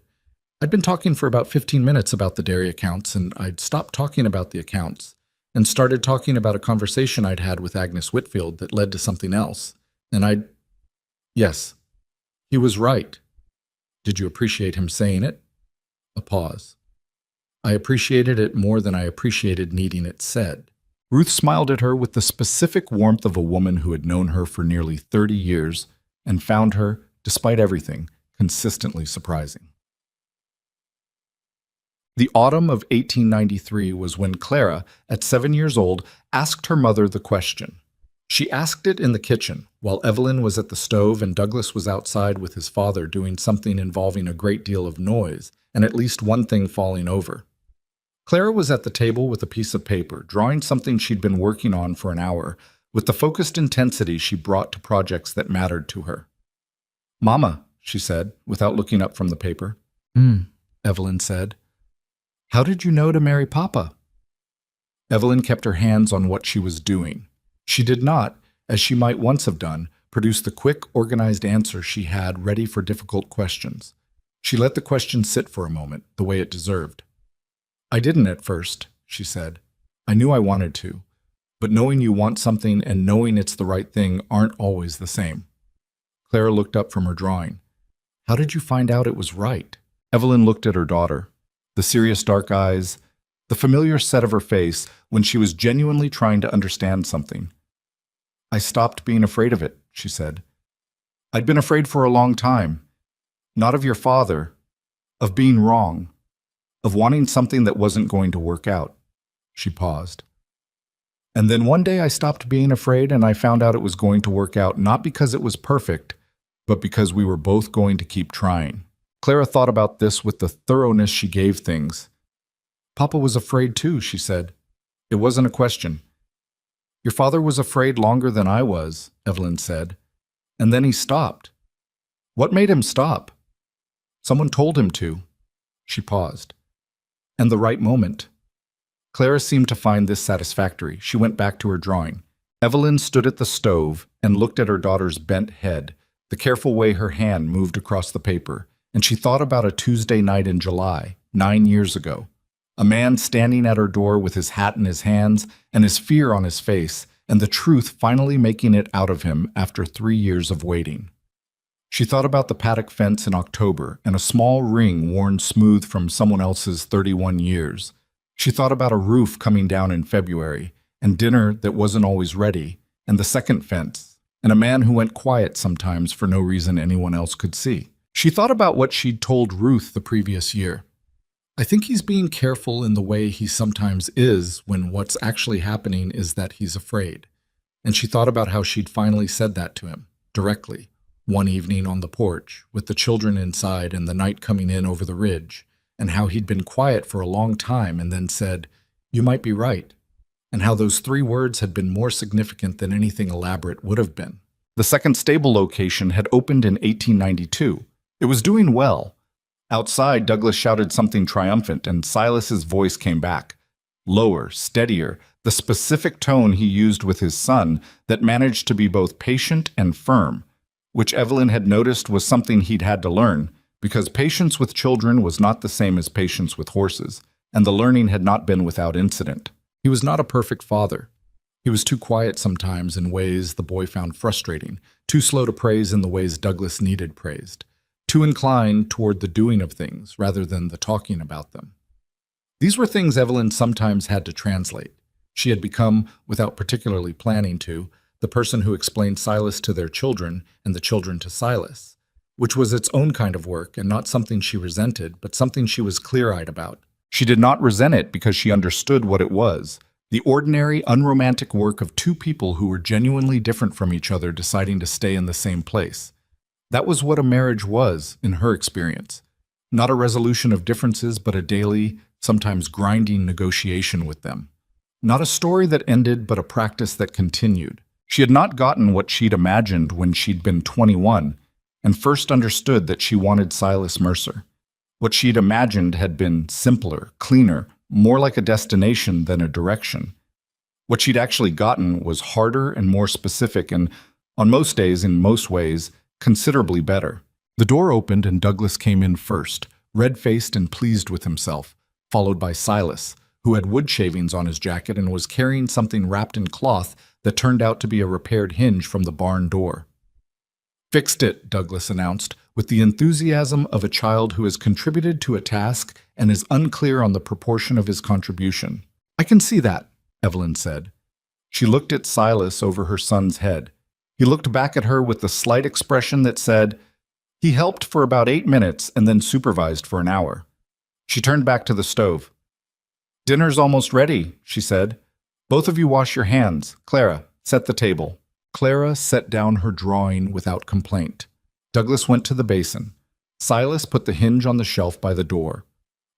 "I'd been talking for about 15 minutes about the dairy accounts, and I'd stopped talking about the accounts and started talking about a conversation I'd had with Agnes Whitfield that led to something else. And Yes, he was right." "Did you appreciate him saying it?" A pause. "I appreciated it more than I appreciated needing it said." Ruth smiled at her with the specific warmth of a woman who had known her for nearly 30 years and found her, despite everything, consistently surprising. The autumn of 1893 was when Clara, at 7 years old, asked her mother the question. She asked it in the kitchen, while Evelyn was at the stove and Douglas was outside with his father doing something involving a great deal of noise and at least one thing falling over. Clara was at the table with a piece of paper, drawing something she'd been working on for an hour, with the focused intensity she brought to projects that mattered to her. "Mama," she said, without looking up from the paper. Evelyn said. "How did you know to marry Papa?" Evelyn kept her hands on what she was doing. She did not, as she might once have done, produce the quick, organized answer she had ready for difficult questions. She let the question sit for a moment, the way it deserved. "I didn't at first," she said. "I knew I wanted to. But knowing you want something and knowing it's the right thing aren't always the same." Clara looked up from her drawing. "How did you find out it was right?" Evelyn looked at her daughter. The serious dark eyes, the familiar set of her face when she was genuinely trying to understand something. "I stopped being afraid of it," she said. "I'd been afraid for a long time. Not of your father, of being wrong, of wanting something that wasn't going to work out." She paused. "And then one day I stopped being afraid and I found out it was going to work out not because it was perfect, but because we were both going to keep trying." Clara thought about this with the thoroughness she gave things. "Papa was afraid too," she said. "It wasn't a question." "Your father was afraid longer than I was," Evelyn said. "And then he stopped." "What made him stop?" "Someone told him to." She paused. "And the right moment." Clara seemed to find this satisfactory. She went back to her drawing. Evelyn stood at the stove and looked at her daughter's bent head, the careful way her hand moved across the paper, and she thought about a Tuesday night in July, 9 years ago. A man standing at her door with his hat in his hands and his fear on his face, and the truth finally making it out of him after 3 years of waiting. She thought about the paddock fence in October and a small ring worn smooth from someone else's 31 years. She thought about a roof coming down in February, and dinner that wasn't always ready, and the second fence, and a man who went quiet sometimes for no reason anyone else could see. She thought about what she'd told Ruth the previous year. "I think he's being careful in the way he sometimes is when what's actually happening is that he's afraid." And she thought about how she'd finally said that to him, directly, one evening on the porch, with the children inside and the night coming in over the ridge, and how he'd been quiet for a long time and then said, "You might be right," and how those 3 words had been more significant than anything elaborate would have been. The second stable location had opened in 1892. It was doing well. Outside, Douglas shouted something triumphant, and Silas's voice came back. Lower, steadier, the specific tone he used with his son that managed to be both patient and firm. which Evelyn had noticed was something he'd had to learn, because patience with children was not the same as patience with horses, and the learning had not been without incident. He was not a perfect father. He was too quiet sometimes in ways the boy found frustrating, too slow to praise in the ways Douglas needed praised, too inclined toward the doing of things rather than the talking about them. These were things Evelyn sometimes had to translate. She had become, without particularly planning to, the person who explained Silas to their children and the children to Silas, which was its own kind of work and not something she resented, but something she was clear-eyed about. She did not resent it because she understood what it was, the ordinary, unromantic work of two people who were genuinely different from each other deciding to stay in the same place. That was what a marriage was, in her experience. Not a resolution of differences, but a daily, sometimes grinding negotiation with them. Not a story that ended, but a practice that continued. She had not gotten what she'd imagined when she'd been 21, and first understood that she wanted Silas Mercer. What she'd imagined had been simpler, cleaner, more like a destination than a direction. What she'd actually gotten was harder and more specific and, on most days, in most ways, considerably better. The door opened and Douglas came in first, red-faced and pleased with himself, followed by Silas, who had wood shavings on his jacket and was carrying something wrapped in cloth that turned out to be a repaired hinge from the barn door. "Fixed it," Douglas announced, with the enthusiasm of a child who has contributed to a task and is unclear on the proportion of his contribution. "I can see that," Evelyn said. She looked at Silas over her son's head. He looked back at her with the slight expression that said, "He helped for about 8 minutes and then supervised for an hour." She turned back to the stove. "Dinner's almost ready," she said. "Both of you wash your hands. Clara, set the table." Clara set down her drawing without complaint. Douglas went to the basin. Silas put the hinge on the shelf by the door,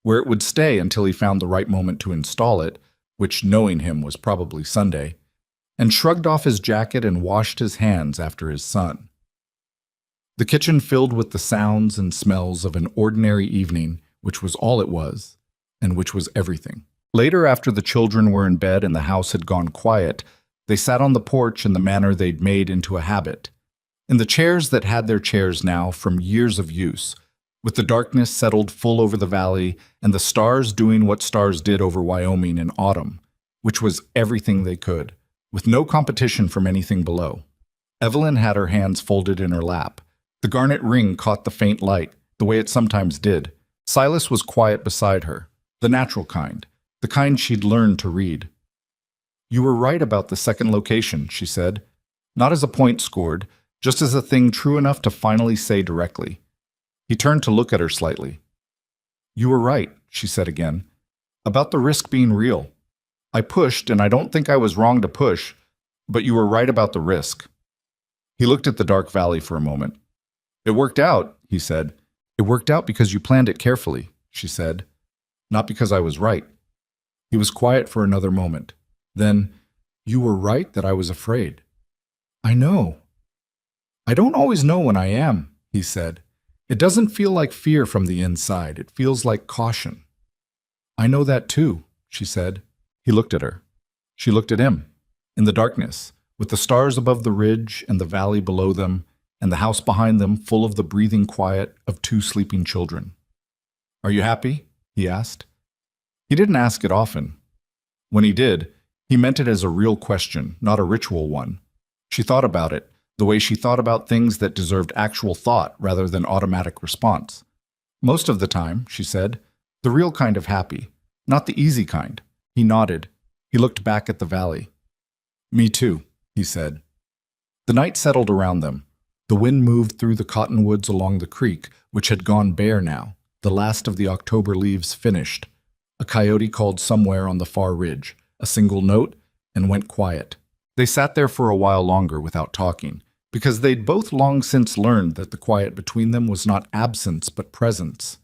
where it would stay until he found the right moment to install it, which, knowing him, was probably Sunday, and shrugged off his jacket and washed his hands after his son. The kitchen filled with the sounds and smells of an ordinary evening, which was all it was, and which was everything. Later, after the children were in bed and the house had gone quiet, they sat on the porch in the manner they'd made into a habit, in the chairs that had their chairs now from years of use, with the darkness settled full over the valley and the stars doing what stars did over Wyoming in autumn, which was everything they could, with no competition from anything below. Evelyn had her hands folded in her lap. The garnet ring caught the faint light, the way it sometimes did. Silas was quiet beside her, the natural kind, the kind she'd learned to read. "You were right about the second location," she said, not as a point scored, just as a thing true enough to finally say directly. He turned to look at her slightly. "You were right," she said again, "about the risk being real. I pushed, and I don't think I was wrong to push, but you were right about the risk." He looked at the dark valley for a moment. "It worked out," he said. "It worked out because you planned it carefully," she said, "not because I was right." He was quiet for another moment. Then, "You were right that I was afraid." "I know." "I don't always know when I am," he said. "It doesn't feel like fear from the inside. It feels like caution." "I know that too," she said. He looked at her. She looked at him. In the darkness, with the stars above the ridge and the valley below them, and the house behind them full of the breathing quiet of two sleeping children. "Are you happy?" he asked. He didn't ask it often. When he did, he meant it as a real question, not a ritual one. She thought about it, the way she thought about things that deserved actual thought rather than automatic response. "Most of the time," she said, "the real kind of happy, not the easy kind." He nodded. He looked back at the valley. "Me too," he said. The night settled around them. The wind moved through the cottonwoods along the creek, which had gone bare now, the last of the October leaves finished. A coyote called somewhere on the far ridge, a single note, and went quiet. They sat there for a while longer without talking, because they'd both long since learned that the quiet between them was not absence but presence.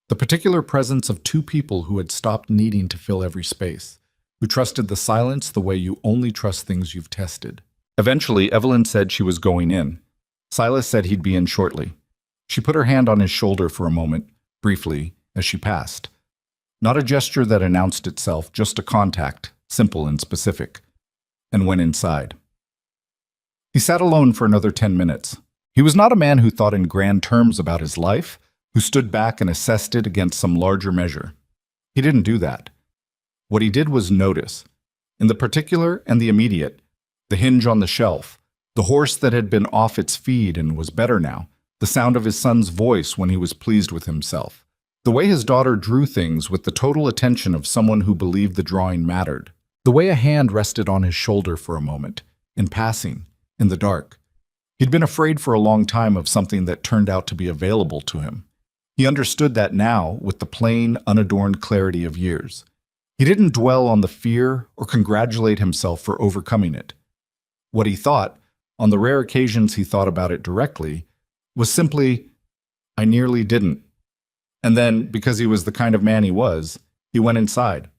The particular presence of two people who had stopped needing to fill every space, who trusted the silence the way you only trust things you've tested. Eventually, Evelyn said she was going in. Silas said he'd be in shortly. She put her hand on his shoulder for a moment, briefly, as she passed. Not a gesture that announced itself, just a contact, simple and specific, and went inside. He sat alone for another 10 minutes. He was not a man who thought in grand terms about his life, who stood back and assessed it against some larger measure. He didn't do that. What he did was notice, in the particular and the immediate, the hinge on the shelf, the horse that had been off its feed and was better now, the sound of his son's voice when he was pleased with himself, the way his daughter drew things with the total attention of someone who believed the drawing mattered, the way a hand rested on his shoulder for a moment, in passing, in the dark. He'd been afraid for a long time of something that turned out to be available to him. He understood that now with the plain, unadorned clarity of years. He didn't dwell on the fear or congratulate himself for overcoming it. What he thought, on the rare occasions he thought about it directly, was simply, I nearly didn't. And then, because he was the kind of man he was, he went inside.